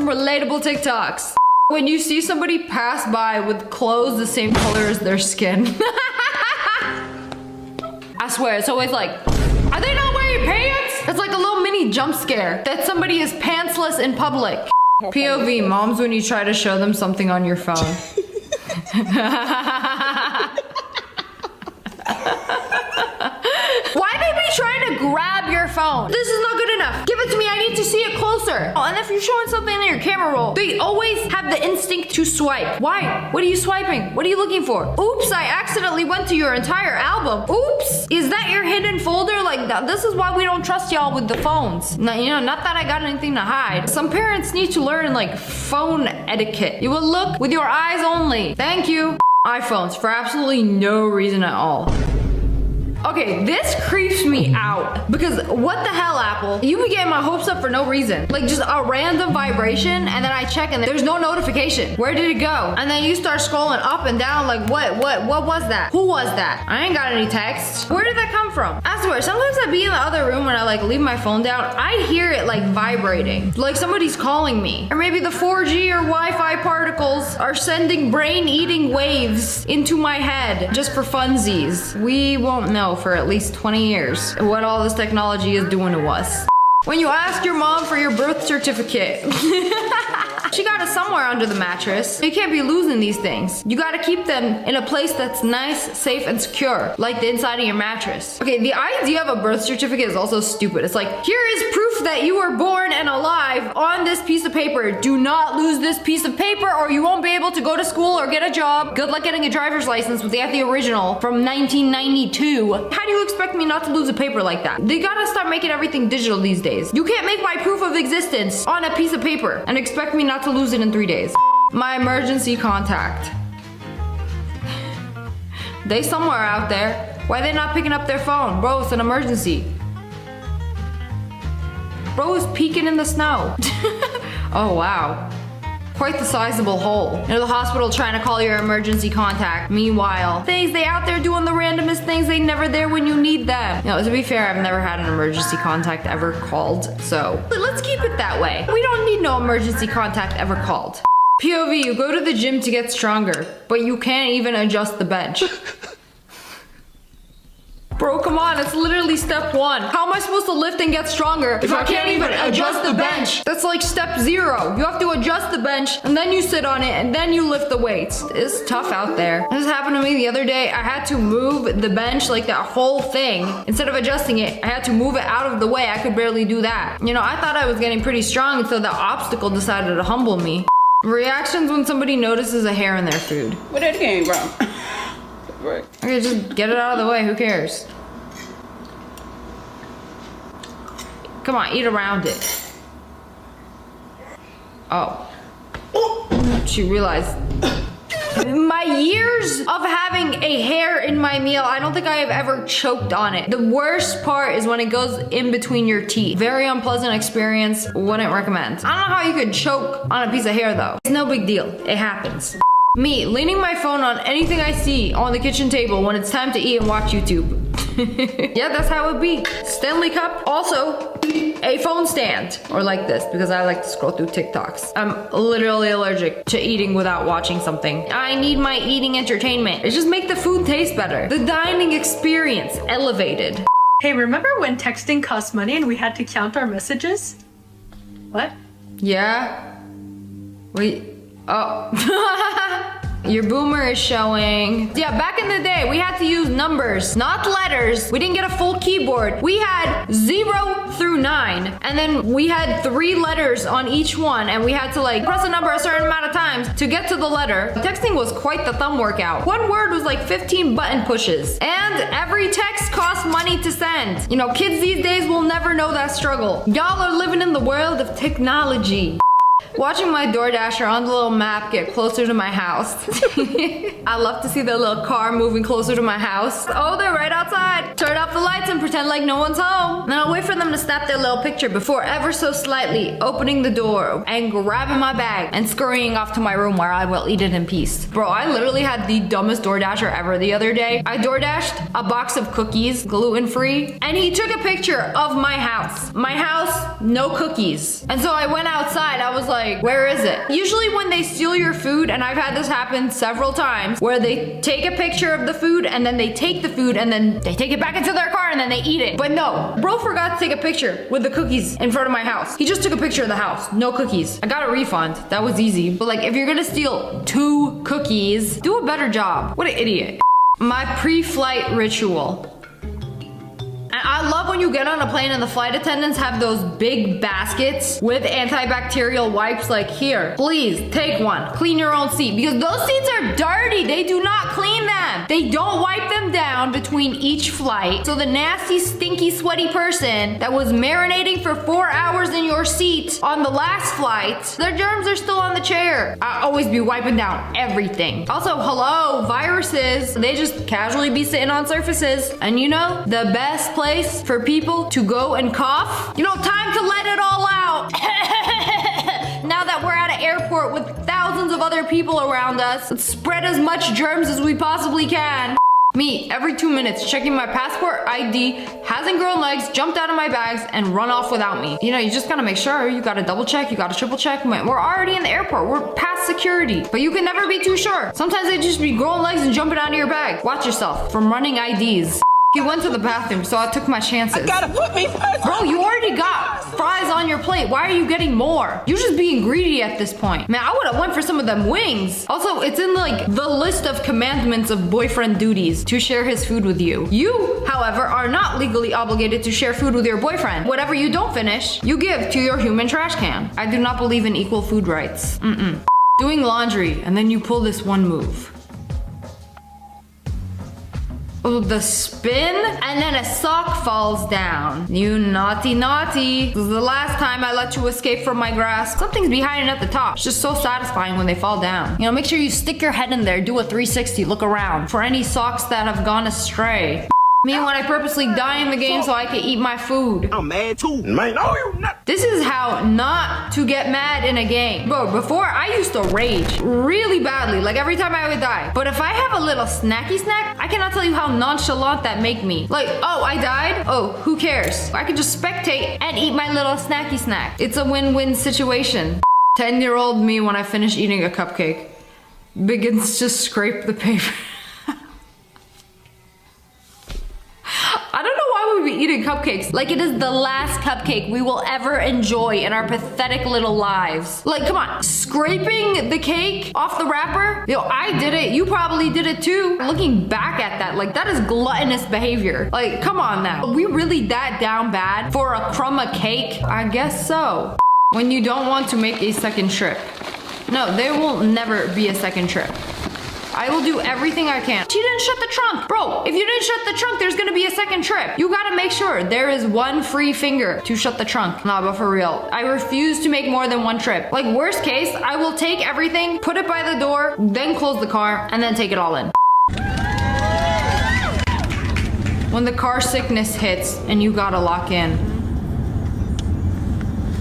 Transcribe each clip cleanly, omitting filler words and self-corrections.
some relatable TikToks. When you see somebody pass by with clothes the same color as their skin. I swear, it's always like, are they not wearing pants? It's like a little mini jump scare that somebody is pantsless in public. POV, moms when you try to show them something on your phone. Why they be trying to grab your phone? This is not good enough. Give it to me, I need to see it closer. Oh, and if you're showing something in your camera roll, they always have the instinct to swipe. Why? What are you swiping? What are you looking for? Oops, I accidentally went to your entire album. Oops, is that your hidden folder? Like, this is why we don't trust y'all with the phones. Now, you know, not that I got anything to hide. Some parents need to learn like phone etiquette. You will look with your eyes only. Thank you. iPhones for absolutely no reason at all. Okay, this creeps me out because what the hell, Apple? You be getting my hopes up for no reason. Like just a random vibration and then I check and there's no notification. Where did it go? And then you start scrolling up and down like what was that? Who was that? I ain't got any text. Where did that come from? I swear, sometimes I be in the other room when I like leave my phone down. I hear it like vibrating. Like somebody's calling me. Or maybe the 4G or Wi-Fi particles are sending brain-eating waves into my head just for funsies. We won't know for at least 20 years what all this technology is doing to us. When you ask your mom for your birth certificate, she got it somewhere under the mattress. You can't be losing these things. You gotta keep them in a place that's nice, safe, and secure, like the inside of your mattress. Okay, the idea of a birth certificate is also stupid. It's like, here is proof that you were born and alive on this piece of paper. Do not lose this piece of paper or you won't be able to go to school or get a job. Good luck getting a driver's license with the original from 1992. How do you expect me not to lose a paper like that? They gotta start making everything digital these days. You can't make my proof of existence on a piece of paper and expect me not to lose it in 3 days. My emergency contact. They somewhere out there. Why are they not picking up their phone? Bro, it's an emergency. Bro is peeking in the snow. Oh, wow. Quite the sizable hole. You're the hospital trying to call your emergency contact. Meanwhile, they out there doing the randomest things. They never there when you need them. You know, to be fair, I've never had an emergency contact ever called. So let's keep it that way. We don't need no emergency contact ever called. POV, you go to the gym to get stronger, but you can't even adjust the bench. Bro, come on, it's literally step 1. How am I supposed to lift and get stronger if I can't even adjust the bench? That's like step 0. You have to adjust the bench and then you sit on it and then you lift the weights. It's tough out there. This happened to me the other day. I had to move the bench, like that whole thing. Instead of adjusting it, I had to move it out of the way. I could barely do that. You know, I thought I was getting pretty strong until the obstacle decided to humble me. Reactions when somebody notices a hair in their food. Where that came from? Okay, just get it out of the way. Who cares? Come on, eat around it. Oh. She realized. My years of having a hair in my meal, I don't think I have ever choked on it. The worst part is when it goes in between your teeth. Very unpleasant experience, wouldn't recommend. I don't know how you could choke on a piece of hair though. It's no big deal, it happens. Me, leaning my phone on anything I see on the kitchen table when it's time to eat and watch YouTube. Yeah, that's how it be. Stanley Cup, also a phone stand. Or like this, because I like to scroll through TikToks. I'm literally allergic to eating without watching something. I need my eating entertainment. It just make the food taste better. The dining experience elevated. Hey, remember when texting cost money and we had to count our messages? What? Yeah? Wait. Oh. Your boomer is showing. Yeah, back in the day, we had to use numbers, not letters. We didn't get a full keyboard. We had 0 through 9. And then we had 3 letters on each one. And we had to like press a number a certain amount of times to get to the letter. Texting was quite the thumb workout. One word was like 15 button pushes. And every text cost money to send. You know, kids these days will never know that struggle. Y'all are living in the world of technology. Watching my DoorDasher on the little map get closer to my house. I love to see the little car moving closer to my house. Oh, they're right outside. Turn off the lights and pretend like no one's home. Then I'll wait for them to snap their little picture before ever so slightly opening the door and grabbing my bag and scurrying off to my room where I will eat it in peace. Bro, I literally had the dumbest DoorDasher ever the other day. I DoorDashed a box of cookies, gluten-free, and he took a picture of my house. My house, no cookies. And so I went outside. I was was like, where is it? Usually when they steal your food, and I've had this happen several times, where they take a picture of the food and then they take the food and then they take it back into their car and then they eat it. But no, bro forgot to take a picture with the cookies in front of my house. He just took a picture of the house, no cookies. I got a refund. That was easy. But like, if you're gonna steal 2 cookies, do a better job. What an idiot. My pre-flight ritual. I love when you get on a plane and the flight attendants have those big baskets with antibacterial wipes, like, here, please take one, clean your own seat, because those seats are dirty. They do not clean them. They don't wipe them down between each flight. So the nasty, stinky, sweaty person that was marinating for 4 hours in your seat on the last flight, their germs are still on the chair. I always be wiping down everything. Also, hello, viruses, they just casually be sitting on surfaces. And you know, the best place for people to go and cough? You know, time to let it all out. Now that we're at an airport with thousands of other people around us, let's spread as much germs as we possibly can. Me, every 2 minutes, checking my passport, ID, hasn't grown legs, jumped out of my bags, and run off without me. You know, you just gotta make sure. You gotta double check, you gotta triple check. We're already in the airport, we're past security. But you can never be too sure. Sometimes they just be growing legs and jumping out of your bag. Watch yourself from running IDs. He went to the bathroom, so I took my chances. I gotta put me first. Bro, you already got fries on your plate. Why are you getting more? You're just being greedy at this point. Man, I would have went for some of them wings. Also, it's in like the list of commandments of boyfriend duties to share his food with you. You, however, are not legally obligated to share food with your boyfriend. Whatever you don't finish, you give to your human trash can. I do not believe in equal food rights. Doing laundry, and then you pull this one move. Oh, the spin, and then a sock falls down. You naughty, naughty. This is the last time I let you escape from my grasp. Something's behind it at the top. It's just so satisfying when they fall down. You know, make sure you stick your head in there, do a 360, look around for any socks that have gone astray. Me when I purposely die in the game so I can eat my food. I'm mad too. Man, no, you're not. This is how not to get mad in a game. Bro, before I used to rage really badly, like every time I would die. But if I have a little snacky snack, I cannot tell you how nonchalant that make me. Like, oh, I died? Oh, who cares? I can just spectate and eat my little snacky snack. It's a win-win situation. 10-year-old me when I finish eating a cupcake begins to scrape the paper. I don't know why we be eating cupcakes. Like it is the last cupcake we will ever enjoy in our pathetic little lives. Like, come on, scraping the cake off the wrapper? Yo, I did it. You probably did it too. Looking back at that, like that is gluttonous behavior. Like, come on now. Are we really that down bad for a crumb of cake? I guess so. When you don't want to make a second trip. No, there will never be a second trip. I will do everything I can. She didn't shut the trunk. Bro, if you didn't shut the trunk, there's gonna be a second trip. You gotta make sure there is one free finger to shut the trunk. Nah, but for real, I refuse to make more than one trip. Like worst case, I will take everything, put it by the door, then close the car, and then take it all in. When the car sickness hits and you gotta lock in.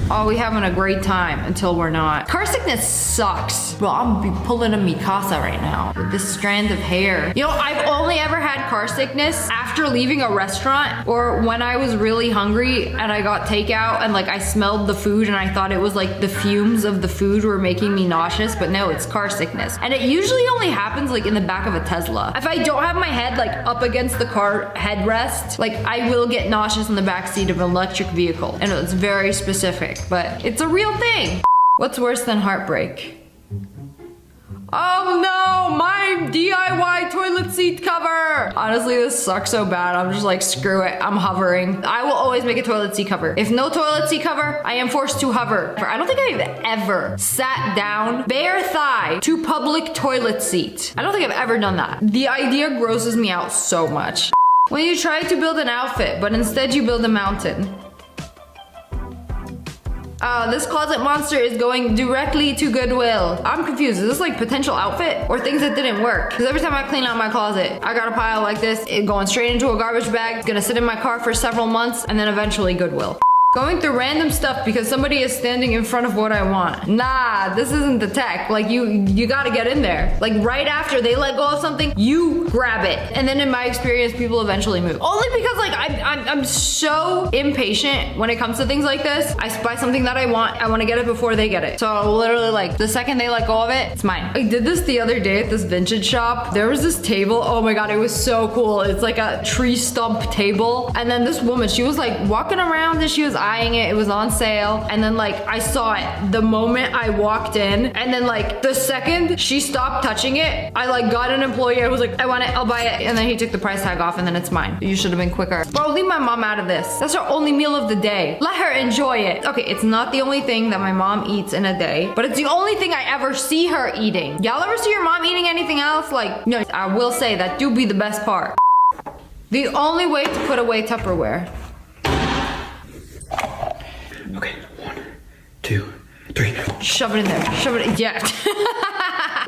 Oh, we having a great time until we're not. Car sickness sucks. Bro, I'm gonna be pulling a Mikasa right now with this strand of hair. You know, I've only ever had car sickness after leaving a restaurant or when I was really hungry and I got takeout and like I smelled the food and I thought it was like the fumes of the food were making me nauseous, but no, it's car sickness. And it usually only happens like in the back of a Tesla. If I don't have my head like up against the car headrest, like I will get nauseous in the backseat of an electric vehicle. And it's very specific. But it's a real thing. What's worse than heartbreak? Oh no, my DIY toilet seat cover. Honestly, this sucks so bad. I'm just like, screw it, I'm hovering. I will always make a toilet seat cover. If no toilet seat cover, I am forced to hover. I don't think I've ever sat down bare thigh to public toilet seat. I don't think I've ever done that. The idea grosses me out so much. When you try to build an outfit, but instead you build a mountain. This closet monster is going directly to Goodwill. I'm confused. Is this like potential outfit or things that didn't work? Because every time I clean out my closet, I got a pile like this, it going straight into a garbage bag. It's gonna sit in my car for several months and then eventually Goodwill. Going through random stuff because somebody is standing in front of what I want. Nah, this isn't the tech. Like you gotta get in there. Like right after they let go of something, you grab it. And then in my experience, people eventually move. Only because like I'm so impatient when it comes to things like this. I buy something that I want to get it before they get it. So literally like the second they let go of it, it's mine. I did this the other day at this vintage shop. There was this table. Oh my God, it was so cool. It's like a tree stump table. And then this woman, she was like walking around and she was eyeing it. It was on sale. And then like I saw it the moment I walked in. And then like the second she stopped touching it, I like got an employee. I was like, I want it, I'll buy it. And then he took the price tag off and then it's mine. You should have been quicker. Bro, leave my mom out of this. That's her only meal of the day. Let her enjoy it. Okay, it's not the only thing that my mom eats in a day, but it's the only thing I ever see her eating. Y'all ever see your mom eating anything else? Like, no, I will say that do be the best part. The only way to put away Tupperware. Okay, 1, 2, 3. Shove it in there. Shove it in. Yeah.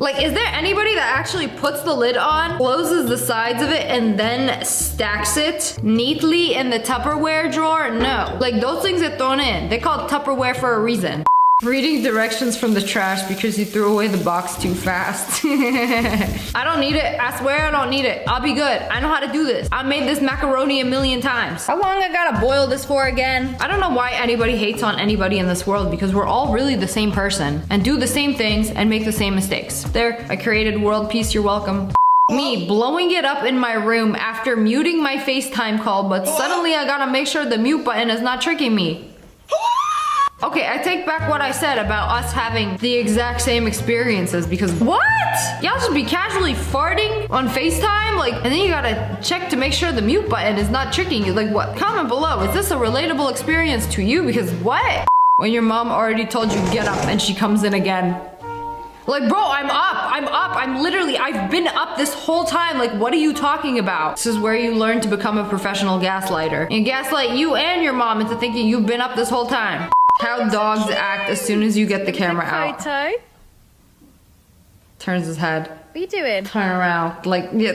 Like, is there anybody that actually puts the lid on, closes the sides of it, and then stacks it neatly in the Tupperware drawer? No. Like, those things get thrown in. They call it Tupperware for a reason. Reading directions from the trash because you threw away the box too fast. I don't need it. I swear I don't need it. I'll be good. I know how to do this. I made this macaroni a million times. How long I gotta boil this for again? I don't know why anybody hates on anybody in this world because we're all really the same person and do the same things and make the same mistakes. There, I created world peace. You're welcome. Me blowing it up in my room after muting my FaceTime call, but suddenly I gotta make sure the mute button is not tricking me. Okay, I take back what I said about us having the exact same experiences because what? Y'all just be casually farting on FaceTime? Like, and then you gotta check to make sure the mute button is not tricking you. Like what? Comment below, is this a relatable experience to you? Because what? When your mom already told you get up and she comes in again. Like, bro, I'm up, I've been up this whole time. Like, what are you talking about? This is where you learn to become a professional gaslighter. And gaslight you and your mom into thinking you've been up this whole time. How dogs act as soon as you get the camera out. Photo. Turns his head. What are you doing? Turn around. Like, yeah.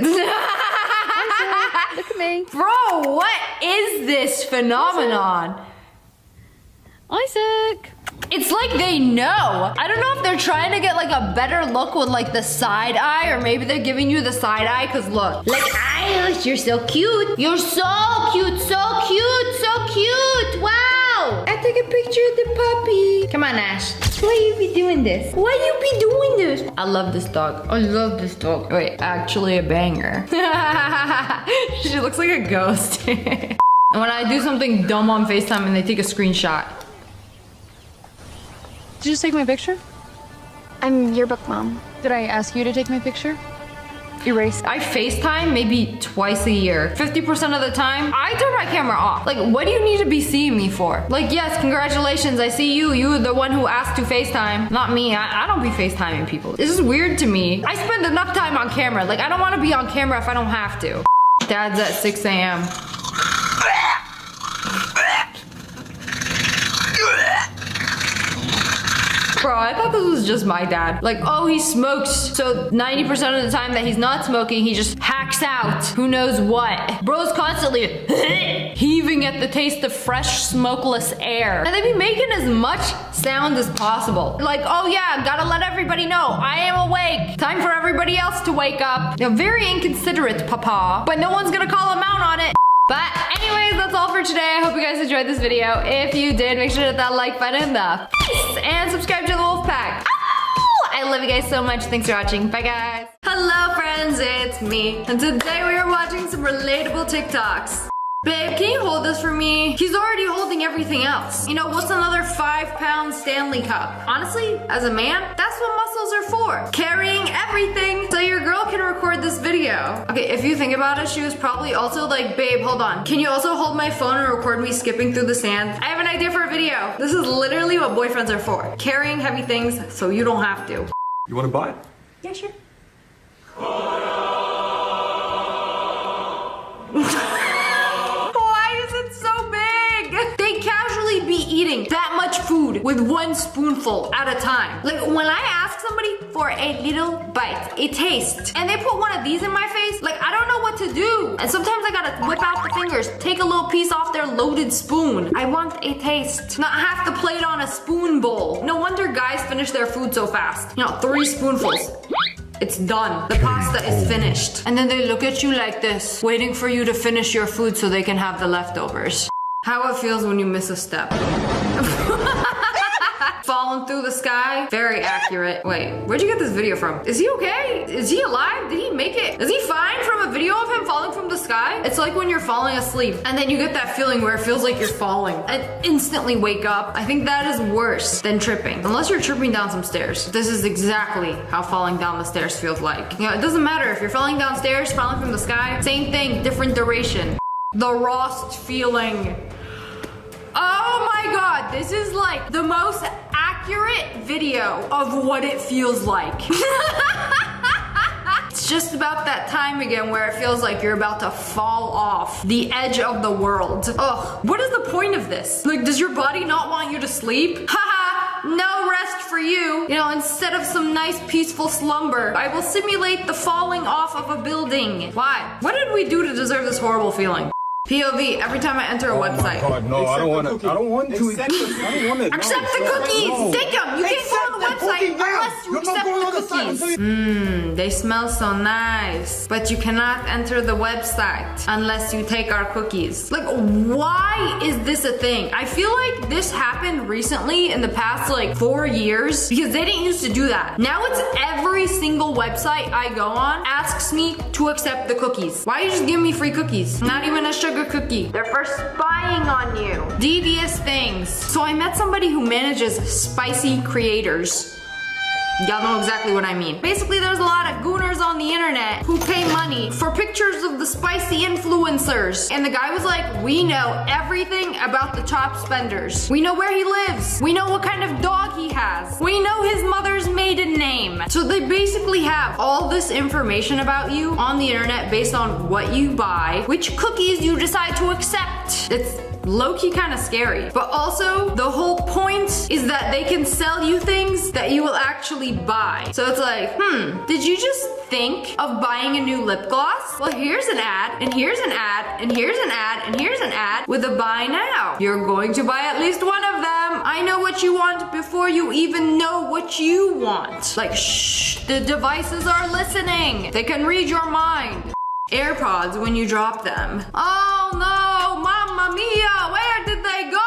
Look at me. Bro, what is this phenomenon? Isaac. It's like they know. I don't know if they're trying to get like a better look with like the side eye, or maybe they're giving you the side eye because look. Like, Eilish, you're so cute. You're so cute, so cute, so cute. Wow. I took a picture of the puppy. Come on, Ash. Why you be doing this? Why you be doing this? I love this dog. I love this dog. Wait, actually a banger. She looks like a ghost. And when I do something dumb on FaceTime and they take a screenshot. Did you just take my picture? I'm your book mom. Did I ask you to take my picture? Erase. I FaceTime maybe twice a year. 50% of the time, I turn my camera off. Like, what do you need to be seeing me for? Like, yes, congratulations, I see you. You're the one who asked to FaceTime. Not me. I don't be FaceTiming people. This is weird to me. I spend enough time on camera. Like, I don't want to be on camera if I don't have to. Dad's at 6 a.m. Bro, I thought this was just my dad. Like, oh, he smokes. So 90% of the time that he's not smoking, he just hacks out who knows what. Bro's constantly heaving at the taste of fresh, smokeless air. And they be making as much sound as possible. Like, oh yeah, gotta let everybody know I am awake. Time for everybody else to wake up. They're very inconsiderate, papa. But no one's gonna call him out on it. But anyways, that's all for today. I hope you guys enjoyed this video. If you did, make sure to hit that like button in the face and subscribe to the Wolf Pack. Ow! I love you guys so much. Thanks for watching. Bye, guys. Hello, friends. It's me. And today we are watching some relatable TikToks. Babe, can you hold this for me? He's already holding everything else. You know, what's another 5-pound Stanley Cup? Honestly, as a man, that's what muscles are for. Carrying everything so your girl can record this video. Okay, if you think about it, she was probably also like, babe, hold on. Can you also hold my phone and record me skipping through the sand? I have an idea for a video. This is literally what boyfriends are for. Carrying heavy things so you don't have to. You want to buy it? Yeah, sure. Why is it so big? They casually be eating that much food with one spoonful at a time. Like when I ask somebody for a little bite, a taste, and they put one of these in my face, like I don't know what to do. And sometimes I gotta whip out the fingers, take a little piece off their loaded spoon. I want a taste, not half the plate on a spoon bowl. No wonder guys finish their food so fast. You know, 3 spoonfuls. It's done. The pasta is finished. And then they look at you like this, waiting for you to finish your food so they can have the leftovers. How it feels when you miss a step. Falling through the sky. Very accurate. Wait, where'd you get this video from? Is he okay? Is he alive? Did he make it? Is he fine from a video of him falling from the sky? It's like when you're falling asleep and then you get that feeling where it feels like you're falling and instantly wake up. I think that is worse than tripping. Unless you're tripping down some stairs. This is exactly how falling down the stairs feels like. You know, it doesn't matter if you're falling downstairs, falling from the sky. Same thing, different duration. The rawest feeling. Oh my god, this is like the most accurate video of what it feels like. It's just about that time again where it feels like you're about to fall off the edge of the world. Ugh, what is the point of this? Like, does your body not want you to sleep? Haha, no rest for you. You know, instead of some nice peaceful slumber, I will simulate the falling off of a building. Why? What did we do to deserve this horrible feeling? POV, every time I enter a website. God, no, I don't want to. I don't want to. I don't want to. Accept the cookies! Take them! You can't go on the website unless you accept the cookies. They smell so nice. But you cannot enter the website unless you take our cookies. Like, why is this a thing? I feel like this happened recently in the past like 4 years because they didn't used to do that. Now it's every single website I go on asks me to accept the cookies. Why you just give me free cookies? Not even a sugar cookie. They're for spying on you. Devious things. So I met somebody who manages spicy creators. Y'all know exactly what I mean. Basically, there's a lot of gooners on the internet who pay money for pictures of the spicy influencers. And the guy was like, we know everything about the top spenders. We know where he lives. We know what kind of dog he has. We know his mother's maiden name. So they basically have all this information about you on the internet based on what you buy, which cookies you decide to accept. It's low-key kind of scary. But also, the whole point is that they can sell you things that you will actually buy. So it's like, did you just think of buying a new lip gloss? Well, here's an ad, and here's an ad, and here's an ad, and here's an ad with a buy now. You're going to buy at least one of them. I know what you want before you even know what you want. Like, shh, the devices are listening. They can read your mind. AirPods when you drop them. Oh no, mamma mia, where did they go?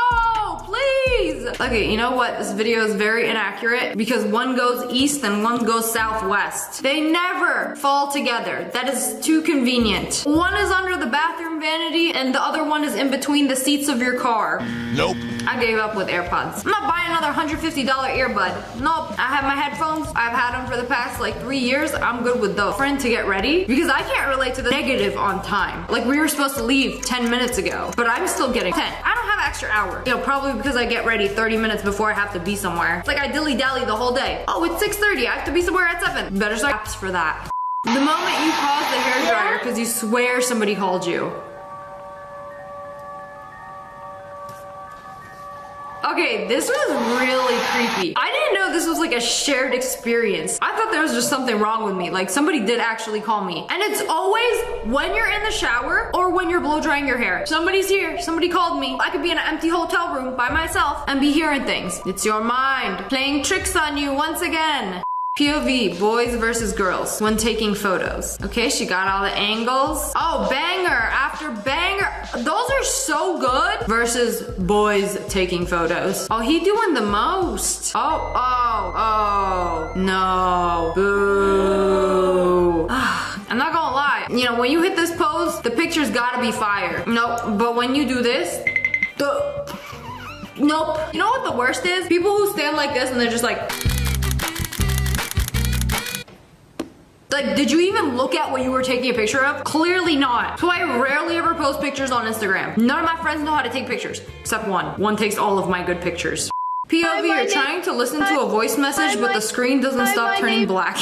Please. Okay, you know what? This video is very inaccurate because one goes east and one goes southwest. They never fall together. That is too convenient. One is under the bathroom vanity and the other one is in between the seats of your car. Nope. I gave up with AirPods. I'm not buying another $150 earbud. Nope. I have my headphones. I've had them for the past like 3 years. I'm good with those. Friend to get ready because I can't relate to the negative on time. Like we were supposed to leave 10 minutes ago, but I'm still getting 10. I don't have an extra hour. You know, probably because I get ready 30 minutes before I have to be somewhere. It's like I dilly-dally the whole day. Oh, it's 6:30. I have to be somewhere at 7. Better start apps for that. The moment you pause the hairdryer because you swear somebody called you. Okay, this was really creepy. I didn't know this was like a shared experience. I thought there was just something wrong with me. Like somebody did actually call me. And it's always when you're in the shower or when you're blow drying your hair. Somebody's here, somebody called me. I could be in an empty hotel room by myself and be hearing things. It's your mind playing tricks on you once again. POV, boys versus girls when taking photos. Okay, she got all the angles. Oh, banger after banger. Those are so good. Versus boys taking photos. Oh, he doing the most. Oh, no. Boo. I'm not gonna lie. You know, when you hit this pose, the picture's gotta be fire. Nope, but when you do this, nope. You know what the worst is? People who stand like this and they're just like, did you even look at what you were taking a picture of? Clearly not. So I rarely ever post pictures on Instagram. None of my friends know how to take pictures, except one. One takes all of my good pictures. POV, you're trying to listen to a voice message, but the screen doesn't stop turning black.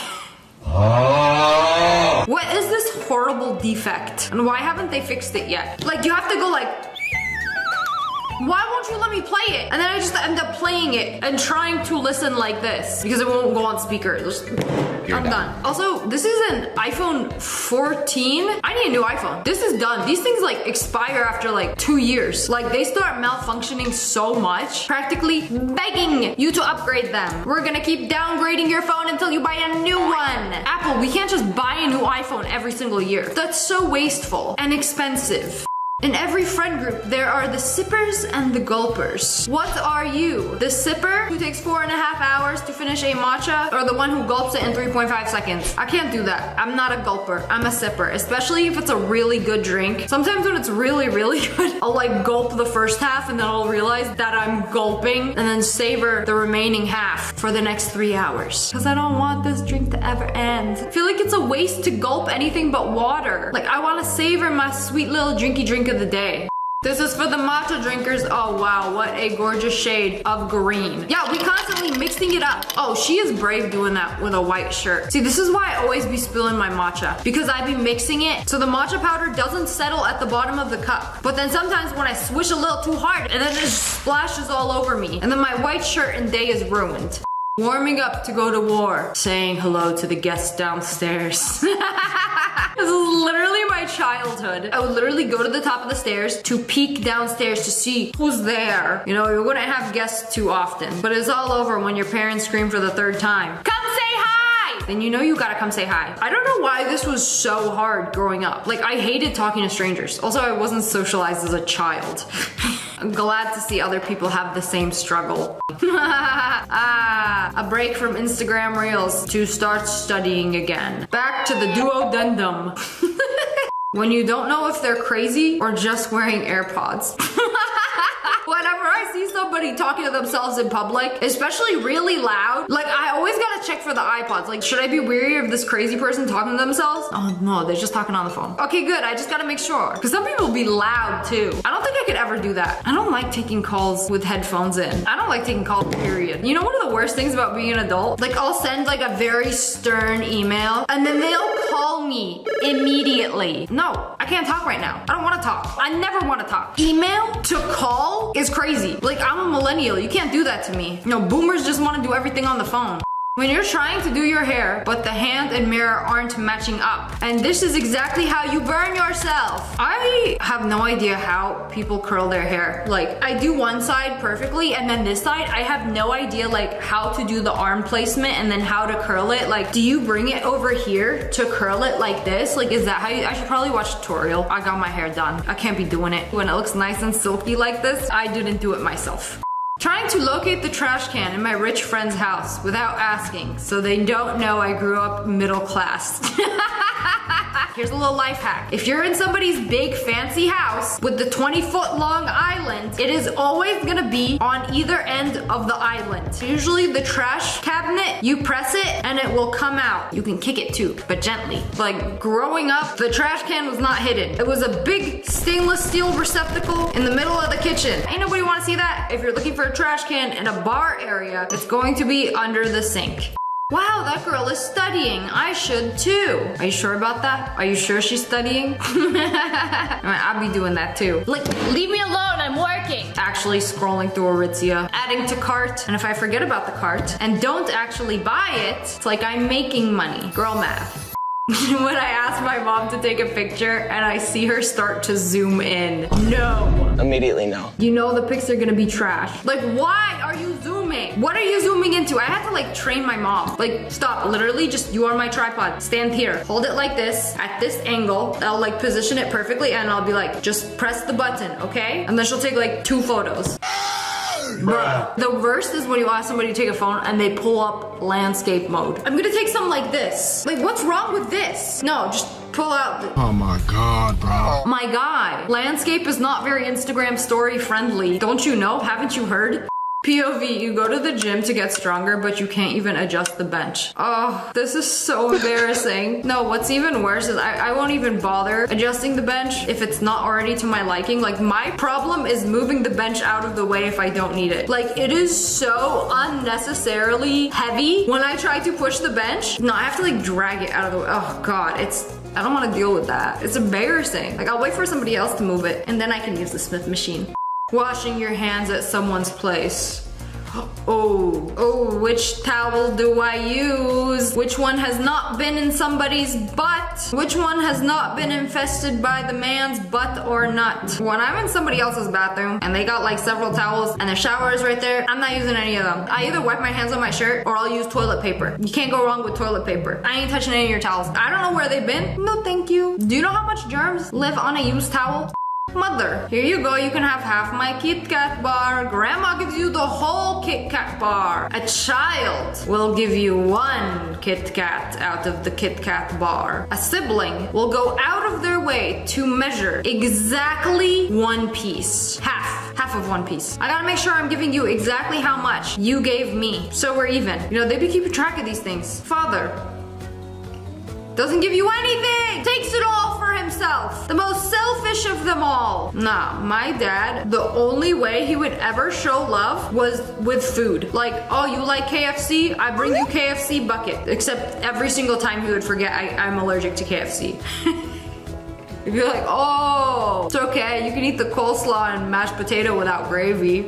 What is this horrible defect? And why haven't they fixed it yet? Like, you have to go like... Why won't you let me play it? And then I just end up playing it and trying to listen like this because it won't go on speaker. I'm done. Also, this is an iPhone 14. I need a new iPhone. This is done. These things like expire after like 2 years. Like they start malfunctioning so much, practically begging you to upgrade them. We're gonna keep downgrading your phone until you buy a new one. Apple, we can't just buy a new iPhone every single year. That's so wasteful and expensive. In every friend group, there are the sippers and the gulpers. What are you? The sipper who takes 4.5 hours to finish a matcha, or the one who gulps it in 3.5 seconds? I can't do that. I'm not a gulper. I'm a sipper, especially if it's a really good drink. Sometimes when it's really, really good, I'll like gulp the first half and then I'll realize that I'm gulping and then savor the remaining half for the next 3 hours. Because I don't want this drink to ever end. I feel like it's a waste to gulp anything but water. Like I want to savor my sweet little drinky drink of the day. This is for the matcha drinkers. Oh wow, what a gorgeous shade of green. Yeah, we constantly mixing it up. Oh, she is brave doing that with a white shirt. See, this is why I always be spilling my matcha, because I be mixing it so the matcha powder doesn't settle at the bottom of the cup. But then sometimes when I swish a little too hard and then it just splashes all over me, and then my white shirt and day is ruined. Warming up to go to war, saying hello to the guests downstairs. This is literally my childhood. I would literally go to the top of the stairs to peek downstairs to see who's there. You know, you wouldn't have guests too often, but it's all over when your parents scream for the 3rd time, "Come say hi!" Then you know you gotta come say hi. I don't know why this was so hard growing up. Like, I hated talking to strangers. Also, I wasn't socialized as a child. I'm glad to see other people have the same struggle. A break from Instagram Reels to start studying again. Back to the duodendum. When you don't know if they're crazy or just wearing AirPods. Whenever I see somebody talking to themselves in public, especially really loud, like I always gotta check for the iPods. Like, should I be weary of this crazy person talking to themselves? Oh no, they're just talking on the phone. Okay, good, I just gotta make sure. Because some people be loud too. I don't think I could ever do that. I don't like taking calls with headphones in. I don't like taking calls, period. You know one of the worst things about being an adult? Like, I'll send like a very stern email and then they'll call me immediately. No, I can't talk right now. I don't wanna talk. I never wanna talk. Email to call is crazy. Like, I'm a millennial. You can't do that to me. No, boomers just want to do everything on the phone. When you're trying to do your hair, but the hand and mirror aren't matching up. And this is exactly how you burn yourself. I have no idea how people curl their hair. Like, I do one side perfectly, and then this side, I have no idea like how to do the arm placement and then how to curl it. Like, do you bring it over here to curl it like this? Like, is that how you, I should probably watch a tutorial. I got my hair done. I can't be doing it. When it looks nice and silky like this, I didn't do it myself. Trying to locate the trash can in my rich friend's house without asking, so they don't know I grew up middle class. Here's a little life hack. If you're in somebody's big fancy house with the 20-foot long island, it is always gonna be on either end of the island. Usually the trash cabinet, you press it and it will come out. You can kick it too, but gently. Like, growing up, the trash can was not hidden. It was a big stainless steel receptacle in the middle of the kitchen. Ain't nobody wanna see that. If you're looking for a trash can in a bar area, it's going to be under the sink. Wow, that girl is studying. I should too. Are you sure about that? Are you sure she's studying? I'll be doing that too. Like, leave me alone, I'm working. Actually scrolling through Aritzia, adding to cart, and if I forget about the cart and don't actually buy it, it's like I'm making money. Girl math. When I ask my mom to take a picture and I see her start to zoom in. No. Immediately no. You know the pics are gonna be trash. Like, why are you zooming? What are you zooming into? I had to like train my mom. Like, stop, literally just, you are my tripod. Stand here, hold it like this, at this angle. I'll like position it perfectly and I'll be like, just press the button, okay? And then she'll take like 2 photos. Bruh. The worst is when you ask somebody to take a phone and they pull up landscape mode. I'm gonna take something like this. Like, what's wrong with this? No, just pull out the— Oh my god, bro. My guy, landscape is not very Instagram story friendly. Don't you know? Haven't you heard? POV, you go to the gym to get stronger, but you can't even adjust the bench. Oh, this is so embarrassing. No, what's even worse is I won't even bother adjusting the bench if it's not already to my liking. Like, my problem is moving the bench out of the way if I don't need it. Like, it is so unnecessarily heavy when I try to push the bench. No, I have to like drag it out of the way. Oh god, I don't want to deal with that. It's embarrassing. Like, I'll wait for somebody else to move it and then I can use the Smith machine. Washing your hands at someone's place. Oh, which towel do I use? Which one has not been in somebody's butt? Which one has not been infested by the man's butt or nut? When I'm in somebody else's bathroom and they got like several towels and their shower is right there, I'm not using any of them. I either wipe my hands on my shirt or I'll use toilet paper. You can't go wrong with toilet paper. I ain't touching any of your towels. I don't know where they've been. No, thank you. Do you know how much germs live on a used towel? Mother, here you go, you can have half my Kit Kat bar. Grandma gives you the whole Kit Kat bar. A child will give you one Kit Kat out of the Kit Kat bar. A sibling will go out of their way to measure exactly one piece. Half of one piece. I gotta make sure I'm giving you exactly how much you gave me, so we're even. You know, they be keeping track of these things. Father doesn't give you anything, takes it all for himself. The most selfish of them all. Nah, my dad, the only way he would ever show love was with food. Like, oh, you like KFC? I bring you KFC bucket. Except every single time he would forget I'm allergic to KFC. He'd be like, oh, it's okay, you can eat the coleslaw and mashed potato without gravy.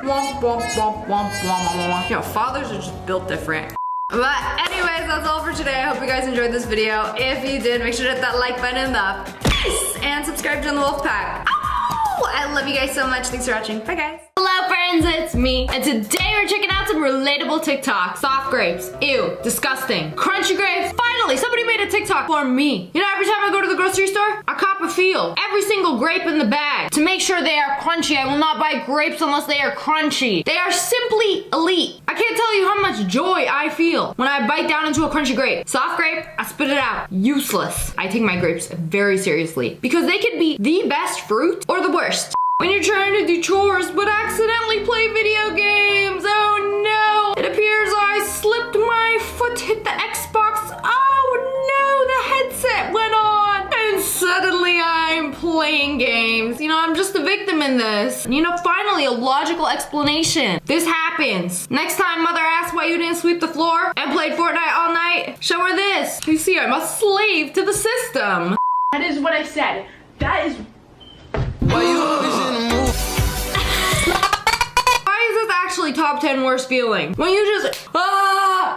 Womp, womp, womp, womp, womp, womp. You know, fathers are just built different. But anyways, that's all for today. I hope you guys enjoyed this video. If you did, make sure to hit that like button in the face and subscribe to the Wolf Pack. Ow! I love you guys so much. Thanks for watching. Bye, guys. Hello, friends. It's me. And today we're checking out some relatable TikToks. Soft grapes. Ew. Disgusting. Crunchy grapes. Finally, somebody made a TikTok for me. You know, every time I go to the grocery store, I cop a feel. Every single grape in the bag. To make sure they are crunchy, I will not buy grapes unless they are crunchy. They are simply elite. I can't tell you how much joy I feel when I bite down into a crunchy grape. Soft grape, I spit it out. Useless. I take my grapes very seriously because they could be the best fruit or the worst. When you're trying to do chores but accidentally play video games, oh no! It appears I slipped my foot, hit the Xbox. Oh no, the headset went on! And suddenly I'm playing games. You know, I'm just a victim in this. You know, finally a logical explanation. This happens. Next time mother asks why you didn't sweep the floor and played Fortnite all night, show her this. You see, I'm a slave to the system. That is what I said. That is. Why you always in the mood? Why is this actually top 10 worst feeling? When you just,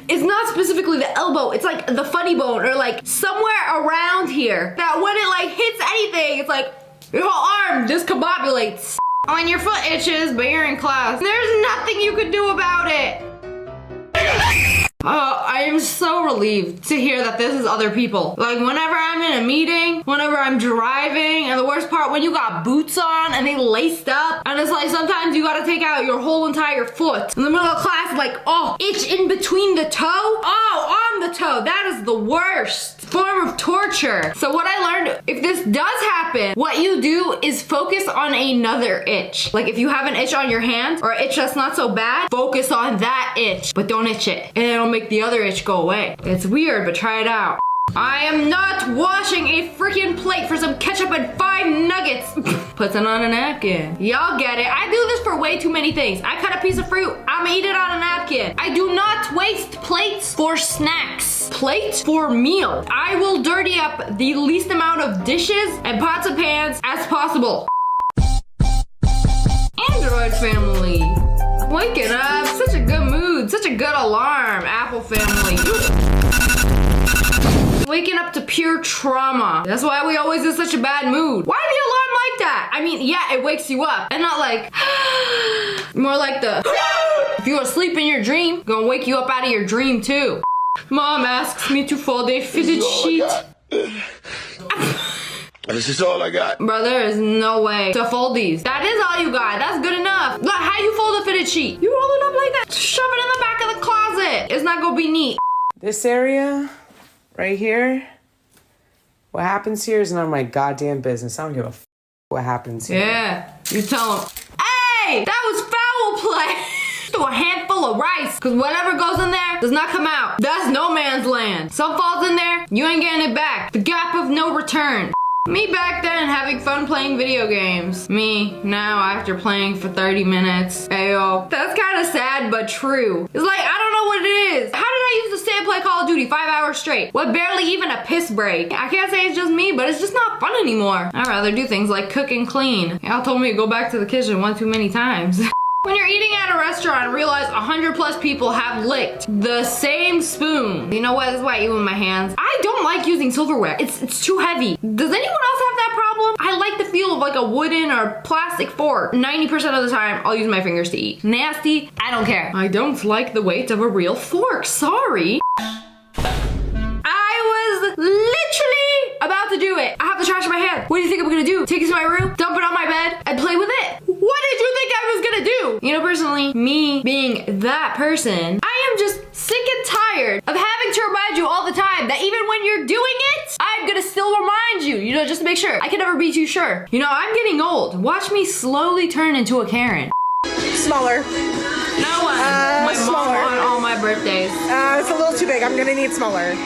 it's not specifically the elbow, it's like the funny bone or like somewhere around here. That when it like hits anything, it's like your whole arm discombobulates. When your foot itches, but you're in class, there's nothing you could do about it. I am so relieved to hear that this is other people. Like whenever I'm in a meeting, whenever I'm driving, and the worst part when you got boots on and they laced up, and it's like sometimes you gotta take out your whole entire foot. In the middle of class, like, oh, itch in between the toe? Oh, on the toe. That is the worst form of torture. So what I learned, if this does happen, what you do is focus on another itch. Like if you have an itch on your hand or an itch that's not so bad, focus on that itch, but don't itch it. And it'll make the other itch go away. It's weird, but try it out. I am not washing a freaking plate for some ketchup and 5 nuggets. Puts it on a napkin. Y'all get it. I do this for way too many things. I cut a piece of fruit, I'm gonna eat it on a napkin. I do not waste plates for snacks. Plates for meal. I will dirty up the least amount of dishes and pots and pans as possible. Android family. Waking up, such a good mood, such a good alarm, Apple family. Waking up to pure trauma. That's why we always in such a bad mood. Why the alarm like that? I mean, yeah, it wakes you up, and not like, more like the, if you asleep in your dream, gonna wake you up out of your dream too. Mom asks me to fold a fitted sheet. This is all I got. Bro, there is no way to fold these. That is all you got. That's good enough. Look, how you fold a fitted sheet? You roll it up like that. Shove it in the back of the closet. It's not gonna be neat. This area, right here, what happens here is none of my goddamn business. I don't give a f what happens here. Yeah, you tell them, hey, that was foul play. Do a handful of rice, because whatever goes in there does not come out. That's no man's land. Some falls in there, you ain't getting it back. The gap of no return. Me back then having fun playing video games. Me now after playing for 30 minutes. Ayo. That's kind of sad but true. It's like, I don't know what it is. How did I I used to stay and play Call of Duty 5 hours straight with barely even a piss break. I can't say it's just me, but it's just not fun anymore. I'd rather do things like cook and clean. Y'all told me to go back to the kitchen one too many times. When you're eating at a restaurant and realize 100+ people have licked the same spoon. You know what? This is why I eat with my hands. I don't like using silverware. It's too heavy. Does anyone else have that problem? I like the feel of like a wooden or plastic fork. 90% of the time, I'll use my fingers to eat. Nasty, I don't care. I don't like the weight of a real fork. Sorry. I was literally about to do it. I have the trash in my hand. What do you think I'm gonna do? Take it to my room, dump it on my bed, and play with it? What did you think I was gonna do? You know, personally, me being that person, I am just sick and tired of having to remind you all the time that even when you're doing it, I'm gonna still remind you, you know, just to make sure. I can never be too sure. You know, I'm getting old. Watch me slowly turn into a Karen. Smaller. No one. My smaller. mom on all my birthdays. It's a little too big. I'm gonna need smaller.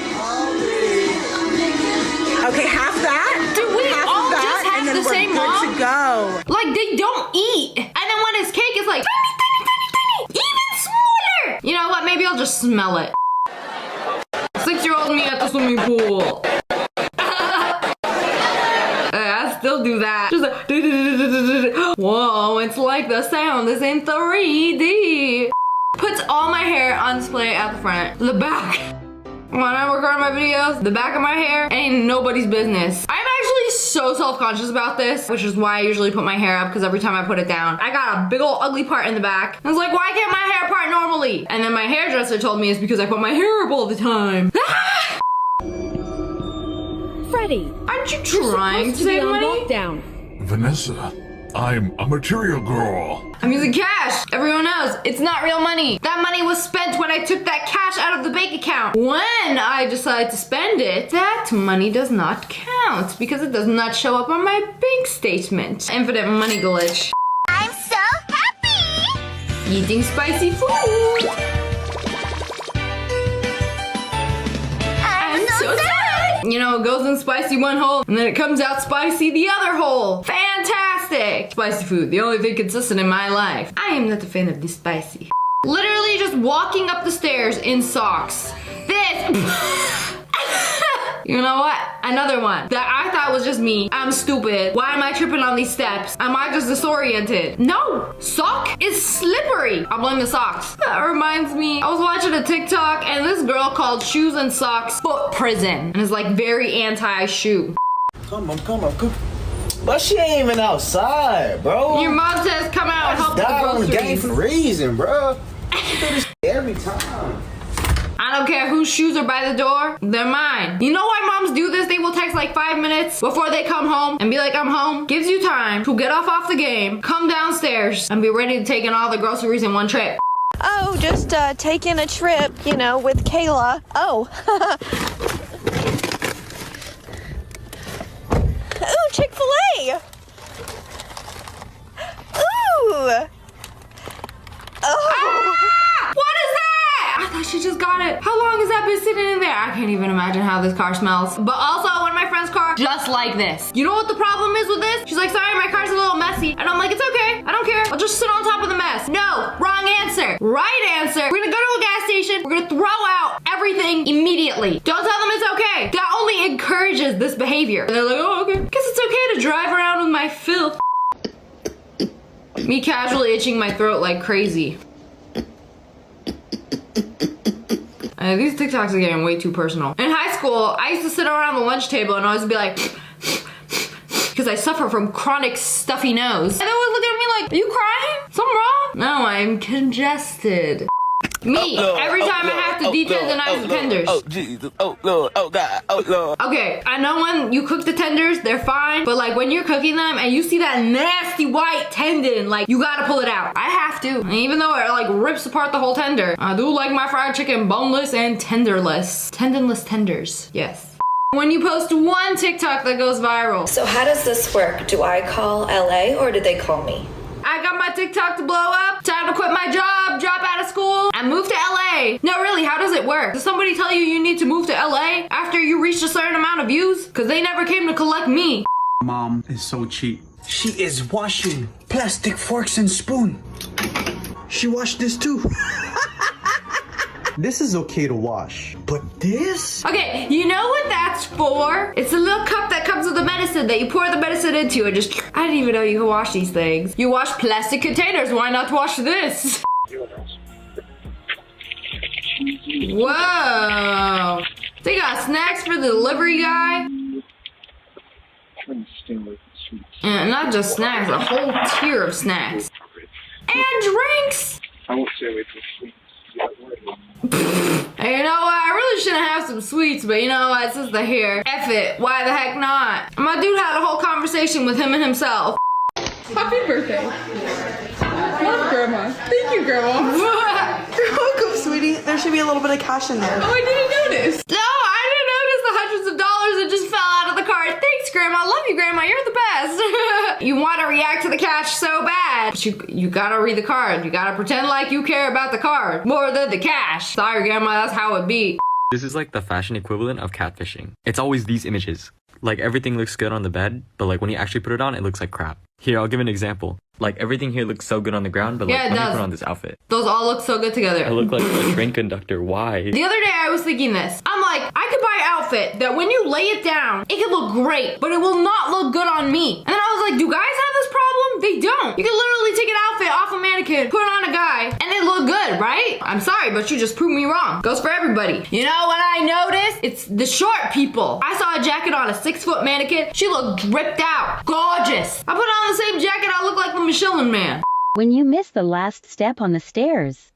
Okay, half that. Do we half all that, just have and then the we're same good mom? to go. Like, they don't eat. And then when it's cake, it's like tiny. Even smaller. You know what? Maybe I'll just smell it. 6-year-old me at the swimming pool. I still do that. Just like, whoa, it's like the sound is in 3D. Puts all my hair on display at the front. The back. When I record my videos, the back of my hair ain't nobody's business. I'm actually so self-conscious about this, which is why I usually put my hair up, because every time I put it down, I got a big old ugly part in the back. I was like, why can't my hair part normally? And then my hairdresser told me it's because I put my hair up all the time. Freddie, aren't you trying to save money? Lockdown. Vanessa, I'm a material girl. I'm using cash. Everyone knows it's not real money. That money was spent when I took that cash out of the bank account. When I decide to spend it, that money does not count because it does not show up on my bank statement. Infinite money glitch. I'm so happy! Eating spicy food. I'm so sad. You know, it goes in spicy one hole and then it comes out spicy the other hole. Fantastic. Spicy food, the only thing consistent in my life. I am not a fan of this spicy. Literally just walking up the stairs in socks. This. You know what? Another one that I thought was just me. I'm stupid. Why am I tripping on these steps? Am I just disoriented? No, sock is slippery. I'll blame the socks. That reminds me, I was watching a TikTok and this girl called shoes and socks foot prison and is like very anti-shoe. Come on. But she ain't even outside, bro. Your mom says come out and help with the Die on the game groceries. for a reason, bro. She do this every time. I don't care whose shoes are by the door, they're mine. You know why moms do this? They will text like 5 minutes before they come home and be like, I'm home. Gives you time to get off the game, come downstairs, and be ready to take in all the groceries in one trip. Oh, just taking a trip, you know, with Kayla. Oh. Ooh, Chick-fil-A. Ooh. Oh. Ah! What is that? I thought she just got it. How long has that been sitting in there? I can't even imagine how this car smells. But also, one of my friend's car, just like this. You know what the problem is with this? She's like, sorry, my car's a little messy. And I'm like, it's okay. I don't care. I'll just sit on top of the mess. No, wrong answer. Right answer. We're gonna go to a gas station. We're gonna throw out everything immediately. Don't tell them it's okay. That only encourages this behavior. And they're like, oh, okay. Guess it's okay to drive around with my filth. Me casually itching my throat like crazy. These TikToks are getting way too personal. In high school, I used to sit around the lunch table and always be like, because I suffer from chronic stuffy nose. And they would look at me like, are you crying? Something wrong? No, I'm congested. Me, every time I have to detenderize the tenders. Oh, Jesus. Oh, Lord. Oh, God. Oh, Lord. Okay, I know when you cook the tenders, they're fine. But like when you're cooking them and you see that nasty white tendon, like you gotta pull it out. I have to. And even though it like rips apart the whole tender, I do like my fried chicken boneless and tenderless. Tendonless tenders. Yes. When you post one TikTok that goes viral. So how does this work? Do I call LA or do they call me? I got my TikTok to blow up. Time to quit my job, drop out of school, and move to LA. No, really, how does it work? Does somebody tell you you need to move to LA after you reach a certain amount of views? Because they never came to collect me. Mom is so cheap. She is washing plastic forks and spoon. She washed this too. This is okay to wash, but this? Okay, you know what that's for? It's a little cup that comes with the medicine that you pour the medicine into and just... I didn't even know you could wash these things. You wash plastic containers, why not wash this? Whoa! They got snacks for the delivery guy? And not just snacks, a whole tier of snacks. And drinks! I won't stay away from sweets. Hey, you know what? I really shouldn't have some sweets, but you know what? Since they're here, F it. Why the heck not? My dude had a whole conversation with him and himself. Happy birthday. Love Grandma. Thank you, Grandma. You're welcome, sweetie. There should be a little bit of cash in there. Oh, I didn't notice. No, I didn't notice the hundreds of dollars that just fell out of the card. Thanks, Grandma. Love you, Grandma. You're the best. You want to react to the cash so bad. But you gotta read the card. You gotta pretend like you care about the card more than the cash. Sorry, Grandma. That's how it be. This is like the fashion equivalent of catfishing. It's always these images. Like everything looks good on the bed, but like when you actually put it on, it looks like crap. Here, I'll give an example. Like everything here looks so good on the ground, but like Yeah, it when you does. put on this outfit, Those all look so good together. I look like a train conductor. Why? The other day I was thinking this. I'm like, I could buy an outfit that when you lay it down, it could look great, but it will not look good on me. And then I was like, do guys have this problem? They don't. You can literally take an outfit off a mannequin, put it on a guy, and it look good, right? I'm sorry, but you just proved me wrong. Goes for everybody. You know what I noticed? It's the short people. I saw a jacket on a 6-foot mannequin. She looked dripped out. Gorgeous. I put on the same jacket, I look like the Michelin Man. When you miss the last step on the stairs.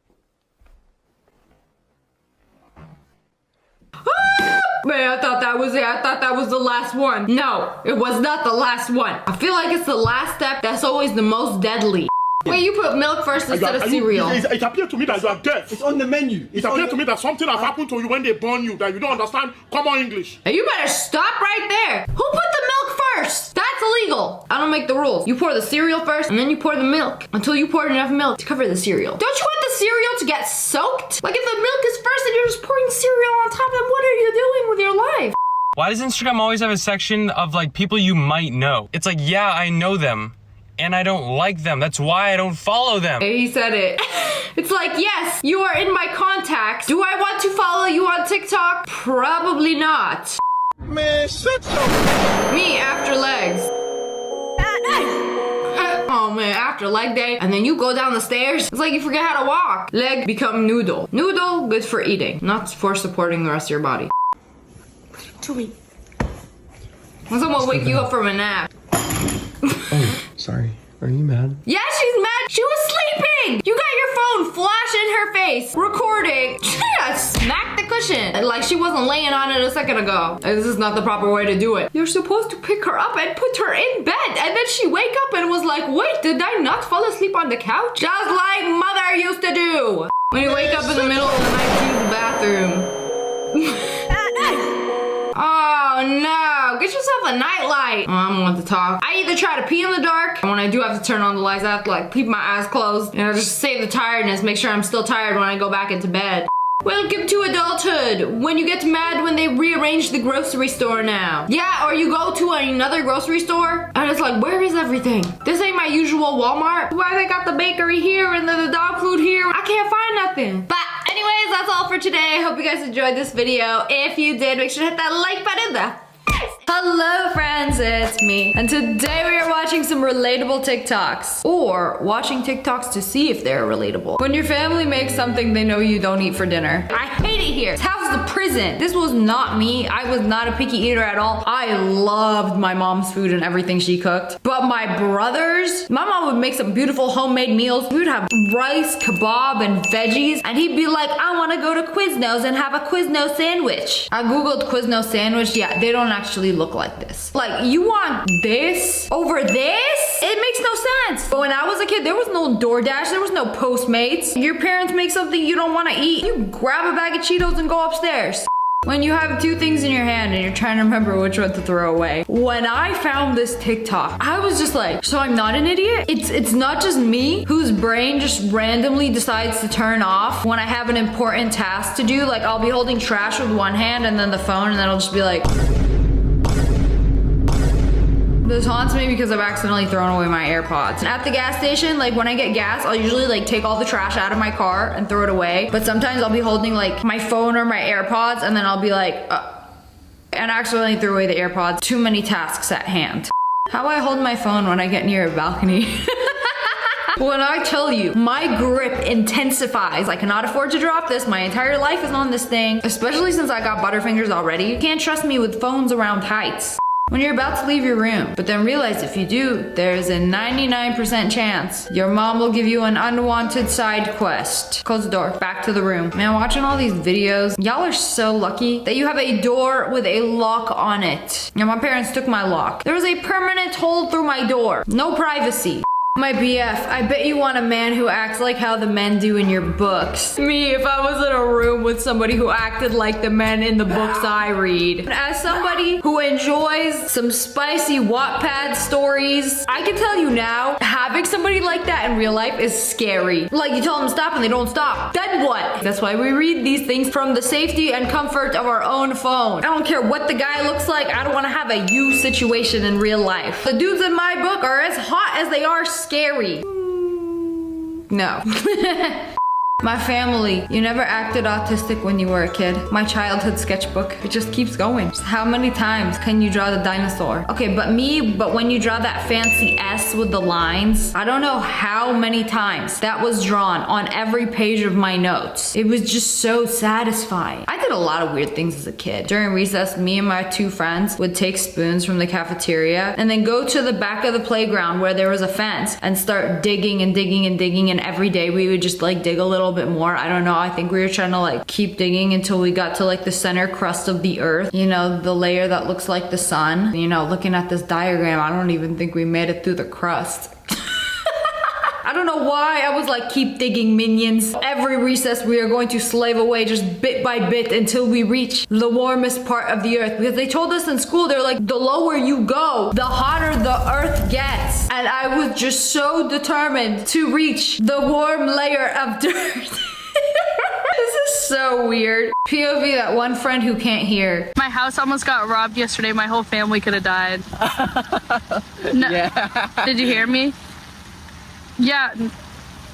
Man, I thought that was it. I thought that was the last one. No, it was not the last one. I feel like it's the last step that's always the most deadly. Wait, you put milk first instead of cereal. It appeared to me that you are deaf. It's on the menu. It appeared to me that something has happened to you when they born you, that you don't understand common English. Hey, you better stop right there. Who put the milk first? That's illegal. I don't make the rules. You pour the cereal first, and then you pour the milk until you pour enough milk to cover the cereal. Don't you want the cereal to get soaked? Like if the milk is first and you're just pouring cereal on top, then what are you doing with your life? Why does Instagram always have a section of like people you might know? It's like, yeah, I know them. And I don't like them. That's why I don't follow them. He said it. It's like, yes, you are in my contacts. Do I want to follow you on TikTok? Probably not. Man, shut up. Me after legs. Oh man, after leg day, and then you go down the stairs. It's like you forget how to walk. Leg become noodle. Noodle, good for eating, not for supporting the rest of your body. Chewy. When someone wake you up from a nap. Oh, sorry. Are you mad? Yeah, she's mad. She was sleeping. You got your phone flash in her face, recording. She smacked the cushion like she wasn't laying on it a second ago. This is not the proper way to do it. You're supposed to pick her up and put her in bed, and then she wake up and was like, wait, did I not fall asleep on the couch? Just like mother used to do. When you wake up in the middle of the night to use the bathroom. Oh no, get yourself a nightlight. Oh, I'm one to talk. I either try to pee in the dark, and when I do have to turn on the lights, I have to like keep my eyes closed, you know, just save the tiredness, make sure I'm still tired when I go back into bed. Welcome to adulthood, when you get mad when they rearrange the grocery store now. Yeah, or you go to another grocery store, and it's like, where is everything? This ain't my usual Walmart. Why they got the bakery here and then the dog food here? I can't find nothing. But anyways, that's all for today. I hope you guys enjoyed this video. If you did, make sure to hit that like button. Hello friends, it's me. And today we are watching some relatable TikToks. Or watching TikToks to see if they're relatable. When your family makes something they know you don't eat for dinner. I hate it here. This house is a prison. This was not me. I was not a picky eater at all. I loved my mom's food and everything she cooked. But my brothers, my mom would make some beautiful homemade meals. We would have rice, kebab, and veggies. And he'd be like, I want to go to Quiznos and have a Quiznos sandwich. I googled Quiznos sandwich. Yeah, they don't actually look like this. Like, you want this over this? It makes no sense. But when I was a kid, there was no DoorDash, there was no Postmates. Your parents make something you don't want to eat, you grab a bag of Cheetos and go upstairs. When you have two things in your hand and you're trying to remember which one to throw away. When I found this TikTok, I was just like, so I'm not an idiot? It's not just me whose brain just randomly decides to turn off when I have an important task to do. Like, I'll be holding trash with one hand and then the phone, and then I'll just be like... This haunts me because I've accidentally thrown away my AirPods. At the gas station, like when I get gas, I'll usually like take all the trash out of my car and throw it away. But sometimes I'll be holding like my phone or my AirPods and then I'll be like, and accidentally threw away the AirPods. Too many tasks at hand. How I hold my phone when I get near a balcony. When I tell you, my grip intensifies. I cannot afford to drop this. My entire life is on this thing, especially since I got butterfingers already. You can't trust me with phones around heights. When you're about to leave your room, but then realize if you do, there's a 99% chance your mom will give you an unwanted side quest. Close the door, back to the room. Man, watching all these videos, y'all are so lucky that you have a door with a lock on it. Now, my parents took my lock. There was a permanent hole through my door. No privacy. My BF, I bet you want a man who acts like how the men do in your books. Me, if I was in a room with somebody who acted like the men in the books I read. As somebody who enjoys some spicy Wattpad stories, I can tell you now, having somebody like that in real life is scary. Like you tell them to stop and they don't stop. Then what? That's why we read these things from the safety and comfort of our own phone. I don't care what the guy looks like, I don't want to have a you situation in real life. The dudes in my book are as hot as they are scary. No. My family, you never acted autistic when you were a kid. My childhood sketchbook, it just keeps going. Just how many times can you draw the dinosaur? Okay, but when you draw that fancy S with the lines, I don't know how many times that was drawn on every page of my notes. It was just so satisfying. I did a lot of weird things as a kid. During recess, me and my two friends would take spoons from the cafeteria and then go to the back of the playground where there was a fence and start digging and digging and digging, and every day we would just like dig a little bit more. I don't know. I think we were trying to like keep digging until we got to like the center crust of the earth. You know, the layer that looks like the sun. You know, looking at this diagram, I don't even think we made it through the crust. I don't know why I was like, keep digging, minions. Every recess we are going to slave away just bit by bit until we reach the warmest part of the earth. Because they told us in school, they're like, the lower you go, the hotter the earth gets. And I was just so determined to reach the warm layer of dirt. This is so weird. POV, that one friend who can't hear. My house almost got robbed yesterday. My whole family could have died. No. Yeah. Did you hear me? Yeah.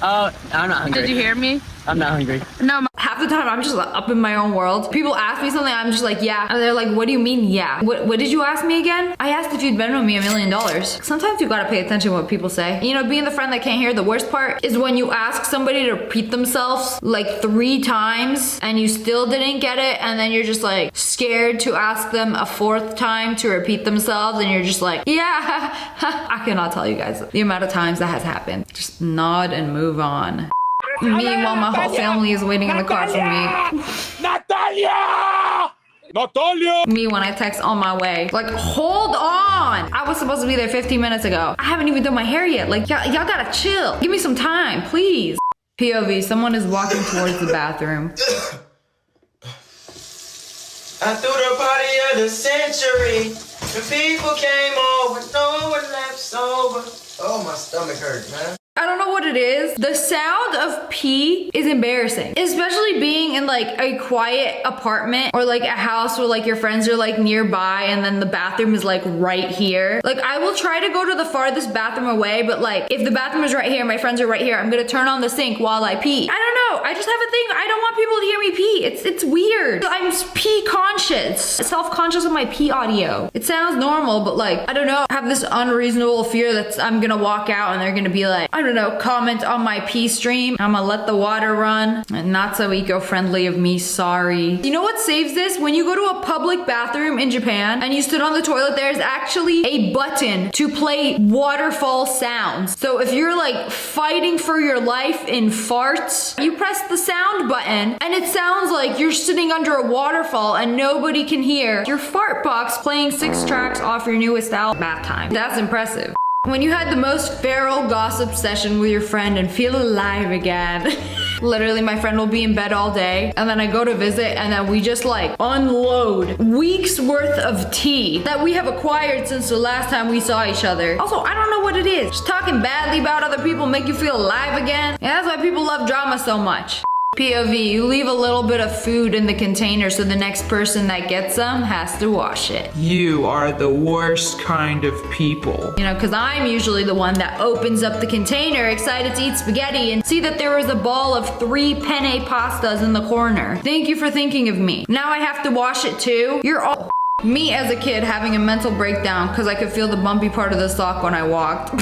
Oh, I'm not hungry. Did you hear me? I'm not hungry. No, half the time I'm just up in my own world. People ask me something, I'm just like, yeah. And they're like, what do you mean, yeah? What did you ask me again? I asked if you'd Venmo me $1 million. Sometimes you gotta pay attention to what people say. You know, being the friend that can't hear, the worst part is when you ask somebody to repeat themselves like 3 times and you still didn't get it, and then you're just like scared to ask them a 4th time to repeat themselves, and you're just like, yeah. I cannot tell you guys the amount of times that has happened. Just nod and move on. Meanwhile, my whole family is waiting in the car for me. Natalia! Natalia! Me when I text on my way. Like, hold on! I was supposed to be there 15 minutes ago. I haven't even done my hair yet. Like, y'all gotta chill. Give me some time, please. POV, someone is walking towards the bathroom. I threw the party of the century. The people came over, no one left sober. Oh, my stomach hurts, man. I don't know what it is. The sound of pee is embarrassing, especially being in like a quiet apartment or like a house where like your friends are like nearby and then the bathroom is like right here. Like I will try to go to the farthest bathroom away, but like if the bathroom is right here, my friends are right here, I'm gonna turn on the sink while I pee. I don't know. I just have a thing. I don't want people to hear me pee. It's weird. I'm pee conscious, self-conscious of my pee audio. It sounds normal, but like, I don't know. I have this unreasonable fear that I'm gonna walk out and they're gonna be like, I don't know, comment on my pee stream. I'm gonna let the water run. Not so eco-friendly of me, sorry. You know what saves this? When you go to a public bathroom in Japan and you stood on the toilet, there's actually a button to play waterfall sounds. So if you're like fighting for your life in farts, you press the sound button and it sounds like you're sitting under a waterfall and nobody can hear your fart box playing 6 tracks off your newest album, Bath Time. That's impressive. When you had the most feral gossip session with your friend and feel alive again. Literally, my friend will be in bed all day and then I go to visit and then we just like unload weeks worth of tea that we have acquired since the last time we saw each other. Also, I don't know what it is. Just talking badly about other people make you feel alive again. And that's why people love drama so much. POV, you leave a little bit of food in the container so the next person that gets them has to wash it. You are the worst kind of people. You know, because I'm usually the one that opens up the container excited to eat spaghetti and see that there was a ball of 3 penne pastas in the corner. Thank you for thinking of me. Now I have to wash it too? You're all me as a kid having a mental breakdown because I could feel the bumpy part of the sock when I walked.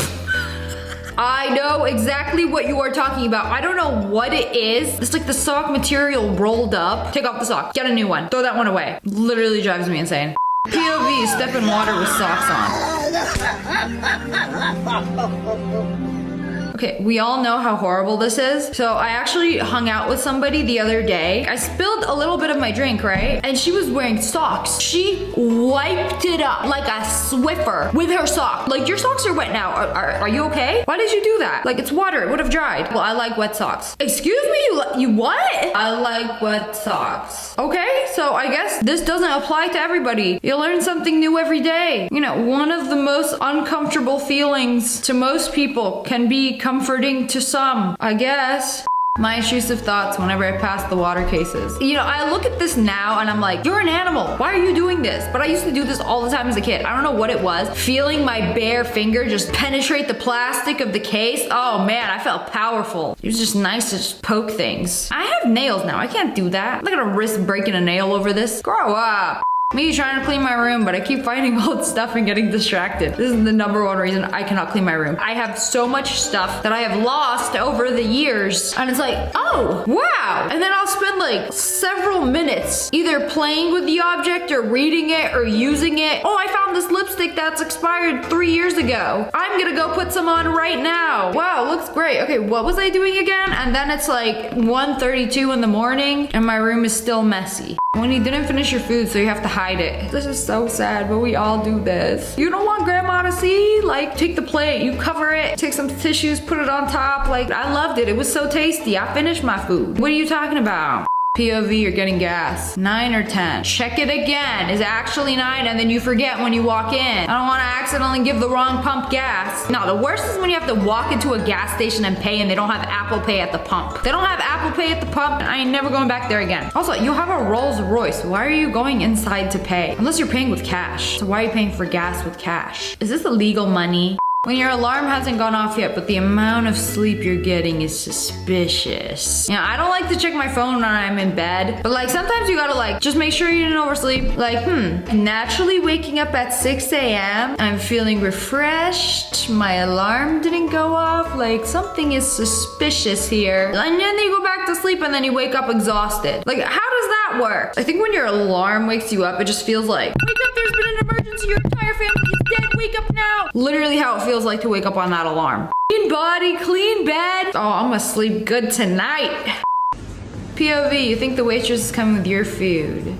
I know exactly what you are talking about. I don't know what it is. It's like the sock material rolled up. Take off the sock. Get a new one. Throw that one away. Literally drives me insane. POV, step in water with socks on. Okay, we all know how horrible this is. So I actually hung out with somebody the other day. I spilled a little bit of my drink, right? And she was wearing socks. She wiped it up like a Swiffer with her sock. Like, your socks are wet now. Are you okay? Why did you do that? Like, it's water. It would have dried. Well, I like wet socks. Excuse me? You what? I like wet socks. Okay, so I guess this doesn't apply to everybody. You learn something new every day. You know, one of the most uncomfortable feelings to most people can be comforting to some, I guess. My intrusive thoughts whenever I pass the water cases. You know, I look at this now and I'm like, you're an animal. Why are you doing this? But I used to do this all the time as a kid. I don't know what it was. Feeling my bare finger just penetrate the plastic of the case. Oh man, I felt powerful. It was just nice to just poke things. I have nails now. I can't do that. I'm not gonna risk breaking a nail over this. Grow up. Me trying to clean my room, but I keep finding old stuff and getting distracted. This is the #1 reason I cannot clean my room. I have so much stuff that I have lost over the years. And it's like, oh, wow. And then I'll spend like several minutes either playing with the object or reading it or using it. Oh, I found this lipstick that's expired 3 years ago. I'm gonna go put some on right now. Wow, looks great. Okay, what was I doing again? And then it's like 1:32 in the morning and my room is still messy. When you didn't finish your food, so you have to hide it. This is so sad, but we all do this. You don't want grandma to see? Like, take the plate, you cover it, take some tissues, put it on top. Like, I loved it. It was so tasty. I finished my food. What are you talking about? POV, you're getting gas. 9 or 10. Check it again. Is actually 9 and then you forget when you walk in. I don't want to accidentally give the wrong pump gas. No, the worst is when you have to walk into a gas station and pay and they don't have Apple Pay at the pump. They don't have Apple Pay at the pump and I ain't never going back there again. Also, you have a Rolls Royce. Why are you going inside to pay? Unless you're paying with cash. So why are you paying for gas with cash? Is this illegal money? When your alarm hasn't gone off yet, but the amount of sleep you're getting is suspicious. You know, I don't like to check my phone when I'm in bed, but like sometimes you gotta like, just make sure you didn't oversleep. Like, naturally waking up at 6 a.m. I'm feeling refreshed. My alarm didn't go off. Like something is suspicious here. And then you go back to sleep and then you wake up exhausted. Like, how does that work? I think when your alarm wakes you up, it just feels like, wake up, there's been an emergency, your entire family is dead, wake up now. Literally how it feels like to wake up on that alarm. Clean body, clean bed. Oh, I'm gonna sleep good tonight. POV, you think the waitress is coming with your food.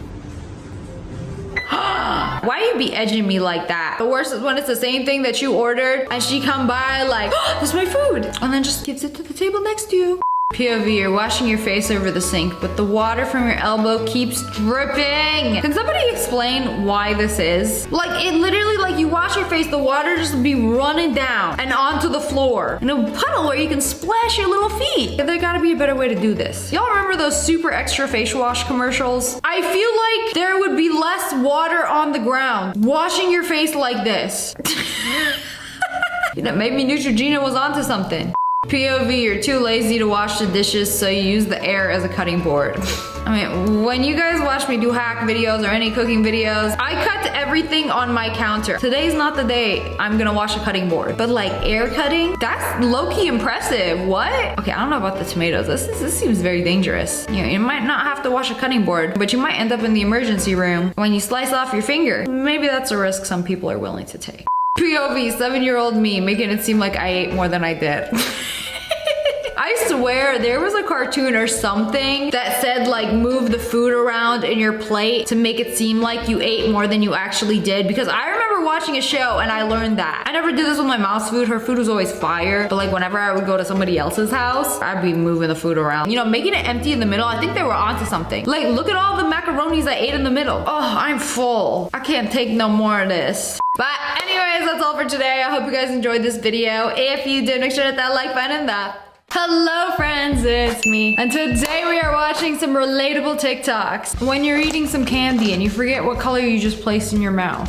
Why you be edging me like that? The worst is when it's the same thing that you ordered and she come by like, oh, this is my food. And then just gives it to the table next to you. POV, you're washing your face over the sink, but the water from your elbow keeps dripping. Can somebody explain why this is? Like, it literally, like, you wash your face, the water just be running down and onto the floor in a puddle where you can splash your little feet. There gotta be a better way to do this. Y'all remember those super extra face wash commercials? I feel like there would be less water on the ground washing your face like this. You know, maybe Neutrogena was onto something. POV, you're too lazy to wash the dishes, so you use the air as a cutting board. I mean, when you guys watch me do hack videos or any cooking videos, I cut everything on my counter. Today's not the day I'm gonna wash a cutting board. But like air cutting, that's low-key impressive. What? Okay, I don't know about the tomatoes. This seems very dangerous. You know, you might not have to wash a cutting board, but you might end up in the emergency room when you slice off your finger. Maybe that's a risk some people are willing to take. POV, 7-year-old me, making it seem like I ate more than I did. I swear there was a cartoon or something that said like move the food around in your plate to make it seem like you ate more than you actually did, because I remember watching a show and I learned that. I never did this with my mom's food. Her food was always fire, but like whenever I would go to somebody else's house, I'd be moving the food around. You know, making it empty in the middle, I think they were onto something. Like, look at all the macaronis I ate in the middle. Oh, I'm full. I can't take no more of this. But anyways, that's all for today. I hope you guys enjoyed this video. If you did, make sure to hit that like button and the Hello friends, it's me. And today we are watching some relatable TikToks. When you're eating some candy and you forget what color you just placed in your mouth.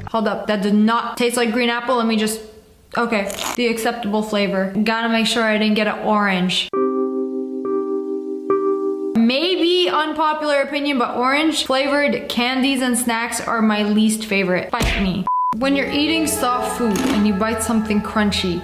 Hold up, that did not taste like green apple. Let me just, okay, the acceptable flavor. Gotta make sure I didn't get an orange. Maybe unpopular opinion, but orange flavored candies and snacks are my least favorite. Fight me. When you're eating soft food and you bite something crunchy.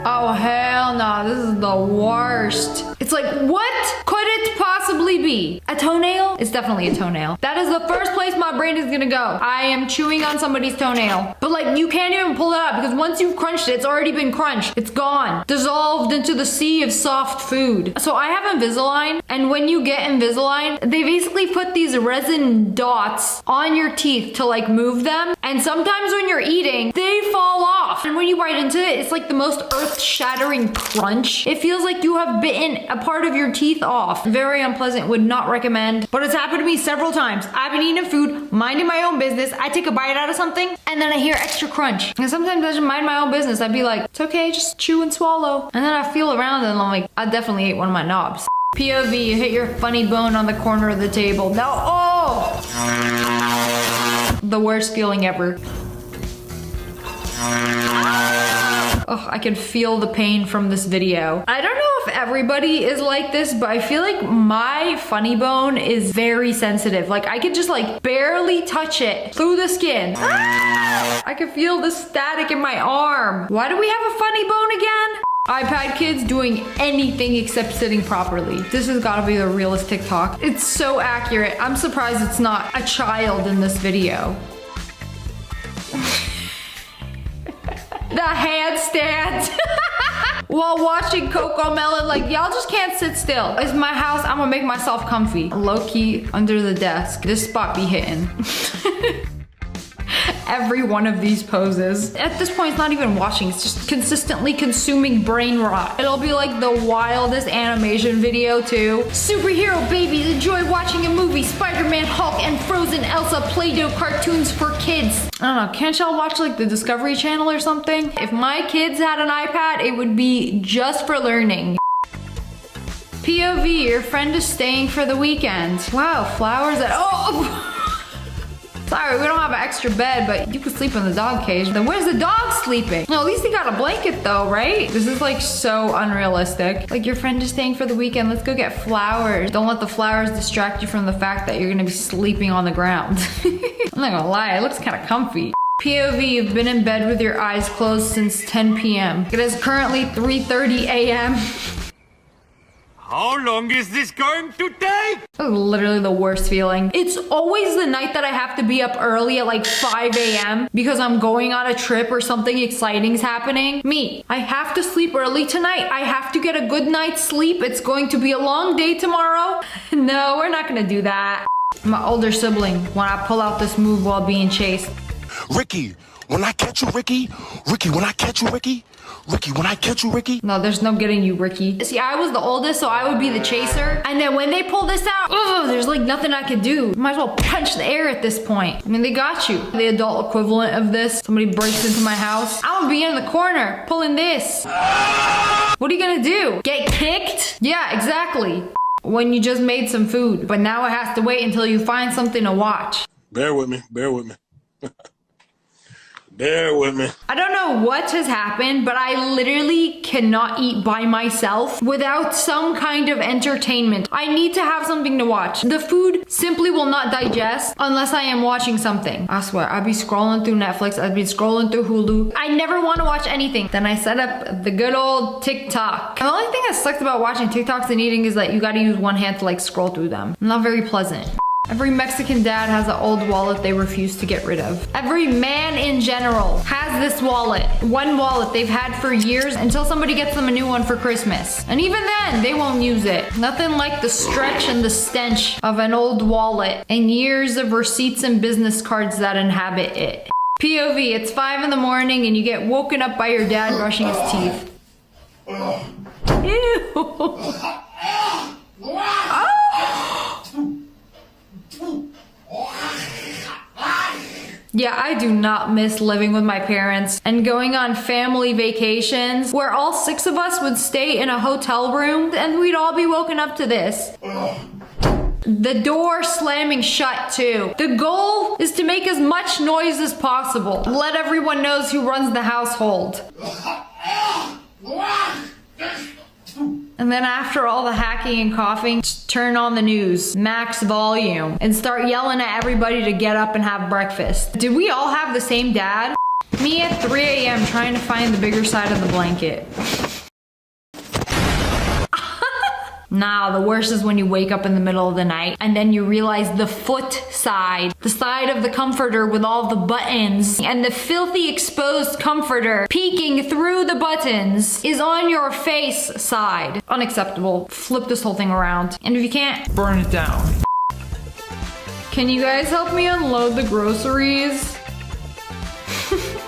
Oh hell no, this is the worst. It's like, what could it possibly be? A toenail? It's definitely a toenail. That is the first place my brain is gonna go. I am chewing on somebody's toenail. But like, you can't even pull it out because once you've crunched it, it's already been crunched. It's gone. Dissolved into the sea of soft food. So I have Invisalign, and when you get Invisalign, they basically put these resin dots on your teeth to like move them. And sometimes when you're eating, they fall off. And when you bite into it, it's like the most earth-shattering crunch. It feels like you have bitten a part of your teeth off. Very unpleasant, would not recommend. But it's happened to me several times. I've been eating food, minding my own business. I take a bite out of something, and then I hear extra crunch. And sometimes I just mind my own business. I'd be like, it's okay, just chew and swallow. And then I feel around and I'm like, I definitely ate one of my knobs. POV, you hit your funny bone on the corner of the table. No, oh! The worst feeling ever. Oh, I can feel the pain from this video. I don't know if everybody is like this, but I feel like my funny bone is very sensitive. Like I could just like barely touch it through the skin. I can feel the static in my arm. Why do we have a funny bone again? iPad kids doing anything except sitting properly. This has got to be the realest TikTok. It's so accurate. I'm surprised it's not a child in this video. The handstand. While watching Coco Melon, like y'all just can't sit still. It's my house, I'm gonna make myself comfy. Low key under the desk. This spot be hitting. Every one of these poses. At this point, it's not even watching, it's just consistently consuming brain rot. It'll be like the wildest animation video too. Superhero babies enjoy watching a movie. Spider-Man, Hulk, and Frozen Elsa Play-Doh cartoons for kids. I don't know, can't y'all watch like the Discovery Channel or something? If my kids had an iPad, it would be just for learning. POV, your friend is staying for the weekend. Wow, flowers at, oh! Sorry, we don't have an extra bed, but you can sleep in the dog cage. Then where's the dog sleeping? No, at least he got a blanket though, right? This is like so unrealistic. Like your friend is staying for the weekend, let's go get flowers. Don't let the flowers distract you from the fact that you're gonna be sleeping on the ground. I'm not gonna lie, it looks kind of comfy. POV, you've been in bed with your eyes closed since 10 p.m. It is currently 3:30 a.m. How long is this going to take? That was literally the worst feeling. It's always the night that I have to be up early at like 5 a.m. because I'm going on a trip or something exciting's happening. Me, I have to sleep early tonight. I have to get a good night's sleep. It's going to be a long day tomorrow. No, we're not gonna do that. My older sibling, when I pull out this move while being chased. Ricky, when I catch you, Ricky. Ricky, when I catch you, Ricky. Ricky, when I catch you, Ricky. No, there's no getting you, Ricky. See, I was the oldest, so I would be the chaser. And then when they pull this out, oh, there's like nothing I could do. Might as well punch the air at this point. I mean, they got you. The adult equivalent of this. Somebody breaks into my house. I'm gonna be in the corner pulling this. What are you gonna do? Get kicked? Yeah, exactly. When you just made some food, but now it has to wait until you find something to watch. Bear with me, bear with me. Bear with me. I don't know what has happened, but I literally cannot eat by myself without some kind of entertainment. I need to have something to watch. The food simply will not digest unless I am watching something. I swear, I'd be scrolling through Netflix, I'd be scrolling through Hulu. I never want to watch anything. Then I set up the good old TikTok. And the only thing that sucks about watching TikToks and eating is that you gotta use one hand to like scroll through them. Not very pleasant. Every Mexican dad has an old wallet they refuse to get rid of. Every man in general has this wallet. One wallet they've had for years until somebody gets them a new one for Christmas. And even then, they won't use it. Nothing like the stretch and the stench of an old wallet and years of receipts and business cards that inhabit it. POV, it's 5 in the morning and you get woken up by your dad brushing his teeth. Ew. Oh. Yeah, I do not miss living with my parents and going on family vacations where all 6 of us would stay in a hotel room and we'd all be woken up to this. The door slamming shut too. The goal is to make as much noise as possible. Let everyone knows who runs the household. And then after all the hacking and coughing, just turn on the news, max volume, and start yelling at everybody to get up and have breakfast. Did we all have the same dad? Me at 3 a.m. trying to find the bigger side of the blanket. Nah, the worst is when you wake up in the middle of the night and then you realize the foot side, the side of the comforter with all the buttons and the filthy exposed comforter peeking through the buttons is on your face side. Unacceptable. Flip this whole thing around. And if you can't, burn it down. Can you guys help me unload the groceries?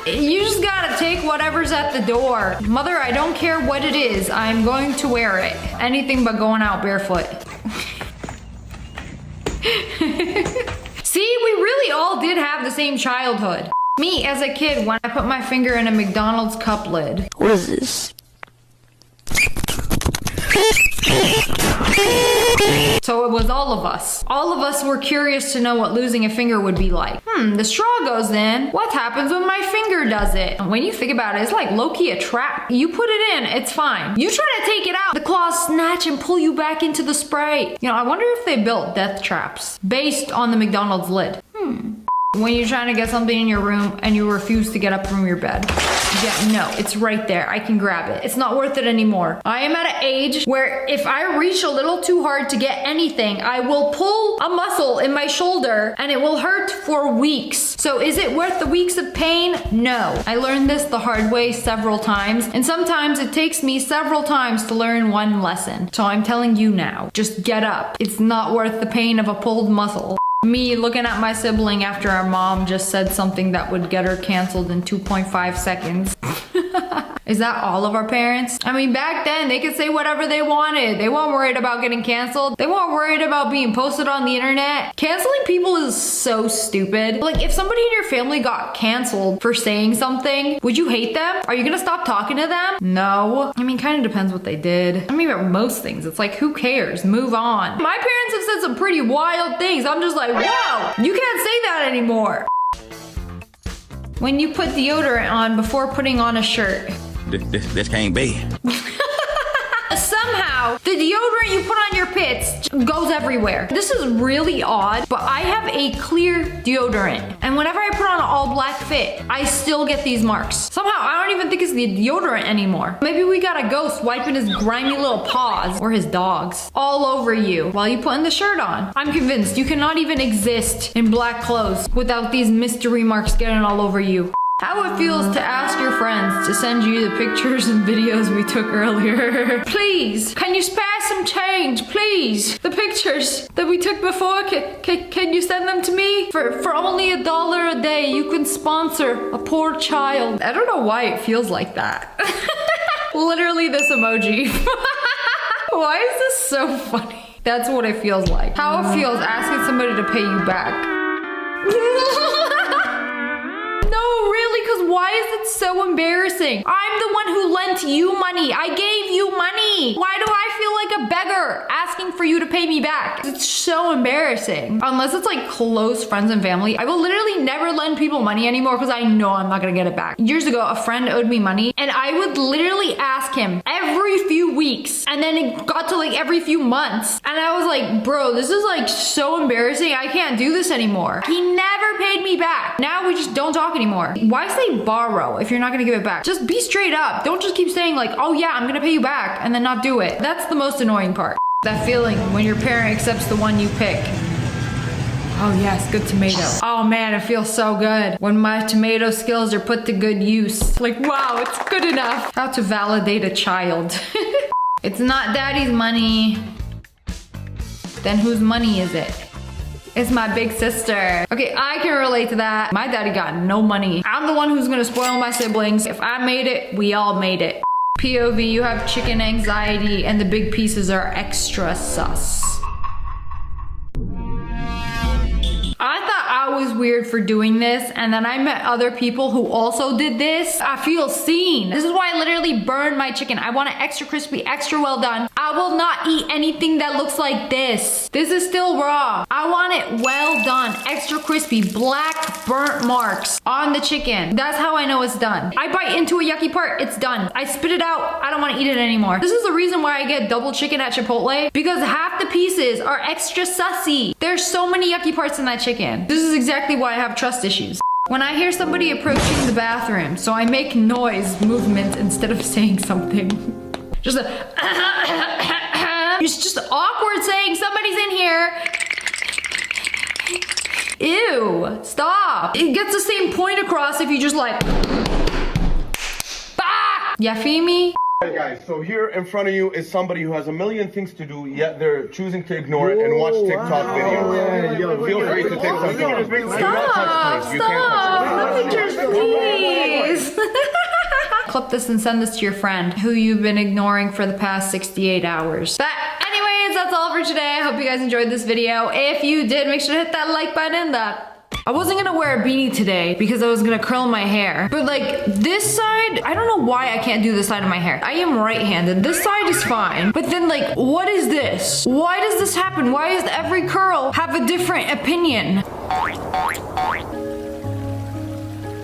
You just gotta take whatever's at the door. Mother, I don't care what it is. I'm going to wear it. Anything but going out barefoot. See, we really all did have the same childhood. Me as a kid, when I put my finger in a McDonald's cup lid. What is this? So it was all of us. All of us were curious to know what losing a finger would be like. The straw goes in. What happens when my finger does it? When you think about it, it's like low-key a trap. You put it in, it's fine. You try to take it out, the claws snatch and pull you back into the Sprite. You know, I wonder if they built death traps based on the McDonald's lid. When you're trying to get something in your room and you refuse to get up from your bed. Yeah, no, it's right there. I can grab it. It's not worth it anymore. I am at an age where if I reach a little too hard to get anything, I will pull a muscle in my shoulder and it will hurt for weeks. So is it worth the weeks of pain? No. I learned this the hard way several times, and sometimes it takes me several times to learn one lesson. So I'm telling you now, just get up. It's not worth the pain of a pulled muscle. Me looking at my sibling after our mom just said something that would get her canceled in 2.5 seconds. Is that all of our parents? I mean, back then they could say whatever they wanted. They weren't worried about getting canceled. They weren't worried about being posted on the internet. Canceling people is so stupid. Like, if somebody in your family got canceled for saying something, would you hate them? Are you gonna stop talking to them? No. I mean, kind of depends what they did. I mean, about most things, it's like, who cares? Move on. My parents have said some pretty wild things. I'm just like, whoa, you can't say that anymore. When you put deodorant on before putting on a shirt. This can't be. Somehow, the deodorant you put on your pits goes everywhere. This is really odd, but I have a clear deodorant. And whenever I put on an all black fit, I still get these marks. Somehow, I don't even think it's the deodorant anymore. Maybe we got a ghost wiping his grimy little paws, or his dog's, all over you while you putting the shirt on. I'm convinced you cannot even exist in black clothes without these mystery marks getting all over you. How it feels to ask your friends to send you the pictures and videos we took earlier. Please, can you spare some change, please? The pictures that we took before, can you send them to me? For only $1 a day, you can sponsor a poor child. I don't know why it feels like that. Literally this emoji. Why is this so funny? That's what it feels like. How it feels asking somebody to pay you back. No, really, because why is it so embarrassing? I'm the one who lent you money. I gave you money. Why do I feel like a beggar asking for you to pay me back? It's so embarrassing. Unless it's like close friends and family, I will literally never lend people money anymore because I know I'm not gonna get it back. Years ago, a friend owed me money and I would literally ask him every few weeks, and then it got to like every few months. And I was like, bro, this is like so embarrassing. I can't do this anymore. He never paid me back. Now we just don't talk anymore. Why say borrow if you're not gonna give it back? Just be straight up. Don't just keep saying like, oh yeah, I'm gonna pay you back, and then not do it. That's the most annoying part. That feeling when your parent accepts the one you pick. Oh yes, good tomato. Oh man, it feels so good when my tomato skills are put to good use. Like, wow, it's good enough. How to validate a child. It's not daddy's money. Then whose money is it? It's my big sister. Okay, I can relate to that. My daddy got no money. I'm the one who's gonna spoil my siblings. If I made it, we all made it. POV, you have chicken anxiety and the big pieces are extra sus. I thought I was weird for doing this, and then I met other people who also did this, I feel seen. This is why I literally burned my chicken. I want it extra crispy, extra well done. I will not eat anything that looks like this. This is still raw. I want it well done, extra crispy, black burnt marks on the chicken. That's how I know it's done. I bite into a yucky part, it's done. I spit it out, I don't want to eat it anymore. This is the reason why I get double chicken at Chipotle, because half the pieces are extra sussy. There's so many yucky parts in that chicken. This is exactly why I have trust issues. When I hear somebody approaching the bathroom, so I make noise movement instead of saying something. Just a it's just awkward saying somebody's in here. Ew, stop. It gets the same point across if you just like, bah! Ya feel me? Hey guys, so here in front of you is somebody who has a million things to do, yet they're choosing to ignore it and watch TikTok videos. Feel free to take some photos. Stop, pictures, please. Clip this and send this to your friend who you've been ignoring for the past 68 hours. But anyways, that's all for today. I hope you guys enjoyed this video. If you did, make sure to hit that like button. I wasn't gonna wear a beanie today because I was gonna curl my hair. But like this side, I don't know why I can't do this side of my hair. I am right-handed. This side is fine. But then like, what is this? Why does this happen? Why does every curl have a different opinion?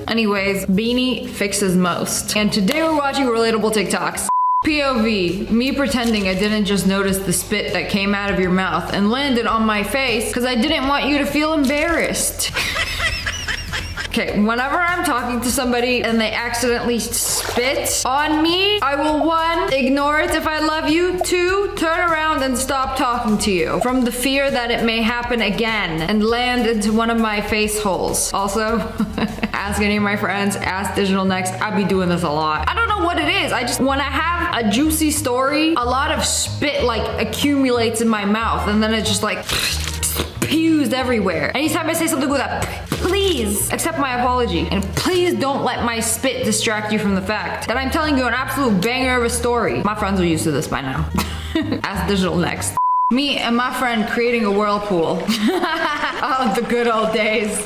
Anyways, beanie fixes most. And today we're watching relatable TikToks. POV, me pretending I didn't just notice the spit that came out of your mouth and landed on my face because I didn't want you to feel embarrassed. Okay, whenever I'm talking to somebody and they accidentally spit on me, I will 1, ignore it if I love you, 2, turn around and stop talking to you from the fear that it may happen again and land into one of my face holes. Also, ask any of my friends, ask Digital Next, I be doing this a lot. I don't know what it is, I just, when I have a juicy story, a lot of spit like accumulates in my mouth and then it's just like spews everywhere. Anytime I say something with a please accept my apology and please don't let my spit distract you from the fact that I'm telling you an absolute banger of a story. My friends are used to this by now. Ask Digital Next. Me and my friend creating a whirlpool. Oh, the good old days.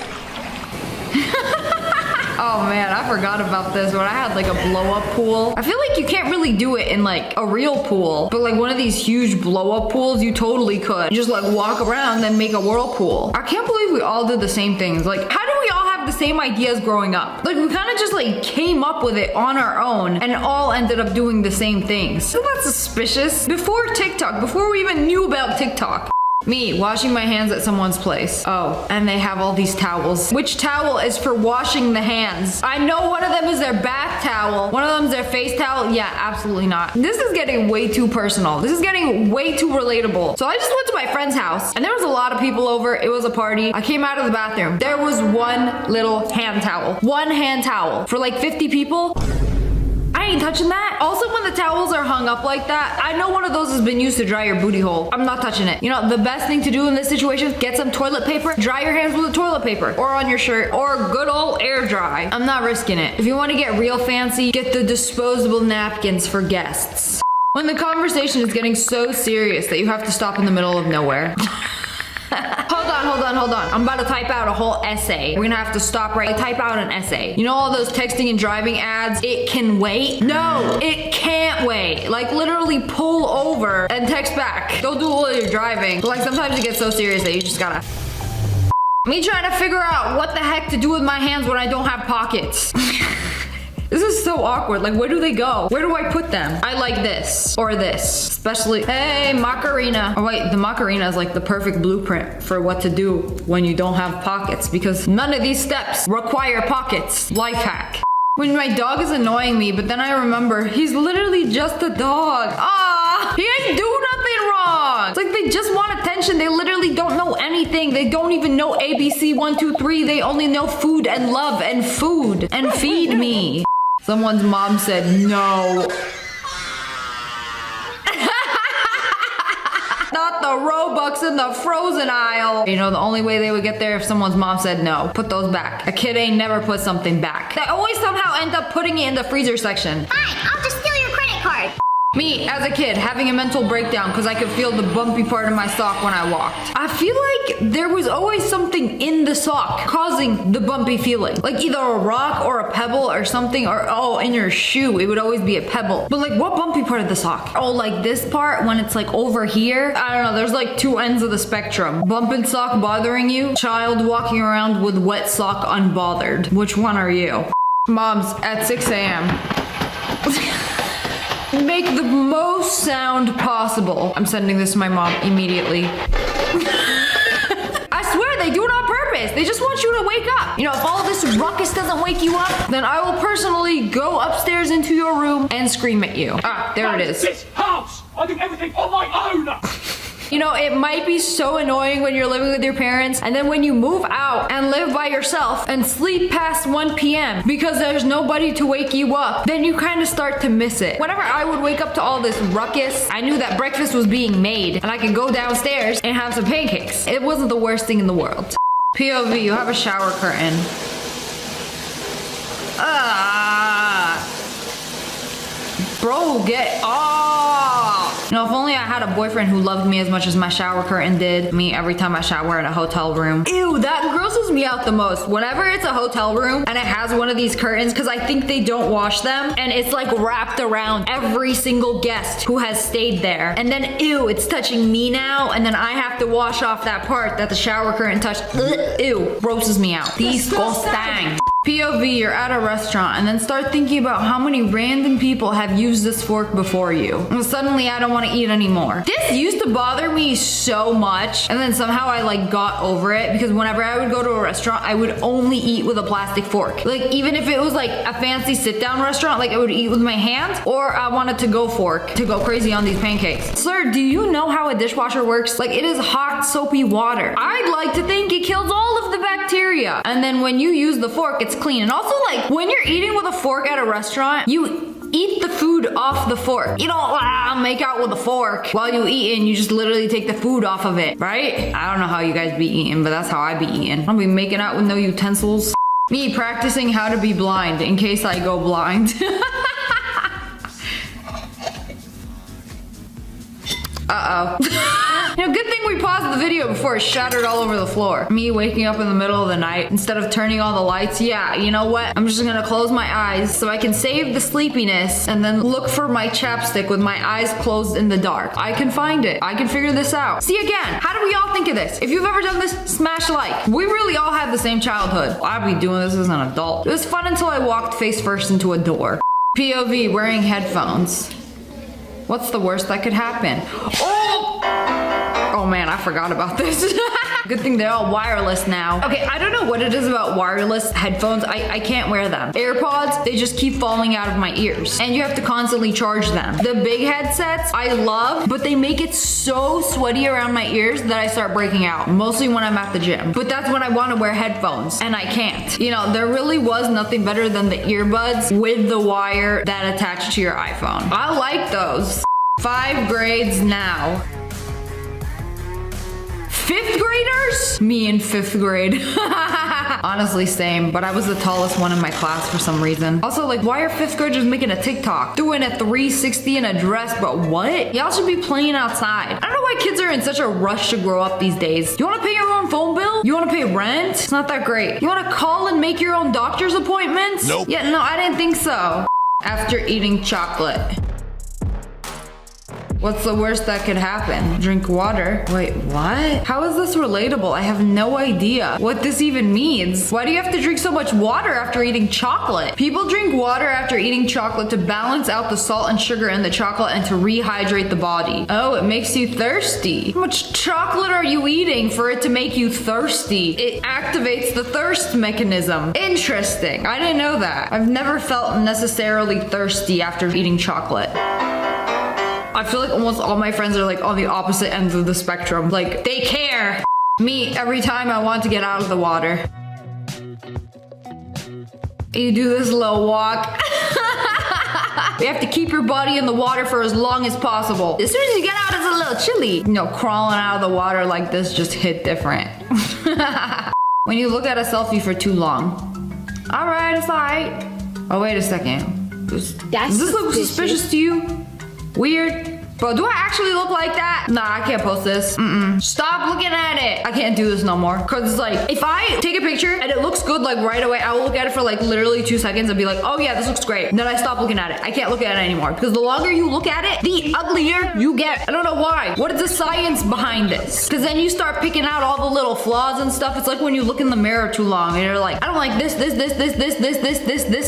Oh man, I forgot about this when I had like a blow up pool. I feel like you can't really do it in like a real pool, but like one of these huge blow up pools, you totally could. You just like walk around and make a whirlpool. I can't believe we all did the same things. Like, how do we all have the same ideas growing up? Like, we kind of just like came up with it on our own and all ended up doing the same things. Isn't that suspicious? Before TikTok, before we even knew about TikTok. Me, washing my hands at someone's place. Oh, and they have all these towels. Which towel is for washing the hands? I know one of them is their bath towel. One of them is their face towel. Yeah, absolutely not. This is getting way too personal. This is getting way too relatable. So I just went to my friend's house and there was a lot of people over. It was a party. I came out of the bathroom. There was one little hand towel. One hand towel for like 50 people. I ain't touching that. Also, when the towels are hung up like that, I know one of those has been used to dry your booty hole. I'm not touching it. You know, the best thing to do in this situation, get some toilet paper, dry your hands with the toilet paper or on your shirt or good old air dry. I'm not risking it. If you want to get real fancy, get the disposable napkins for guests. When the conversation is getting so serious that you have to stop in the middle of nowhere. Hold on. I'm about to type out a whole essay. We're gonna have to stop right, type out an essay. You know all those texting and driving ads? It can wait? No, it can't wait. Like literally pull over and text back. Don't do it while you're driving. But like sometimes it gets so serious that you just gotta. Me trying to figure out what the heck to do with my hands when I don't have pockets. This is so awkward. Like, where do they go? Where do I put them? I like this or this, especially. Hey, Macarena. Oh wait, the Macarena is like the perfect blueprint for what to do when you don't have pockets because none of these steps require pockets. Life hack. When my dog is annoying me, but then I remember he's literally just a dog. Ah, he ain't do nothing wrong. It's like they just want attention. They literally don't know anything. They don't even know ABC 1, 2, 3. They only know food and love and food and feed me. Someone's mom said no. Not the Robux in the frozen aisle. You know, the only way they would get there if someone's mom said no. Put those back. A kid ain't never put something back. They always somehow end up putting it in the freezer section. Fine, I'll just steal your credit card. Me, as a kid, having a mental breakdown because I could feel the bumpy part of my sock when I walked. I feel like there was always something in the sock causing the bumpy feeling. Like either a rock or a pebble or something, or oh, in your shoe, it would always be a pebble. But like, what bumpy part of the sock? Oh, like this part when it's like over here? I don't know, there's like two ends of the spectrum. Bumping sock bothering you? Child walking around with wet sock unbothered. Which one are you? Moms, at 6 a.m. Make the most sound possible. I'm sending this to my mom immediately. I swear they do it on purpose. They just want you to wake up. You know, if all this ruckus doesn't wake you up, then I will personally go upstairs into your room and scream at you. Ah, there it is. This house! I do everything on my own! You know, it might be so annoying when you're living with your parents, and then when you move out and live by yourself and sleep past 1 p.m. because there's nobody to wake you up, then you kind of start to miss it. Whenever I would wake up to all this ruckus, I knew that breakfast was being made and I could go downstairs and have some pancakes. It wasn't the worst thing in the world. POV, you have a shower curtain. Bro, get off. You know, if only I had a boyfriend who loved me as much as my shower curtain did me every time I shower in a hotel room. Ew, that grosses me out the most. Whenever it's a hotel room and it has one of these curtains, because I think they don't wash them, and it's like wrapped around every single guest who has stayed there. And then, ew, it's touching me now, and then I have to wash off that part that the shower curtain touched. Ugh, ew, grosses me out. Disgusting. POV, you're at a restaurant and then start thinking about how many random people have used this fork before you. And suddenly I don't want to eat anymore. This used to bother me so much, and then somehow I like got over it, because whenever I would go to a restaurant, I would only eat with a plastic fork. Like even if it was like a fancy sit down restaurant, like I would eat with my hands, or I wanted to go fork to go crazy on these pancakes. Sir, do you know how a dishwasher works? Like it is hot soapy water. I'd like to think it kills all of the bacteria. And then when you use the fork, it's clean. And also like when you're eating with a fork at a restaurant, you eat the food off the fork. You don't make out with a fork while you eating. You just literally take the food off of it, right? I don't know how you guys be eating, but that's how I be eating. I'll be making out with no utensils. Me practicing how to be blind in case I go blind. Uh-oh. You know, good thing we paused the video before it shattered all over the floor. Me waking up in the middle of the night instead of turning all the lights. Yeah, you know what? I'm just gonna close my eyes so I can save the sleepiness and then look for my chapstick with my eyes closed in the dark. I can find it. I can figure this out. See, again, how do we all think of this? If you've ever done this, smash like. We really all had the same childhood. I'd be doing this as an adult. It was fun until I walked face first into a door. POV, wearing headphones. What's the worst that could happen? Oh man, I forgot about this. Good thing they're all wireless now. Okay, I don't know what it is about wireless headphones. I can't wear them. AirPods, they just keep falling out of my ears. And you have to constantly charge them. The big headsets, I love, but they make it so sweaty around my ears that I start breaking out. Mostly when I'm at the gym. But that's when I want to wear headphones, and I can't. You know, there really was nothing better than the earbuds with the wire that attached to your iPhone. I like those. 5 grades now. 5th graders? Me in 5th grade. Honestly, same, but I was the tallest one in my class for some reason. Also, like, why are 5th graders making a TikTok? Doing a 360 in a dress, but what? Y'all should be playing outside. I don't know why kids are in such a rush to grow up these days. You wanna pay your own phone bill? You wanna pay rent? It's not that great. You wanna call and make your own doctor's appointments? Nope. Yeah, no, I didn't think so. After eating chocolate. What's the worst that could happen? Drink water. Wait, what? How is this relatable? I have no idea what this even means. Why do you have to drink so much water after eating chocolate? People drink water after eating chocolate to balance out the salt and sugar in the chocolate and to rehydrate the body. Oh, it makes you thirsty. How much chocolate are you eating for it to make you thirsty? It activates the thirst mechanism. Interesting. I didn't know that. I've never felt necessarily thirsty after eating chocolate. I feel like almost all my friends are like on the opposite ends of the spectrum. Like, they care. Me, every time I want to get out of the water. You do this little walk. You have to keep your body in the water for as long as possible. As soon as you get out, it's a little chilly. You know, crawling out of the water like this just hit different. When you look at a selfie for too long. All right, it's all right. Oh, wait a second. Does this look suspicious to you? Weird. Bro, do I actually look like that? Nah, I can't post this. Stop looking at it. I can't do this no more. Cause it's like, if I take a picture and it looks good like right away, I will look at it for like literally 2 seconds and be like, oh yeah, this looks great. And then I stop looking at it. I can't look at it anymore. Because the longer you look at it, the uglier you get. I don't know why. What is the science behind this? Cause then you start picking out all the little flaws and stuff. It's like when you look in the mirror too long and you're like, I don't like this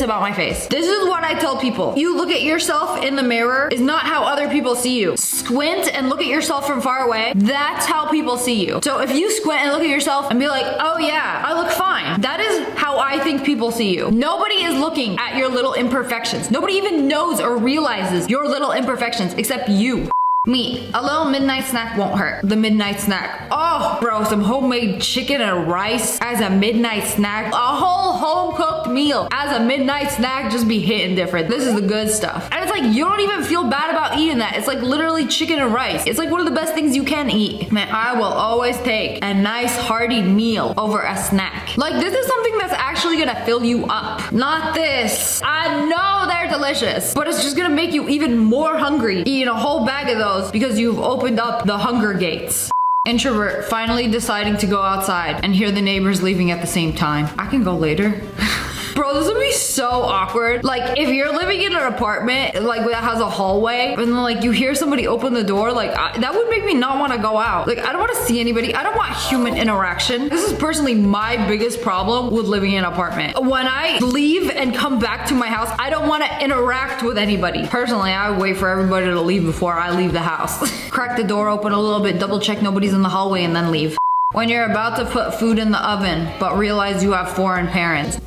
about my face. This is what I tell people. You look at yourself in the mirror is not how other people see you. Squint and look at yourself from far away. That's how people see you. So if you squint and look at yourself and be like, oh yeah, I look fine. That is how I think people see you. Nobody is looking at your little imperfections. Nobody even knows or realizes your little imperfections except you. Me, a little midnight snack won't hurt. The midnight snack. Oh, bro, some homemade chicken and rice as a midnight snack. A whole home-cooked meal as a midnight snack just be hitting different. This is the good stuff. And it's like, you don't even feel bad about eating that. It's like literally chicken and rice. It's like one of the best things you can eat. Man, I will always take a nice hearty meal over a snack. Like, this is something that's actually gonna fill you up. Not this. I know they're delicious, but it's just gonna make you even more hungry eating a whole bag of those because you've opened up the hunger gates. Introvert, finally deciding to go outside and hear the neighbors leaving at the same time. I can go later. Bro, this would be so awkward. Like, if you're living in an apartment, like, that has a hallway, and then, like, you hear somebody open the door, like, that would make me not want to go out. Like, I don't want to see anybody. I don't want human interaction. This is personally my biggest problem with living in an apartment. When I leave and come back to my house, I don't want to interact with anybody. Personally, I would wait for everybody to leave before I leave the house. Crack the door open a little bit, double check nobody's in the hallway, and then leave. When you're about to put food in the oven, but realize you have foreign parents.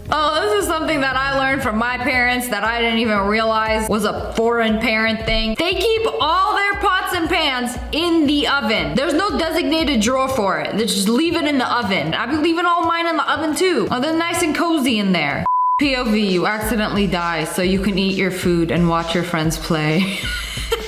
Oh, this is something that I learned from my parents that I didn't even realize was a foreign parent thing. They keep all their pots and pans in the oven. There's no designated drawer for it. They just leave it in the oven. I've been leaving all mine in the oven too. Oh, they're nice and cozy in there. POV, you accidentally die so you can eat your food and watch your friends play.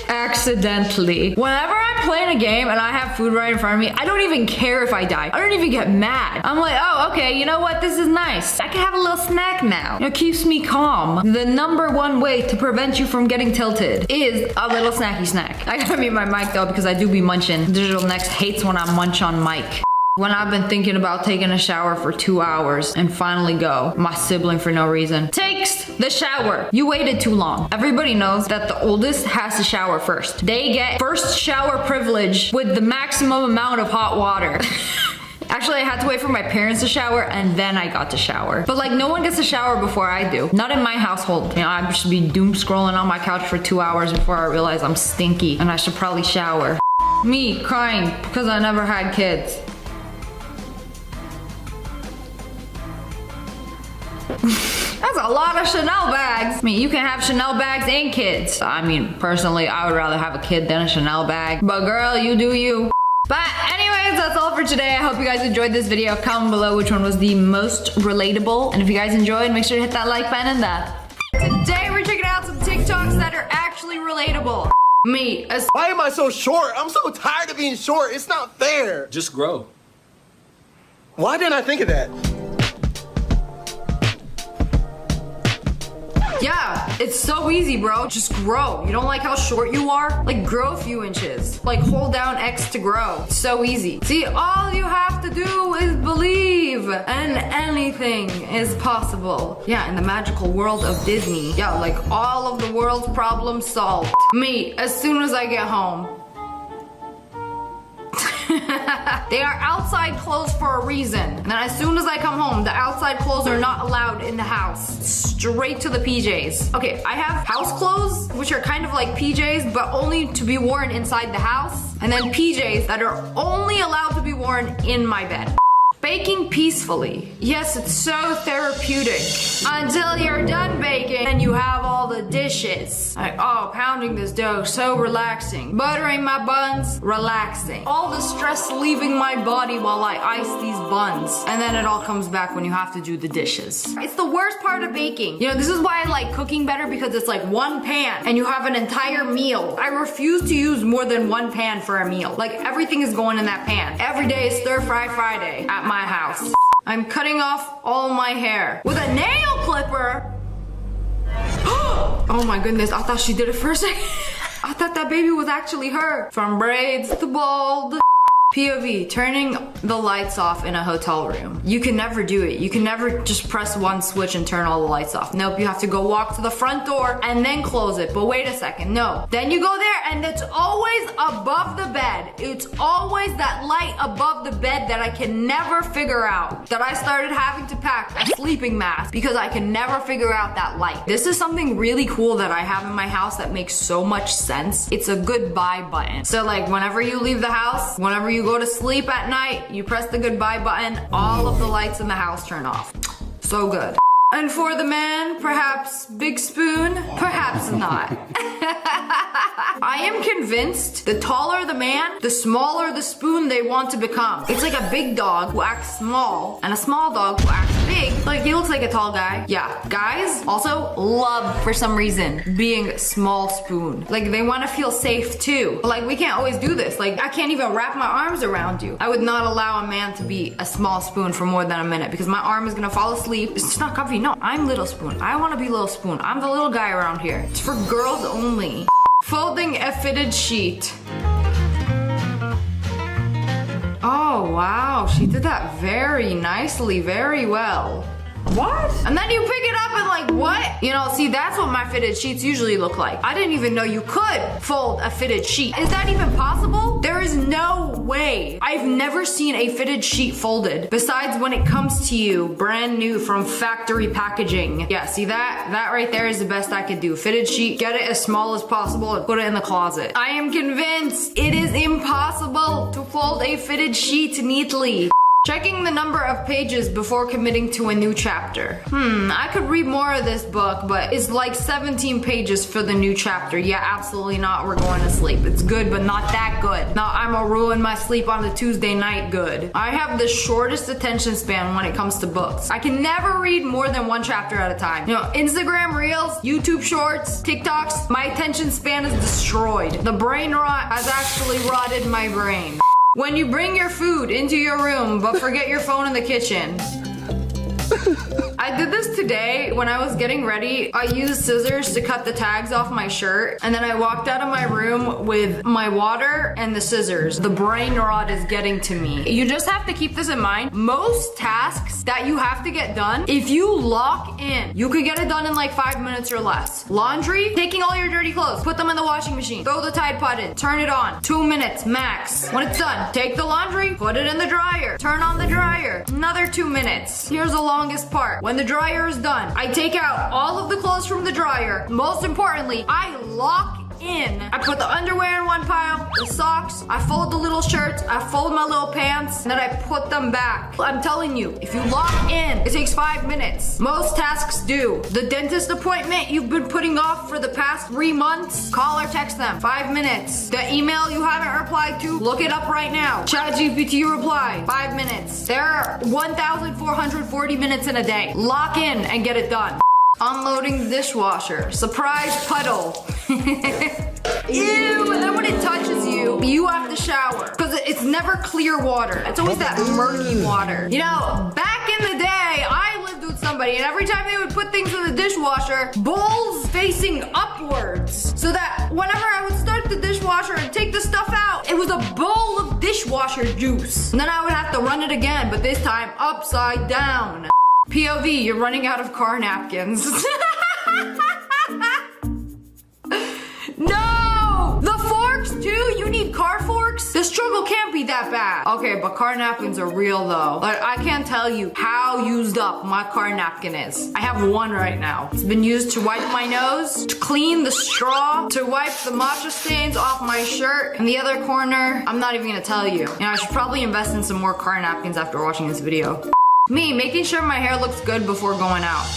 Accidentally. Whenever I'm playing a game and I have food right in front of me, I don't even care if I die. I don't even get mad. I'm like, oh, okay, you know what? This is nice. I can have a little snack now. It keeps me calm. The #1 way to prevent you from getting tilted is a little snacky snack. I gotta mute my mic though because I do be munching. Digital Next hates when I munch on mic. When I've been thinking about taking a shower for 2 hours and finally go, my sibling for no reason takes the shower. You waited too long. Everybody knows that the oldest has to shower first. They get first shower privilege with the maximum amount of hot water. Actually, I had to wait for my parents to shower and then I got to shower. But like, no one gets to shower before I do. Not in my household. You know, I should be doom scrolling on my couch for 2 hours before I realize I'm stinky and I should probably shower. Me crying because I never had kids. That's a lot of Chanel bags. I mean, you can have Chanel bags and kids. I mean, personally, I would rather have a kid than a Chanel bag. But girl, you do you. But anyways, that's all for today. I hope you guys enjoyed this video. Comment below which one was the most relatable. And if you guys enjoyed, make sure to hit that like button and Today, we're checking out some TikToks that are actually relatable. Me. Why am I so short? I'm so tired of being short. It's not fair. Just grow. Why didn't I think of that? Yeah, it's so easy, bro. Just grow. You don't like how short you are? Like, grow a few inches. Like, hold down X to grow. It's so easy. See, all you have to do is believe, and anything is possible. Yeah, in the magical world of Disney. Yeah, like, all of the world's problems solved. Me, as soon as I get home. They are outside clothes for a reason. And then as soon as I come home, the outside clothes are not allowed in the house. Straight to the PJs. Okay, I have house clothes, which are kind of like PJs, but only to be worn inside the house. And then PJs that are only allowed to be worn in my bed. Baking peacefully. Yes, it's so therapeutic. Until you're done baking and you have all the dishes. Like, oh, pounding this dough, so relaxing. Buttering my buns, relaxing. All the stress leaving my body while I ice these buns. And then it all comes back when you have to do the dishes. It's the worst part of baking. You know, this is why I like cooking better, because it's like one pan and you have an entire meal. I refuse to use more than one pan for a meal. Like, everything is going in that pan. Every day is Stir Fry Friday at my house. I'm cutting off all my hair with a nail clipper. Oh my goodness, I thought she did it for a second. I thought that baby was actually her. From braids to bald. POV, turning the lights off in a hotel room. You can never do it. You can never just press one switch and turn all the lights off. Nope, you have to go walk to the front door and then close it. But wait a second, no. Then you go there and it's always above the bed. It's always that light above the bed that I can never figure out. That I started having to pack a sleeping mask because I can never figure out that light. This is something really cool that I have in my house that makes so much sense. It's a goodbye button. So like whenever you leave the house, whenever you go to sleep at night, you press the goodbye button, all of the lights in the house turn off. So good. And for the man, perhaps big spoon, perhaps not. I am convinced the taller the man, the smaller the spoon they want to become. It's like a big dog who acts small and a small dog who acts big. Like he looks like a tall guy. Yeah, guys also love for some reason being small spoon. Like they want to feel safe too. But like we can't always do this. Like I can't even wrap my arms around you. I would not allow a man to be a small spoon for more than a minute because my arm is gonna fall asleep. It's just not comfy. No, I'm little spoon. I want to be little spoon. I'm the little guy around here. It's for girls only. Folding a fitted sheet. Oh wow, she did that very nicely, very well. What? And then you pick it up and like, what? You know, see, that's what my fitted sheets usually look like. I didn't even know you could fold a fitted sheet. Is that even possible? There is no way. I've never seen a fitted sheet folded besides when it comes to you brand new from factory packaging. Yeah, see that? That right there is the best I could do. Fitted sheet, get it as small as possible and put it in the closet. I am convinced it is impossible to fold a fitted sheet neatly. Checking the number of pages before committing to a new chapter. I could read more of this book, but it's like 17 pages for the new chapter. Yeah, absolutely not. We're going to sleep. It's good, but not that good. Now, I'm gonna ruin my sleep on a Tuesday night good. I have the shortest attention span when it comes to books. I can never read more than one chapter at a time. You know, Instagram Reels, YouTube Shorts, TikToks, my attention span is destroyed. The brain rot has actually rotted my brain. When you bring your food into your room but forget your phone in the kitchen. I did this today when I was getting ready. I used scissors to cut the tags off my shirt and then I walked out of my room with my water and the scissors. The brain rot is getting to me. You just have to keep this in mind. Most tasks that you have to get done, if you lock in, you could get it done in like 5 minutes or less. Laundry, taking all your dirty clothes, put them in the washing machine, throw the Tide Pod in, turn it on, 2 minutes max. When it's done, take the laundry, put it in the dryer, turn on the dryer, another 2 minutes. Here's the longest part. When the dryer is done, I take out all of the clothes from the dryer. Most importantly, I lock in. I put the underwear in one pile, the socks, I fold the little shirts, I fold my little pants, and then I put them back. I'm telling you, if you lock in, it takes 5 minutes. Most tasks do. The dentist appointment you've been putting off for the past 3 months, call or text them. 5 minutes. The email you haven't replied to, look it up right now. ChatGPT reply, 5 minutes. There are 1,440 minutes in a day. Lock in and get it done. Unloading the dishwasher. Surprise puddle. Ew, and then when it touches you, you have to shower. Because it's never clear water. It's always that murky water. You know, back in the day, I lived with somebody and every time they would put things in the dishwasher, bowls facing upwards. So that whenever I would start the dishwasher and take the stuff out, it was a bowl of dishwasher juice. And then I would have to run it again, but this time upside down. POV, you're running out of car napkins. No! The forks too? You need car forks? The struggle can't be that bad. Okay, but car napkins are real though. Like, I can't tell you how used up my car napkin is. I have one right now. It's been used to wipe my nose, to clean the straw, to wipe the matcha stains off my shirt. In the other corner, I'm not even gonna tell you. You know, I should probably invest in some more car napkins after watching this video. Me, making sure my hair looks good before going out.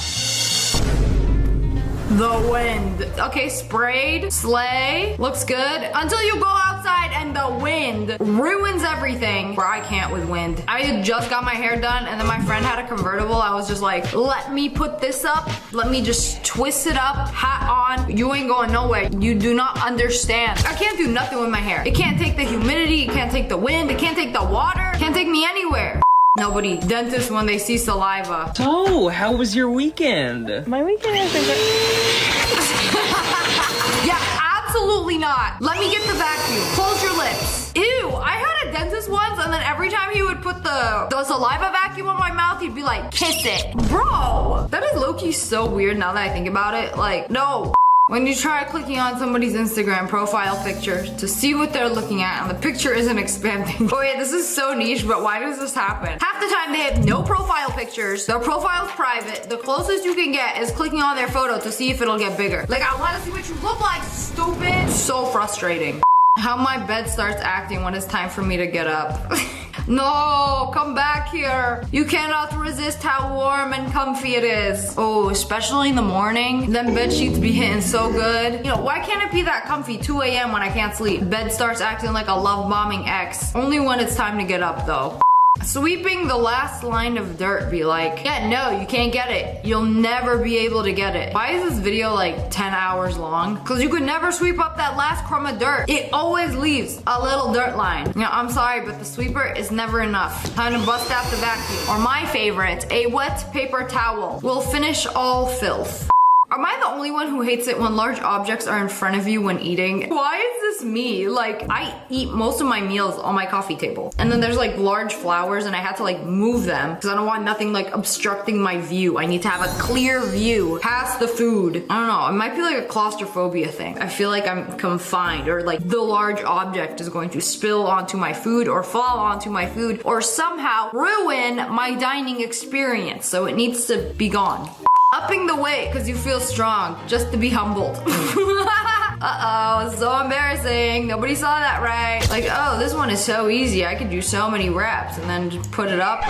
The wind. Okay, sprayed, slay, looks good. Until you go outside and the wind ruins everything. Where I can't with wind. I had just got my hair done and then my friend had a convertible. I was just like, let me put this up. Let me just twist it up, hat on. You ain't going nowhere. You do not understand. I can't do nothing with my hair. It can't take the humidity, it can't take the wind, it can't take the water, it can't take me anywhere. Nobody. Dentists when they see saliva. So, how was your weekend? My weekend has been great. not. Let me get the vacuum. Close your lips. Ew, I had a dentist once, and then every time he would put the saliva vacuum on my mouth, he'd be like, kiss it. Bro, that is low-key so weird now that I think about it. Like, no. When you try clicking on somebody's Instagram profile picture to see what they're looking at and the picture isn't expanding. Oh yeah, this is so niche, but why does this happen? Half the time they have no profile pictures. Their profile's private. The closest you can get is clicking on their photo to see if it'll get bigger. Like, I want to see what you look like, stupid. So frustrating. How my bed starts acting when it's time for me to get up. No, come back here. You cannot resist how warm and comfy it is. Oh, especially in the morning. Them bed sheets be hitting so good. You know, why can't it be that comfy 2 a.m. when I can't sleep? Bed starts acting like a love bombing ex. Only when it's time to get up though. Sweeping the last line of dirt be like, yeah, no, you can't get it. You'll never be able to get it. Why is this video like 10 hours long? Because you could never sweep up that last crumb of dirt. It always leaves a little dirt line. You know, I'm sorry, but the sweeper is never enough. Time to bust out the vacuum. Or my favorite, a wet paper towel will finish all filth. Am I the only one who hates it when large objects are in front of you when eating? Why is this me? Like, I eat most of my meals on my coffee table. And then there's like large flowers and I had to like move them because I don't want nothing like obstructing my view. I need to have a clear view past the food. I don't know, it might be like a claustrophobia thing. I feel like I'm confined or like the large object is going to spill onto my food or fall onto my food or somehow ruin my dining experience. So it needs to be gone. Upping the weight because you feel strong, just to be humbled. Uh-oh, so embarrassing. Nobody saw that right. Like, oh, this one is so easy. I could do so many reps and then just put it up.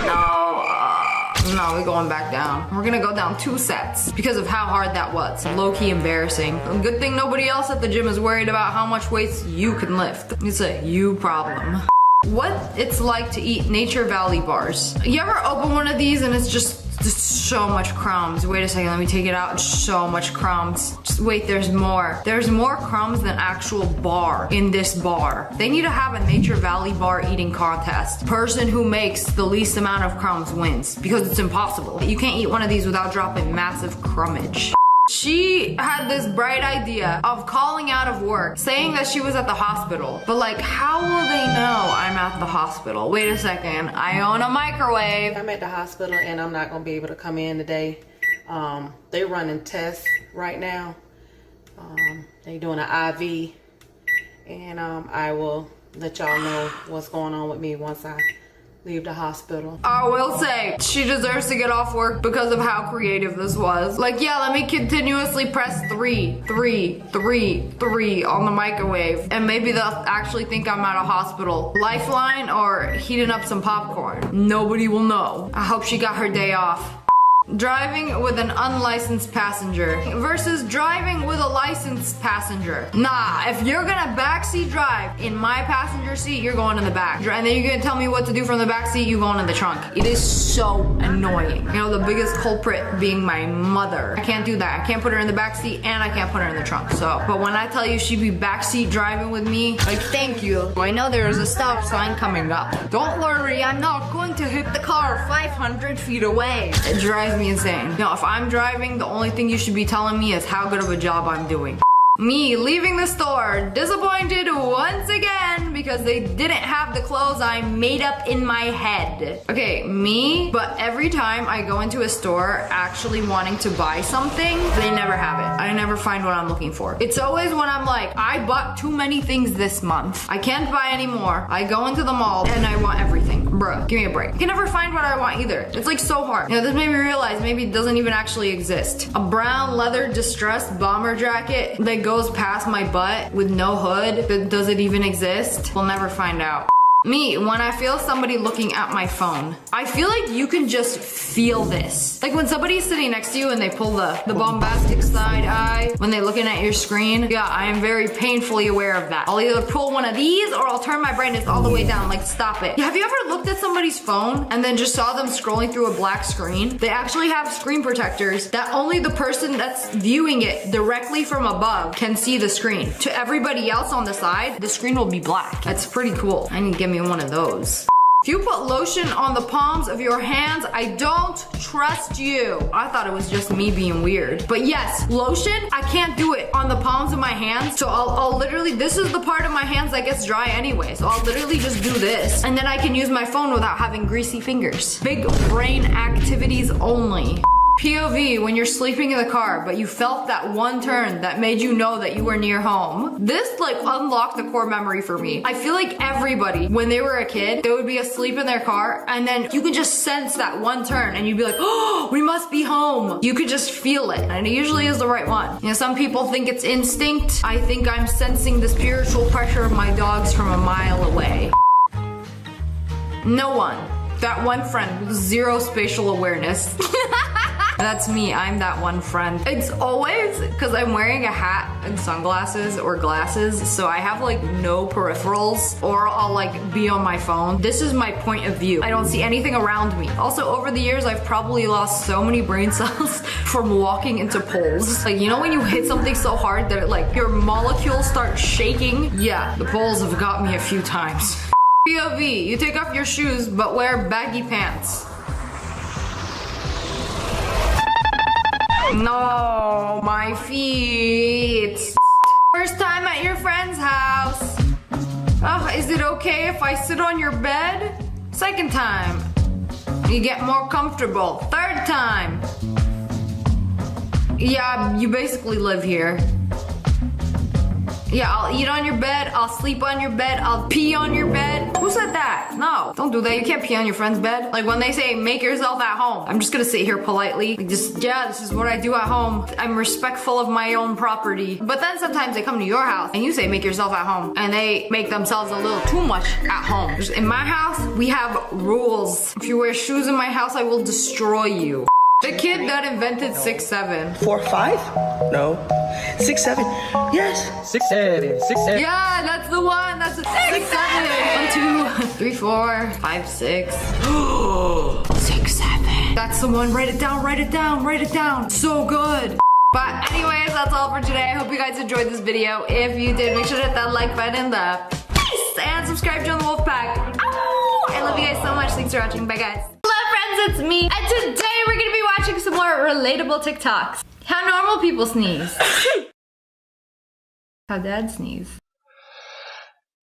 No, we're going back down. We're gonna go down 2 sets because of how hard that was. Low-key embarrassing. Good thing nobody else at the gym is worried about how much weights you can lift. It's a you problem. What it's like to eat Nature Valley bars. You ever open one of these and it's just so much crumbs? Wait a second, let me take it out. So much crumbs. Just wait, there's more. There's more crumbs than actual bar in this bar. They need to have a Nature Valley bar eating contest. Person who makes the least amount of crumbs wins because it's impossible. You can't eat one of these without dropping massive crumbage. She had this bright idea of calling out of work, saying that she was at the hospital. But like, how will they know I'm at the hospital? Wait a second, I own a microwave. I'm at the hospital and I'm not gonna be able to come in today. They're running tests right now. They're doing an IV. And I will let y'all know what's going on with me once I leave the hospital. I will say, she deserves to get off work because of how creative this was. Like, yeah, let me continuously press 3, 3, 3, 3 on the microwave. And maybe they'll actually think I'm at a hospital. Lifeline or heating up some popcorn. Nobody will know. I hope she got her day off. Driving with an unlicensed passenger versus driving with a licensed passenger. Nah, if you're gonna backseat drive in my passenger seat, you're going in the back. And then you're gonna tell me what to do from the back seat, you going in the trunk. It is so annoying. You know, the biggest culprit being my mother. I can't do that. I can't put her in the back seat and I can't put her in the trunk. So, but when I tell you she'd be backseat driving with me, like, thank you. I know there's a stop sign coming up. Don't worry, I'm not going to hit the car 500 feet away. It drives me insane. You know, if I'm driving, the only thing you should be telling me is how good of a job I'm doing. Me leaving the store disappointed once again because they didn't have the clothes I made up in my head. Okay, me, but every time I go into a store actually wanting to buy something, they never have it. I never find what I'm looking for. It's always when I'm like, I bought too many things this month. I can't buy anymore. I go into the mall and I want everything. Bruh, give me a break. I can never find what I want either. It's like so hard. You know, this made me realize maybe it doesn't even actually exist. A brown leather distressed bomber jacket that goes past my butt with no hood. Does it even exist? We'll never find out. Me, when I feel somebody looking at my phone, I feel like you can just feel this. Like when somebody's sitting next to you and they pull the bombastic side eye when they're looking at your screen. Yeah, I am very painfully aware of that. I'll either pull one of these or I'll turn my brightness all the way down, like stop it. Have you ever looked at somebody's phone and then just saw them scrolling through a black screen? They actually have screen protectors that only the person that's viewing it directly from above can see the screen. To everybody else on the side, the screen will be black. That's pretty cool. I need to give me one of those. If you put lotion on the palms of your hands, I don't trust you. I thought it was just me being weird. But yes, lotion, I can't do it on the palms of my hands. So I'll literally, this is the part of my hands that gets dry anyway. So I'll literally just do this. And then I can use my phone without having greasy fingers. Big brain activities only. POV, when you're sleeping in the car, but you felt that one turn that made you know that you were near home. This like unlocked the core memory for me. I feel like everybody, when they were a kid, they would be asleep in their car and then you could just sense that one turn and you'd be like, oh, we must be home. You could just feel it. And it usually is the right one. You know, some people think it's instinct. I think I'm sensing the spiritual pressure of my dogs from a mile away. No one. That one friend with zero spatial awareness. That's me, I'm that one friend. It's always because I'm wearing a hat and sunglasses or glasses, so I have like no peripherals, or I'll like be on my phone. This is my point of view. I don't see anything around me. Also, over the years, I've probably lost so many brain cells from walking into poles. Like, you know when you hit something so hard that it, like your molecules start shaking? Yeah, the poles have got me a few times. POV, you take off your shoes but wear baggy pants. No, my feet. First time at your friend's house. Oh, is it okay if I sit on your bed? Second time. You get more comfortable. Third time. Yeah, you basically live here. Yeah, I'll eat on your bed, I'll sleep on your bed, I'll pee on your bed. Who said that? No, don't do that. You can't pee on your friend's bed. Like when they say, make yourself at home. I'm just gonna sit here politely. Like just, yeah, this is what I do at home. I'm respectful of my own property. But then sometimes they come to your house and you say, make yourself at home. And they make themselves a little too much at home. Just in my house, we have rules. If you wear shoes in my house, I will destroy you. The kid that invented 6'7". 4'5"? No. 6'7". Yes. 6'7". 6'7". Yeah, that's the one. That's a 6'7". 1, 2, 3, 4, 5, 6. 6'7". That's the one. Write it down. Write it down. Write it down. So good. But anyways, that's all for today. I hope you guys enjoyed this video. If you did, make sure to hit that like button in the face and subscribe to join the wolf pack. Ow! I love you guys so much. Thanks for watching. Bye, guys. Hello, friends. It's me. And today we're gonna be watching some more relatable TikToks. How normal people sneeze. How dad sneeze.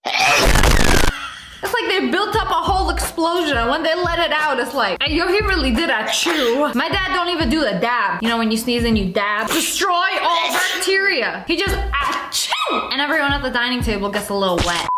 It's like they built up a whole explosion, and when they let it out, it's like, yo, he really did a chew. My dad don't even do the dab. You know when you sneeze and you dab? Destroy all bacteria. He just achoo! And everyone at the dining table gets a little wet.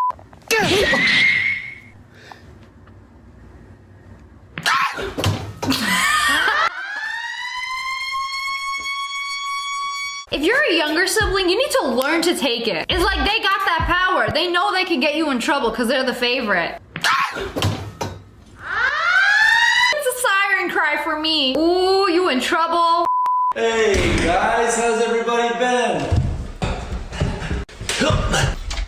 If you're a younger sibling, you need to learn to take it. It's like they got that power. They know they can get you in trouble because they're the favorite. It's a siren cry for me. Ooh, you in trouble. Hey guys, how's everybody been?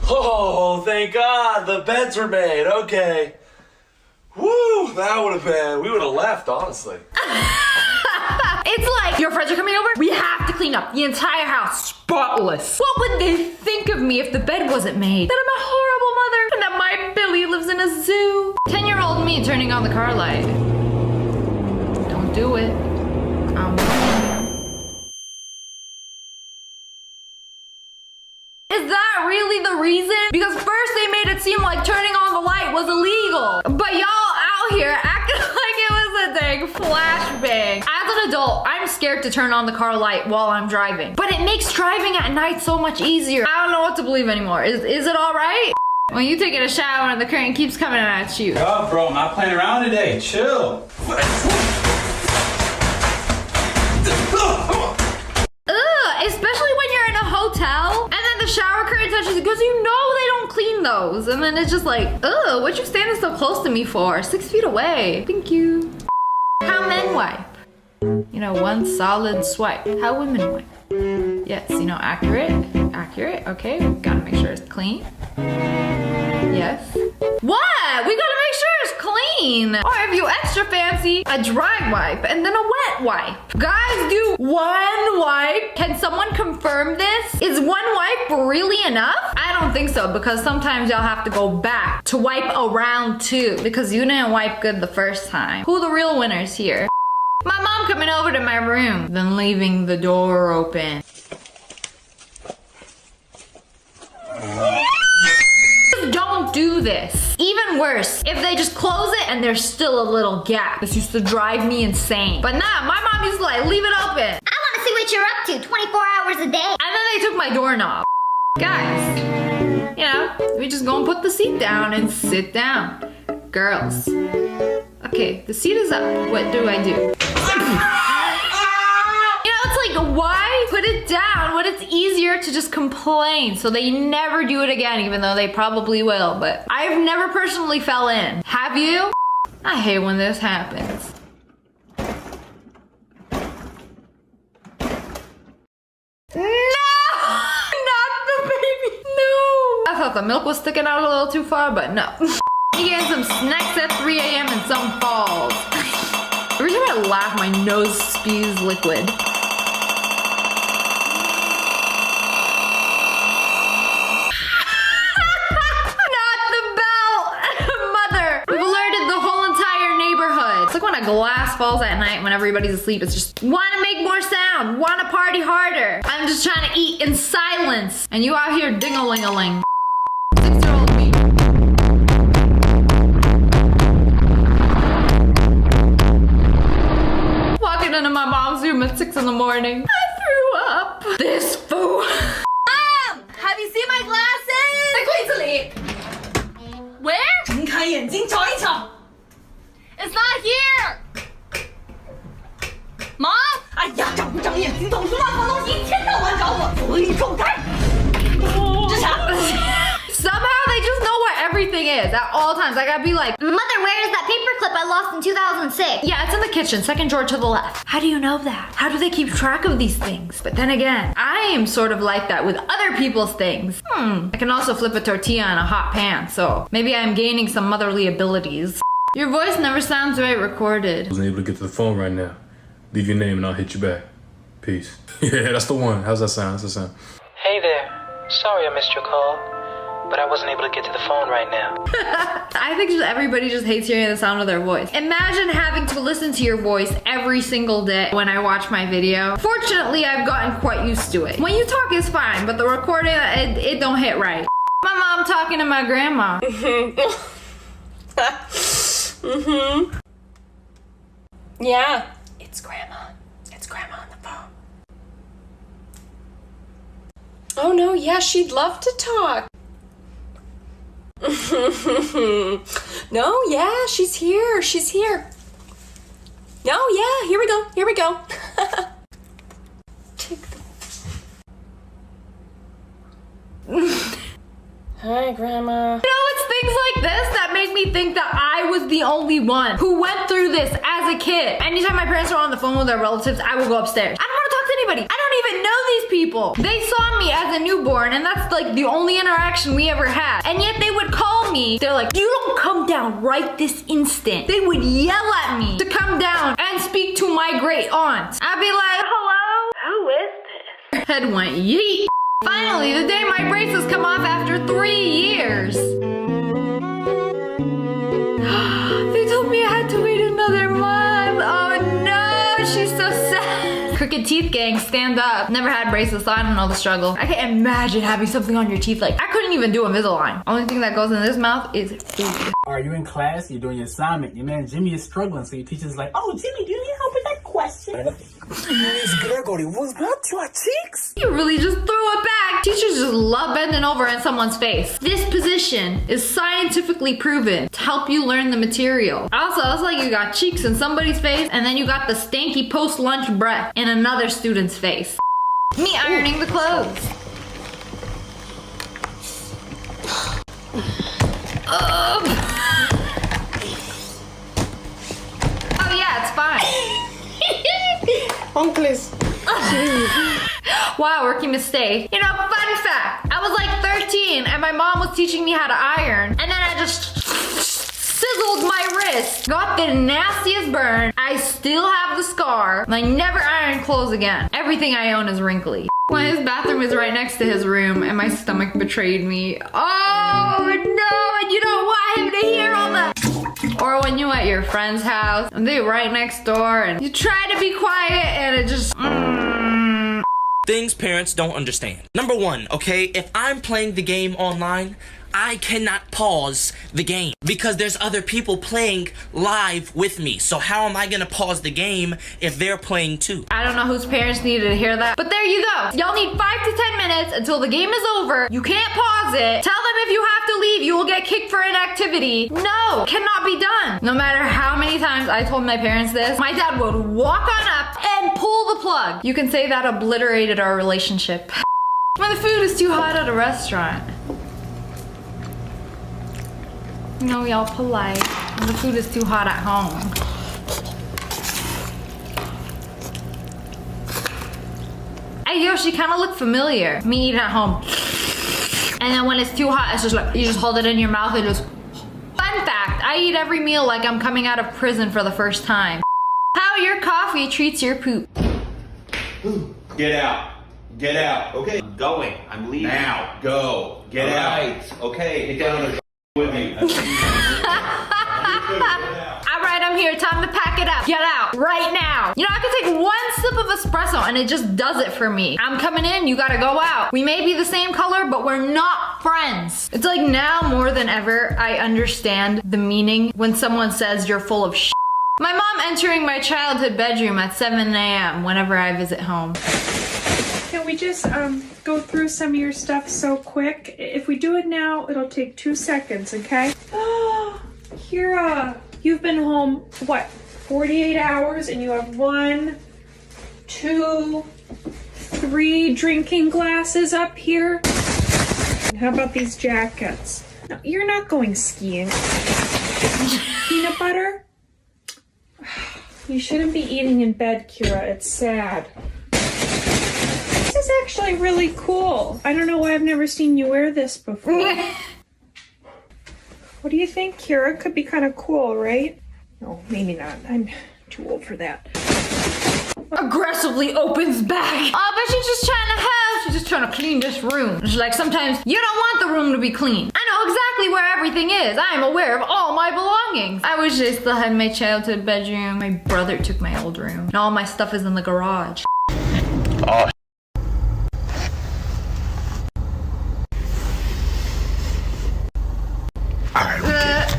Oh, thank God, the beds were made. Okay. Woo, that would have been, we would have left, honestly. It's like, your friends are coming over, we have to clean up the entire house spotless. What would they think of me if the bed wasn't made? That I'm a horrible mother and that my Billy lives in a zoo. 10-year-old me turning on the car light. Don't do it. Is that really the reason? Because first they made it seem like turning on the light was illegal. But y'all out here acting like it was a dang flashbang. As an adult, I'm scared to turn on the car light while I'm driving. But it makes driving at night so much easier. I don't know what to believe anymore. Is it all right? When you taking a shower and the curtain keeps coming at you. Oh, bro, I'm not playing around today. Chill. Especially when you're in a hotel and then the shower curtain touches because you know they don't clean those. And then it's just like, ugh, what you standing so close to me for? 6 feet away. Thank you. How men wipe. You know, one solid swipe. How women wipe. Yes, you know, accurate. Accurate. Okay, gotta make sure it's clean. Yes. What? We gotta make sure it's clean. Or if you extra fancy, a dry wipe and then a wet wipe. Guys do one wipe. Can someone confirm this? Is one wipe really enough? I I don't think so, because sometimes y'all have to go back to wipe around too, because you didn't wipe good the first time. Who are the real winners here? My mom coming over to my room, then leaving the door open. Don't do this. Even worse, if they just close it and there's still a little gap. This used to drive me insane. But nah, my mom used to like, leave it open. I want to see what you're up to 24 hours a day. And then they took my doorknob. Guys, you know, we just go and put the seat down and sit down. Girls. Okay, the seat is up. What do I do? You know, it's like, why put it down when it's easier to just complain so they never do it again, even though they probably will. But I've never personally fell in. Have you? I hate when this happens. I thought the milk was sticking out a little too far, but no. Eating some snacks at 3 a.m. and some falls. Every time I laugh, my nose spews liquid. Not the bell! Mother! We've alerted the whole entire neighborhood. It's like when a glass falls at night when everybody's asleep. It's just, wanna make more sound, wanna party harder. I'm just trying to eat in silence. And you out here ding-a-ling-a-ling. 6-year-old me. Walking into my mom's room at 6 in the morning. I threw up. This fool. Mom! Have you seen my glasses? 在柜子里。 Where? 睁开眼睛瞧一瞧。 It's not here! Mom? 哎呀，长不长眼睛，总是乱放东西，一天到晚找我，所以状态。这啥？ Somehow they just know where everything is at all times. I gotta be like, Mother, where is that paperclip I lost in 2006? yeah, it's in the kitchen, second drawer to the left. How do you know that? How do they keep track of these things? But then again, I am sort of like that with other people's things. I can also flip a tortilla in a hot pan, so maybe I'm gaining some motherly abilities. Your voice never sounds right recorded. I wasn't able to get to the phone right now. Leave your name and I'll hit you back. Peace. Yeah, that's the one. How's that sound? How's that sound? Hey there. Sorry I missed your call, but I wasn't able to get to the phone right now. I think just everybody just hates hearing the sound of their voice. Imagine having to listen to your voice every single day when I watch my video. Fortunately, I've gotten quite used to it. When you talk is fine, but the recording, it don't hit right. My mom talking to my grandma. Yeah. It's grandma. It's grandma on the phone. Oh no, yeah, she'd love to talk. No, yeah, she's here. She's here. No, yeah, here we go. Here we go. Take the... Hi, Grandma. You know, it's things like this that make me think that I was the only one who went through this as a kid. Anytime my parents were on the phone with their relatives, I would go upstairs. I don't want to talk to anybody. I don't even know these people. They saw me as a newborn, and that's like the only interaction we ever had. And yet they would call me. They're like, you don't come down right this instant. They would yell at me to come down and speak to my great aunt. I'd be like, hello? Who is this? Her head went yeet. Finally, the day my braces come off after 3 years. They told me I had to wait another month. Oh no, she's so sad. Crooked teeth gang, stand up. Never had braces, so I don't know the struggle. I can't imagine having something on your teeth. Like, I couldn't even do Invisalign. Only thing that goes in this mouth is food. Are you in class? You're doing your assignment. Your man Jimmy is struggling, so your teacher's like, oh, Jimmy, do you need help with that question? Miss Gregory, was that your cheeks? You really just threw it back. Teachers just love bending over in someone's face. This position is scientifically proven to help you learn the material. Also, it's like you got cheeks in somebody's face, and then you got the stanky post-lunch breath in another student's face. Me ironing the clothes. Oh yeah, it's fine. Uncles. Wow, rookie mistake. You know, fun fact. I was like 13 and my mom was teaching me how to iron, and then I just sizzled my wrist. Got the nastiest burn. I still have the scar. And I never iron clothes again. Everything I own is wrinkly. When his bathroom is right next to his room and my stomach betrayed me. Oh no, and you don't want him to hear all the... Or when you at your friend's house and they're right next door and you try to be quiet and it just... Things parents don't understand. Number one, okay, if I'm playing the game online, I cannot pause the game because there's other people playing live with me. So how am I gonna pause the game if they're playing too? I don't know whose parents needed to hear that, but there you go. Y'all need 5 to 10 minutes until the game is over. You can't pause it. Tell them if you have to leave, you will get kicked for inactivity. No, cannot be done. No matter how many times I told my parents this, my dad would walk on up and pull the plug. You can say that obliterated our relationship. When the food is too hot at a restaurant. You know, y'all polite. And the food is too hot at home. Hey, yo, she kind of looked familiar. Me eating at home. And then when it's too hot, it's just like, you just hold it in your mouth and just... Fun fact, I eat every meal like I'm coming out of prison for the first time. How your coffee treats your poop. Get out. Get out. Okay. I'm going. I'm leaving. Now. Go. Get out. Okay. Get down with me. Alright, I'm here. Time to pack it up. Get out. Right now. You know, I can take one sip of espresso and it just does it for me. I'm coming in. You gotta go out. We may be the same color, but we're not friends. It's like now more than ever, I understand the meaning when someone says you're full of shit. My mom entering my childhood bedroom at 7 a.m. whenever I visit home. Can we just go through some of your stuff so quick? If we do it now, it'll take 2 seconds, okay? Oh, Kira, you've been home, what, 48 hours and you have 1, 2, 3 drinking glasses up here? How about these jackets? No, you're not going skiing. Peanut butter? You shouldn't be eating in bed, Kira. It's sad. This is actually really cool. I don't know why I've never seen you wear this before. What do you think, Kira? Could be kind of cool, right? No, maybe not. I'm too old for that. Aggressively opens back. Oh, but she's just trying to help. She's just trying to clean this room. She's like, sometimes you don't want the room to be clean. I know exactly where everything is. I am aware of all my belongings. I wish I still had my childhood bedroom. My brother took my old room. And all my stuff is in the garage. Oh,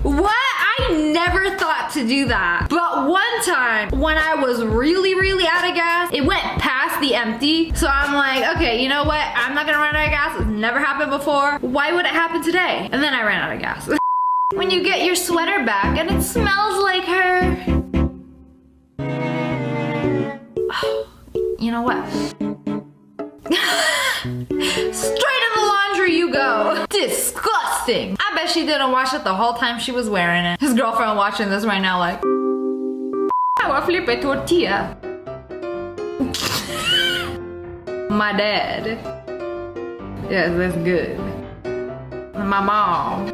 what? I never thought to do that. But one time when I was really out of gas, it went past the empty. So I'm like, okay, you know what? I'm not gonna run out of gas. It's never happened before. Why would it happen today? And then I ran out of gas. When you get your sweater back and it smells like her. Oh, you know what? Straight in the laundry you go. Disgusting. I bet she didn't wash it the whole time she was wearing it. His girlfriend watching this right now like, I will flip a tortilla. My dad. Yes, that's good. My mom.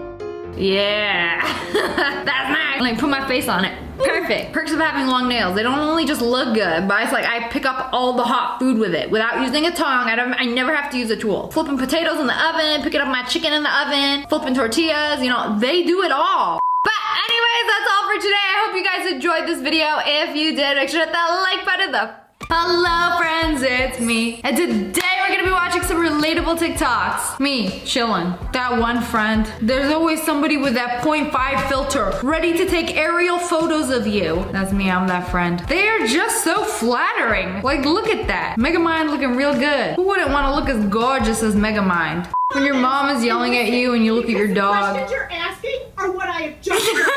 Yeah. That's nice. Like, put my face on it. Perfect. Perks of having long nails. They don't only just look good, but it's like I pick up all the hot food with it without using a tongue. I never have to use a tool. Flipping potatoes in the oven, picking up my chicken in the oven, flipping tortillas, you know, they do it all. But anyways, that's all for today. I hope you guys enjoyed this video. If you did, make sure to hit that like button. Hello friends, it's me. And today we're gonna be watching some relatable TikToks. Me, chilling. That one friend. There's always somebody with that 0.5 filter ready to take aerial photos of you. That's me, I'm that friend. They are just so flattering. Like, look at that. Megamind looking real good. Who wouldn't want to look as gorgeous as Megamind? When your mom is yelling at you and you look at your dog. The questions you're asking are what I have just heard.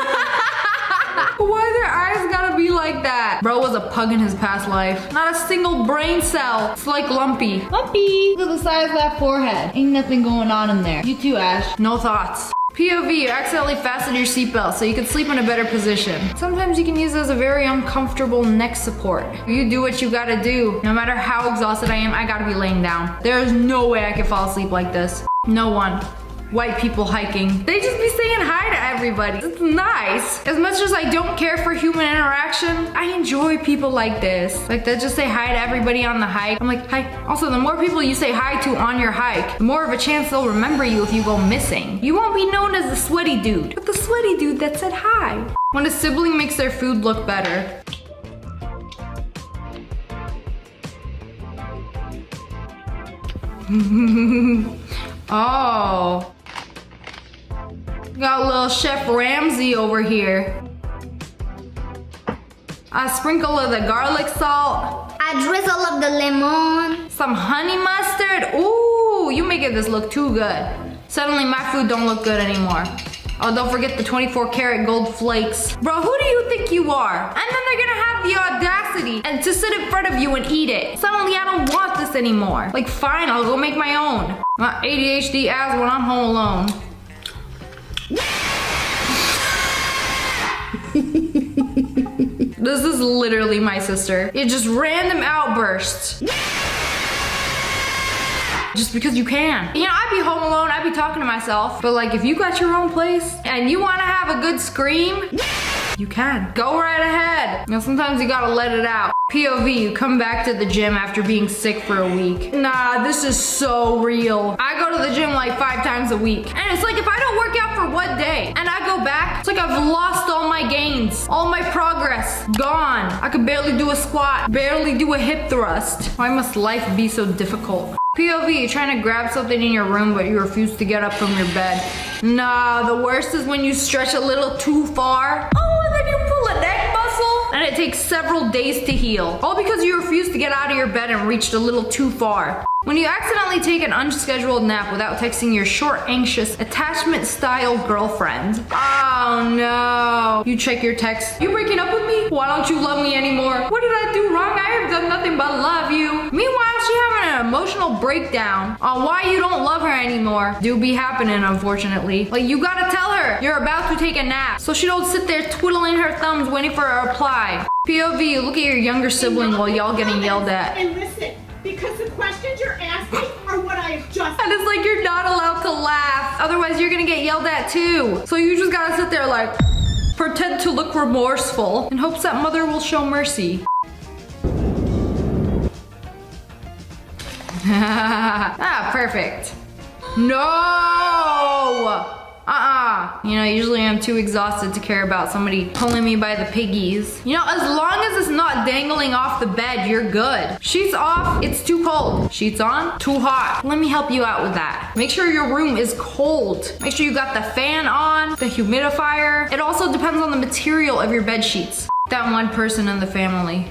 Why their eyes gotta be like that? Bro was a pug in his past life. Not a single brain cell. It's like Lumpy. Lumpy! Look at the size of that forehead. Ain't nothing going on in there. You too, Ash. No thoughts. POV, you accidentally fastened your seatbelt so you can sleep in a better position. Sometimes you can use it as a very uncomfortable neck support. You do what you gotta do. No matter how exhausted I am, I gotta be laying down. There's no way I can fall asleep like this. No one. white people hiking. They just be saying hi to everybody. It's nice. As much as I don't care for human interaction, I enjoy people like this. Like they just say hi to everybody on the hike. I'm like, hi. Also, the more people you say hi to on your hike, the more of a chance they'll remember you if you go missing. You won't be known as the sweaty dude, but the sweaty dude that said hi. When a sibling makes their food look better. Oh. Got little Chef Ramsay over here. A sprinkle of the garlic salt. A drizzle of the lemon. Some honey mustard. Ooh, you making this look too good. Suddenly my food don't look good anymore. Oh, don't forget the 24 karat gold flakes. Bro, who do you think you are? And then they're gonna have the audacity and to sit in front of you and eat it. Suddenly I don't want this anymore. Like fine, I'll go make my own. My ADHD ass when I'm home alone. This is literally my sister. It just random outbursts. Just because you can. You know, I'd be home alone, I'd be talking to myself. But like, if you got your own place and you wanna have a good scream, you can. Go right ahead. You know, sometimes you gotta let it out. POV, you come back to the gym after being sick for a week. Nah, this is so real. I go to the gym like 5 times a week. And it's like if I don't work out for one day and I go back, it's like I've lost all my gains, all my progress, gone. I could barely do a squat, barely do a hip thrust. Why must life be so difficult? POV, you're trying to grab something in your room, but you refuse to get up from your bed. Nah, the worst is when you stretch a little too far. Oh, and then you pull a neck muscle, and it takes several days to heal. All because you refused to get out of your bed and reached a little too far. When you accidentally take an unscheduled nap without texting your short, anxious, attachment-style girlfriend. Oh no. You check your text. You breaking up with me? Why don't you love me anymore? What did I do wrong? I have done nothing but love you. Meanwhile, she having an emotional breakdown on why you don't love her anymore. Do be happening, unfortunately. Like, you gotta tell her you're about to take a nap so she don't sit there twiddling her thumbs waiting for a reply. POV, look at your younger sibling while y'all getting yelled at. And listen, because the questions you're asking are what I have just... And it's like you're not allowed to laugh. Otherwise, you're gonna get yelled at too. So you just gotta sit there like, pretend to look remorseful in hopes that mother will show mercy. Ah, perfect. No! You know, usually I'm too exhausted to care about somebody pulling me by the piggies. You know, as long as it's not dangling off the bed, you're good. Sheets off, it's too cold. Sheets on, too hot. Let me help you out with that. Make sure your room is cold. Make sure you got the fan on, the humidifier. It also depends on the material of your bed sheets. That one person in the family.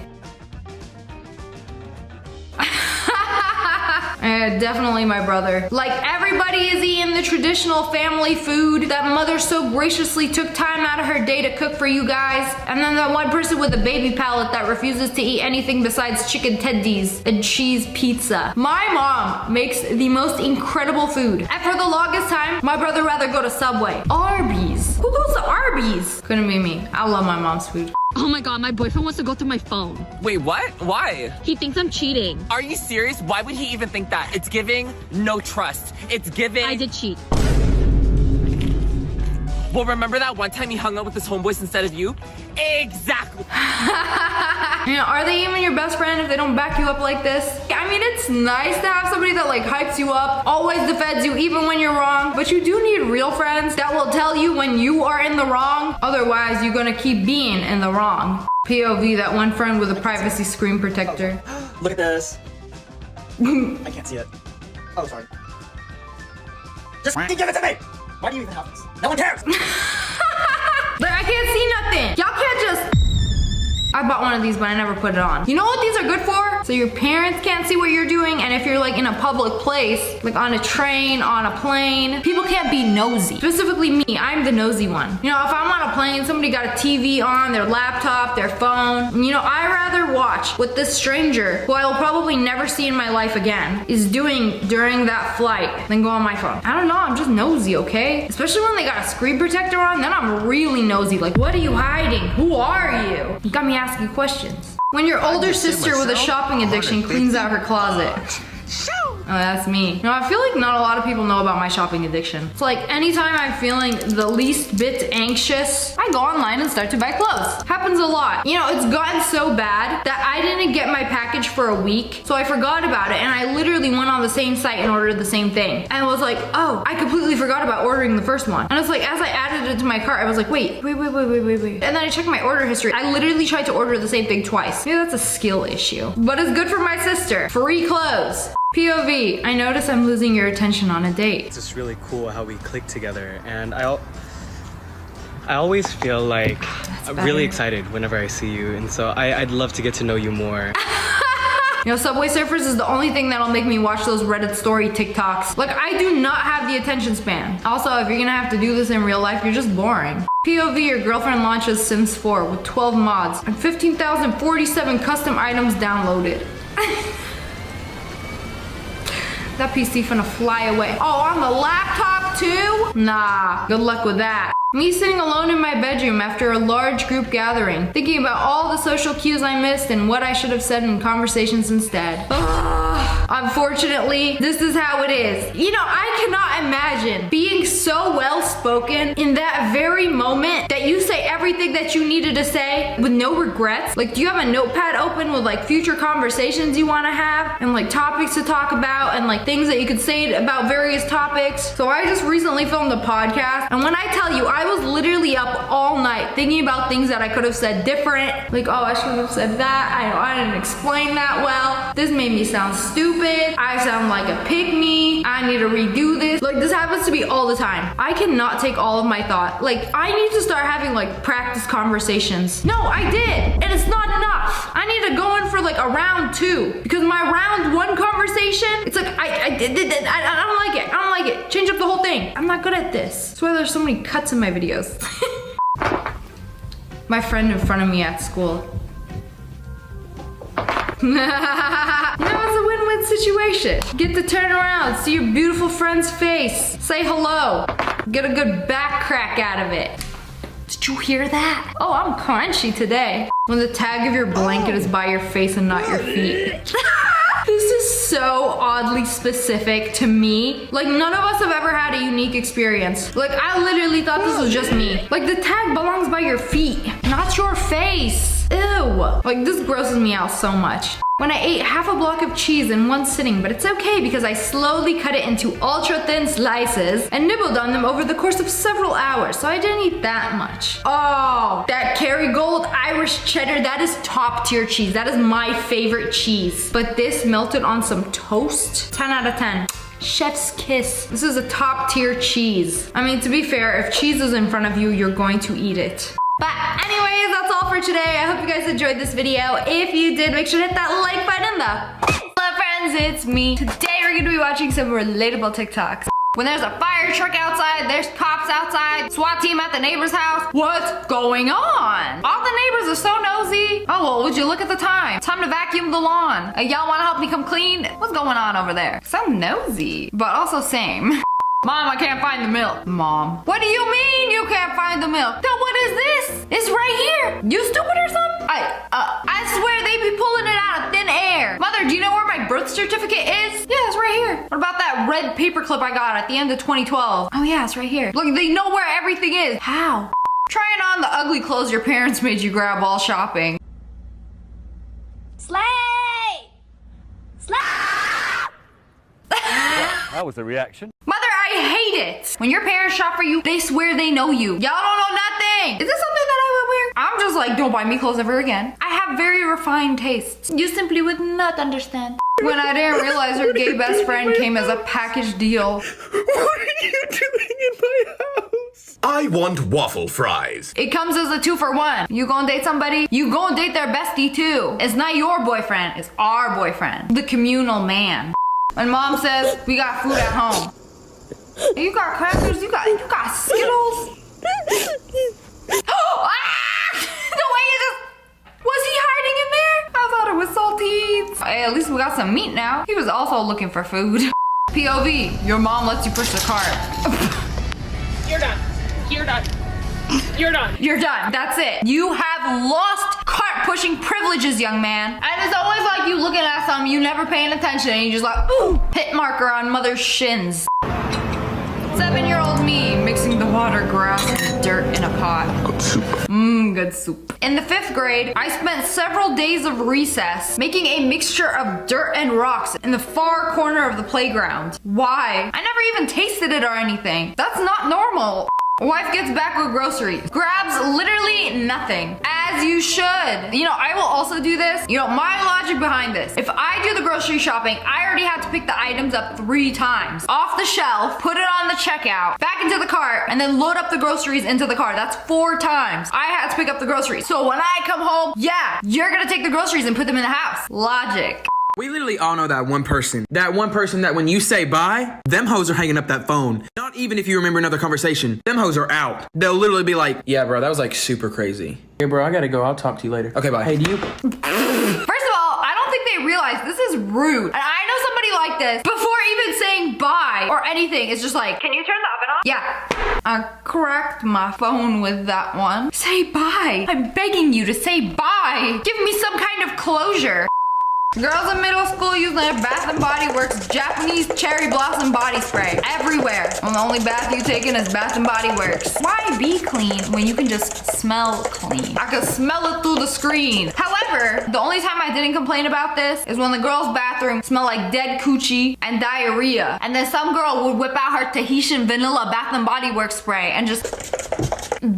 Definitely my brother. Like, everybody is eating the traditional family food that mother so graciously took time out of her day to cook for you guys. And then that one person with a baby palate that refuses to eat anything besides chicken tendies and cheese pizza. My mom makes the most incredible food. And for the longest time, my brother rather go to Subway. Arby's. Who goes to Arby's? Couldn't be me. I love my mom's food. Oh my god, my boyfriend wants to go through my phone. Wait, what? Why? He thinks I'm cheating. Are you serious? Why would he even think that? It's giving no trust. It's giving... I did cheat. Well, remember that one time he hung out with his homeboys instead of you? Exactly. You know, are they even your best friend if they don't back you up like this? I mean, it's nice to have somebody that like hypes you up, always defends you even when you're wrong, but you do need real friends that will tell you when you are in the wrong. Otherwise, you're gonna keep being in the wrong. POV, that one friend with a privacy screen protector. Look at this. I can't see it. Oh, sorry. Just give it to me! Why do you even have this? No one cares! Like, I can't see nothing. Y'all can't just... I bought one of these, but I never put it on. You know what these are good for? So your parents can't see what you're doing, and if you're like in a public place, like on a train, on a plane, people can't be nosy. Specifically me, I'm the nosy one. You know, if I'm on a plane, somebody got a TV on, their laptop, their phone, you know, I rather watch what this stranger, who I will probably never see in my life again, is doing during that flight than go on my phone. I don't know, I'm just nosy, okay? Especially when they got a screen protector on, then I'm really nosy. Like, what are you hiding? Who are you? You got me asking you questions. When your older sister with a shopping addiction cleans out her closet. Oh, that's me. Now, I feel like not a lot of people know about my shopping addiction. It's like anytime I'm feeling the least bit anxious, I go online and start to buy clothes. Happens a lot. You know, it's gotten so bad that I didn't get my package for a week, so I forgot about it, and I literally went on the same site and ordered the same thing. And was like, oh, I completely forgot about ordering the first one. And it's like, as I added it to my cart, I was like, wait. And then I checked my order history. I literally tried to order the same thing twice. Maybe that's a skill issue. But it's good for my sister. Free clothes. POV, I notice I'm losing your attention on a date. It's just really cool how we click together, and I always feel like I'm really excited whenever I see you, and so I'd love to get to know you more. You know, Subway Surfers is the only thing that'll make me watch those Reddit story TikToks. Like, I do not have the attention span. Also, if you're gonna have to do this in real life, you're just boring. POV, your girlfriend launches Sims 4 with 12 mods and 15,047 custom items downloaded. That PC finna fly away. Oh, on the laptop too? Nah, good luck with that. Me sitting alone in my bedroom after a large group gathering, thinking about all the social cues I missed and what I should have said in conversations instead. Unfortunately, this is how it is. You know, I cannot imagine being so well spoken in that very moment that you say everything that you needed to say with no regrets. Like, do you have a notepad open with like future conversations you want to have and like topics to talk about and like things that you could say about various topics? So I just recently filmed a podcast, and when I tell you, I was literally up all night thinking about things that I could have said different. Like, oh, I shouldn't have said that. I didn't explain that well. This made me sound stupid. I sound like a pygmy. I need to redo this. Like, this happens to me all the time. I cannot take all of my thought. Like, I need to start having like practice conversations. No, I did, and it's not enough. I need to go in for like a round 2, because my round 1 conversation, it's like I don't like it. I don't like it. Change up the whole thing. I'm not good at this. That's why there's so many cuts in my videos. My friend in front of me at school. You know, it's a win-win situation. Get to turn around, see your beautiful friend's face, say hello, get a good back crack out of it. Did you hear that? Oh, I'm crunchy today. When the tag of your blanket is by your face and not your feet. This is so oddly specific to me. Like, none of us have ever had a unique experience. Like, I literally thought this was just me. Like, the tag belongs by your feet, not your face. Ew. Like, this grosses me out so much. When I ate half a block of cheese in one sitting, but it's okay because I slowly cut it into ultra thin slices and nibbled on them over the course of several hours, so I didn't eat that much. Oh, that Kerrygold Irish cheddar, that is top tier cheese. That is my favorite cheese. But this melted on some toast, 10 out of 10. Chef's kiss. This is a top tier cheese. I mean, to be fair, if cheese is in front of you, you're going to eat it. But anyways, that's all for today. I hope you guys enjoyed this video. If you did, make sure to hit that like button Hello friends, it's me. Today we're gonna be watching some relatable TikToks. When there's a fire truck outside, there's cops outside, SWAT team at the neighbor's house. What's going on? All the neighbors are so nosy. Oh, well, would you look at the time? Time to vacuum the lawn. Y'all wanna help me come clean? What's going on over there? So nosy, but also same. Mom, I can't find the milk. Mom, what do you mean you can't find the milk? Then what is this? It's right here. You stupid or something? I swear they be pulling it out of thin air. Mother, do you know where my birth certificate is? Yeah, it's right here. What about that red paperclip I got at the end of 2012? Oh yeah, it's right here. Look, they know where everything is. How? Trying on the ugly clothes your parents made you grab while shopping. Slay! Slay! That was a reaction. Mother, I hate it. When your parents shop for you, they swear they know you. Y'all don't know nothing. Is this something that I would wear? I'm just like, don't buy me clothes ever again. I have very refined tastes. You simply would not understand. When I didn't realize her gay best friend came as a package deal. What are you doing in my house? I want waffle fries. It comes as a 2-for-1. You gonna date somebody, you gonna date their bestie too. It's not your boyfriend, it's our boyfriend. The communal man. When mom says, we got food at home. You got crackers, you got Skittles. Oh, the way you just, was he hiding in there? I thought it was saltines. Hey, at least we got some meat now. He was also looking for food. POV, your mom lets you push the cart. You're done. You're done. You're done. You're done. That's it. You have lost cart Start pushing privileges, young man. And it's always like you looking at something, you never paying attention, and you just like, ooh, hit marker on mother's shins. 7-year-old me mixing the water, grass, and dirt in a pot. Good soup. Good soup. In the 5th grade, I spent several days of recess making a mixture of dirt and rocks in the far corner of the playground. Why? I never even tasted it or anything. That's not normal. Wife gets back with groceries. Grabs literally nothing. As you should. You know, I will also do this. You know, my logic behind this. If I do the grocery shopping, I already have to pick the items up 3 times. Off the shelf, put it on the checkout, back into the cart, and then load up the groceries into the cart. That's 4 times. I had to pick up the groceries. So when I come home, yeah, you're gonna take the groceries and put them in the house. Logic. We literally all know that one person. That one person that when you say bye, them hoes are hanging up that phone. Not even if you remember another conversation. Them hoes are out. They'll literally be like, yeah, bro, that was like super crazy. Hey, bro, I gotta go. I'll talk to you later. Okay, bye. Hey, do you? First of all, I don't think they realize this is rude. And I know somebody like this, before even saying bye or anything, it's just like, can you turn the oven off? Yeah. I cracked my phone with that one. Say bye. I'm begging you to say bye. Give me some kind of closure. Girls in middle school use their Bath & Body Works Japanese cherry blossom body spray everywhere. And the only bath you take in is Bath & Body Works. Why be clean when you can just smell clean? I could smell it through the screen. However, the only time I didn't complain about this is when the girls' bathroom smelled like dead coochie and diarrhea. And then some girl would whip out her Tahitian vanilla Bath & Body Works spray and just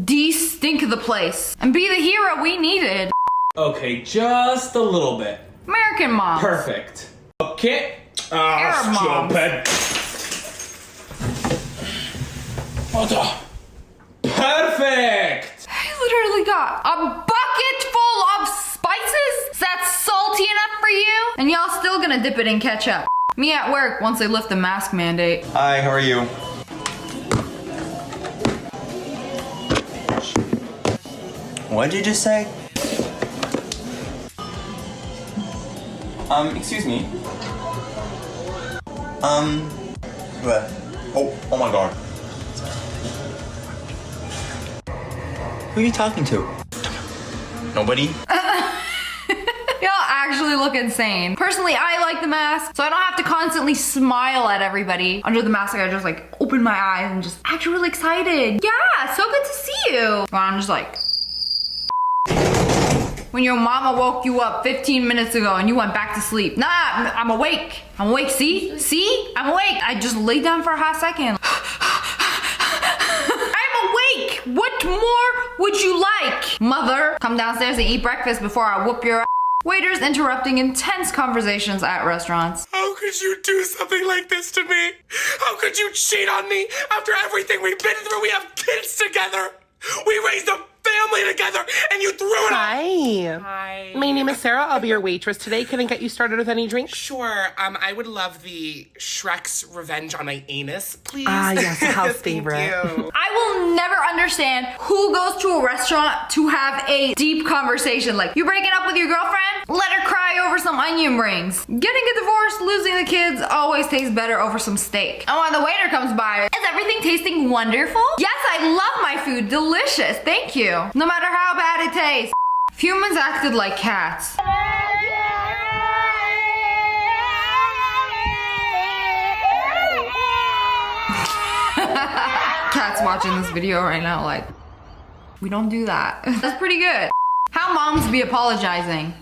de-stink the place. And be the hero we needed. Okay, just a little bit. American moms. Perfect. Okay. Arab moms. Perfect. I literally got a bucket full of spices. Is that salty enough for you? And y'all still gonna dip it in ketchup. Me at work once they lift the mask mandate. Hi, how are you? What'd you just say? Excuse me. What? Oh my god. Who are you talking to? Nobody? Y'all actually look insane. Personally, I like the mask, so I don't have to constantly smile at everybody. Under the mask, I just like open my eyes and just act really excited. Yeah, so good to see you. Well, I'm just like, when your mama woke you up 15 minutes ago and you went back to sleep. Nah, I'm awake. I'm awake, see? See? I'm awake. I just laid down for a hot second. I'm awake. What more would you like? Mother, come downstairs and eat breakfast before I whoop your ass. Waiters interrupting intense conversations at restaurants. How could you do something like this to me? How could you cheat on me after everything we've been through? We have kids together. We raised a family together, and you threw it Hi. Hi. My name is Sarah. I'll be your waitress today. Can I get you started with any drinks? Sure. I would love the Shrek's Revenge on my Anus, please. Ah, yes, a house favorite. I will never understand who goes to a restaurant to have a deep conversation. Like, you breaking up with your girlfriend? Let her cry over some onion rings. Getting a divorce, losing the kids always tastes better over some steak. And when the waiter comes by, is everything tasting wonderful? Yes, I love my food. Delicious. Thank you. No matter how bad it tastes. Humans acted like cats. Cats watching this video right now like, we don't do that. That's pretty good. How moms be apologizing.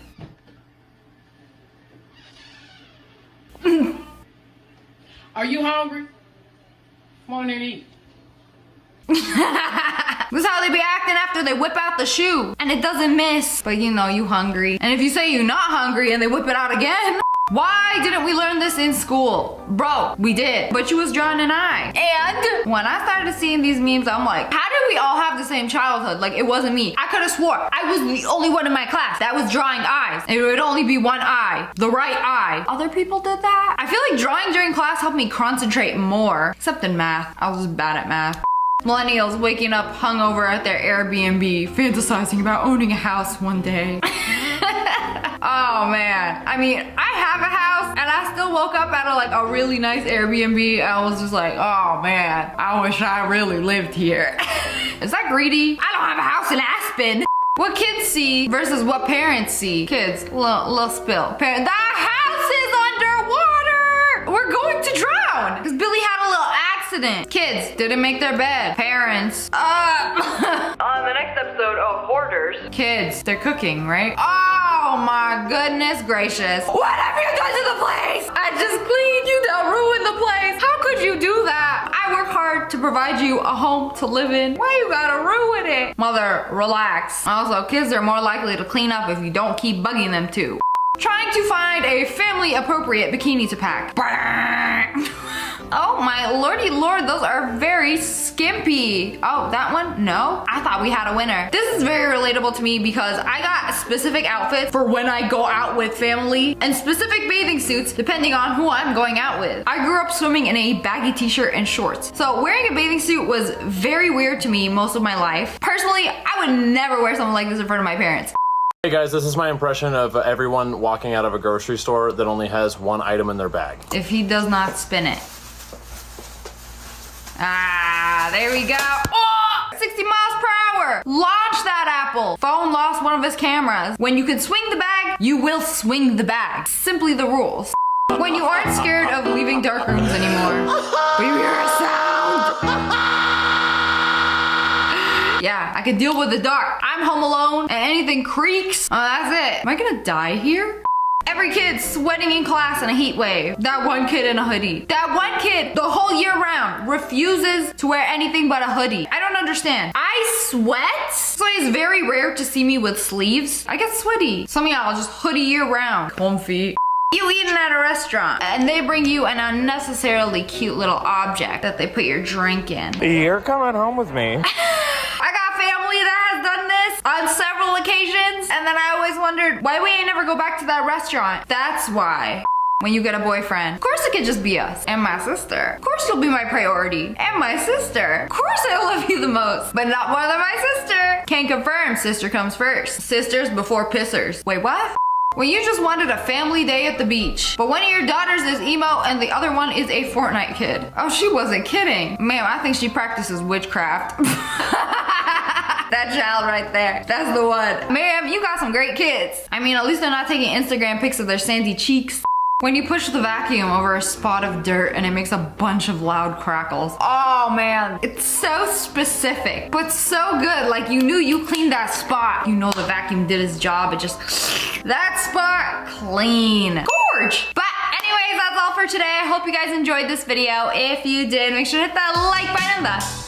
Are you hungry? Come on and eat. This is how they be acting after they whip out the shoe and it doesn't miss. But you know you hungry. And if you say you're not hungry and they whip it out again. Why didn't we learn this in school? Bro, we did. But you was drawing an eye. And when I started seeing these memes, I'm like, how did we all have the same childhood? Like, it wasn't me. I could have swore I was the only one in my class that was drawing eyes. It would only be one eye. The right eye. Other people did that? I feel like drawing during class helped me concentrate more. Except in math. I was bad at math. Millennials waking up hungover at their Airbnb, fantasizing about owning a house one day. Oh man. I mean, I have a house and I still woke up at a really nice Airbnb. I was just like, oh man, I wish I really lived here. Is that greedy? I don't have a house in Aspen. What kids see versus what parents see. Kids, little spill. The house is underwater! We're going to drown! Because Billy had a little accident. Kids didn't make their bed. Parents. On the next episode of Hoarders. Kids, they're cooking, right? Oh my goodness gracious. What have you done to the place? I just cleaned you down, ruined the place. How could you do that? I work hard to provide you a home to live in. Why you gotta ruin it? Mother, relax. Also, kids are more likely to clean up if you don't keep bugging them to. Trying to find a family appropriate bikini to pack. Oh my lordy lord, those are very skimpy. Oh, that one? No? I thought we had a winner. This is very relatable to me because I got specific outfits for when I go out with family and specific bathing suits depending on who I'm going out with. I grew up swimming in a baggy t-shirt and shorts. So wearing a bathing suit was very weird to me most of my life. Personally, I would never wear something like this in front of my parents. Hey guys, this is my impression of everyone walking out of a grocery store that only has one item in their bag. If he does not spin it. Ah, there we go. Oh, 60 miles per hour. Launch that apple. Phone lost one of his cameras. When you can swing the bag, you will swing the bag. Simply the rules. When you aren't scared of leaving dark rooms anymore. We hear a sound. Yeah, I can deal with the dark. I'm home alone and anything creaks. Oh, that's it. Am I gonna die here? Every kid sweating in class in a heat wave. That one kid in a hoodie. That one kid the whole year round refuses to wear anything but a hoodie. I don't understand. I sweat? So it's very rare to see me with sleeves. I get sweaty. Some of y'all just hoodie year round. Comfy. You eating at a restaurant and they bring you an unnecessarily cute little object that they put your drink in. You're coming home with me. I got family that has done this on several occasions, and then I always wondered why we ain't never go back to that restaurant. That's why. When you get a boyfriend, of course it could just be us and my sister. Of course you'll be my priority and my sister. Of course I love you the most, but not more than my sister. Can confirm sister comes first. Sisters before pissers. Wait, what? When you just wanted a family day at the beach, but one of your daughters is emo and the other one is a Fortnite kid. Oh, she wasn't kidding. Ma'am, I think she practices witchcraft. That child right there. That's the one. Ma'am, you got some great kids. I mean, at least they're not taking Instagram pics of their sandy cheeks. When you push the vacuum over a spot of dirt and it makes a bunch of loud crackles. Oh man, it's so specific, but so good. Like you knew you cleaned that spot. You know the vacuum did its job. It just, that spot clean. Gorge. But anyways, that's all for today. I hope you guys enjoyed this video. If you did, make sure to hit that like button and the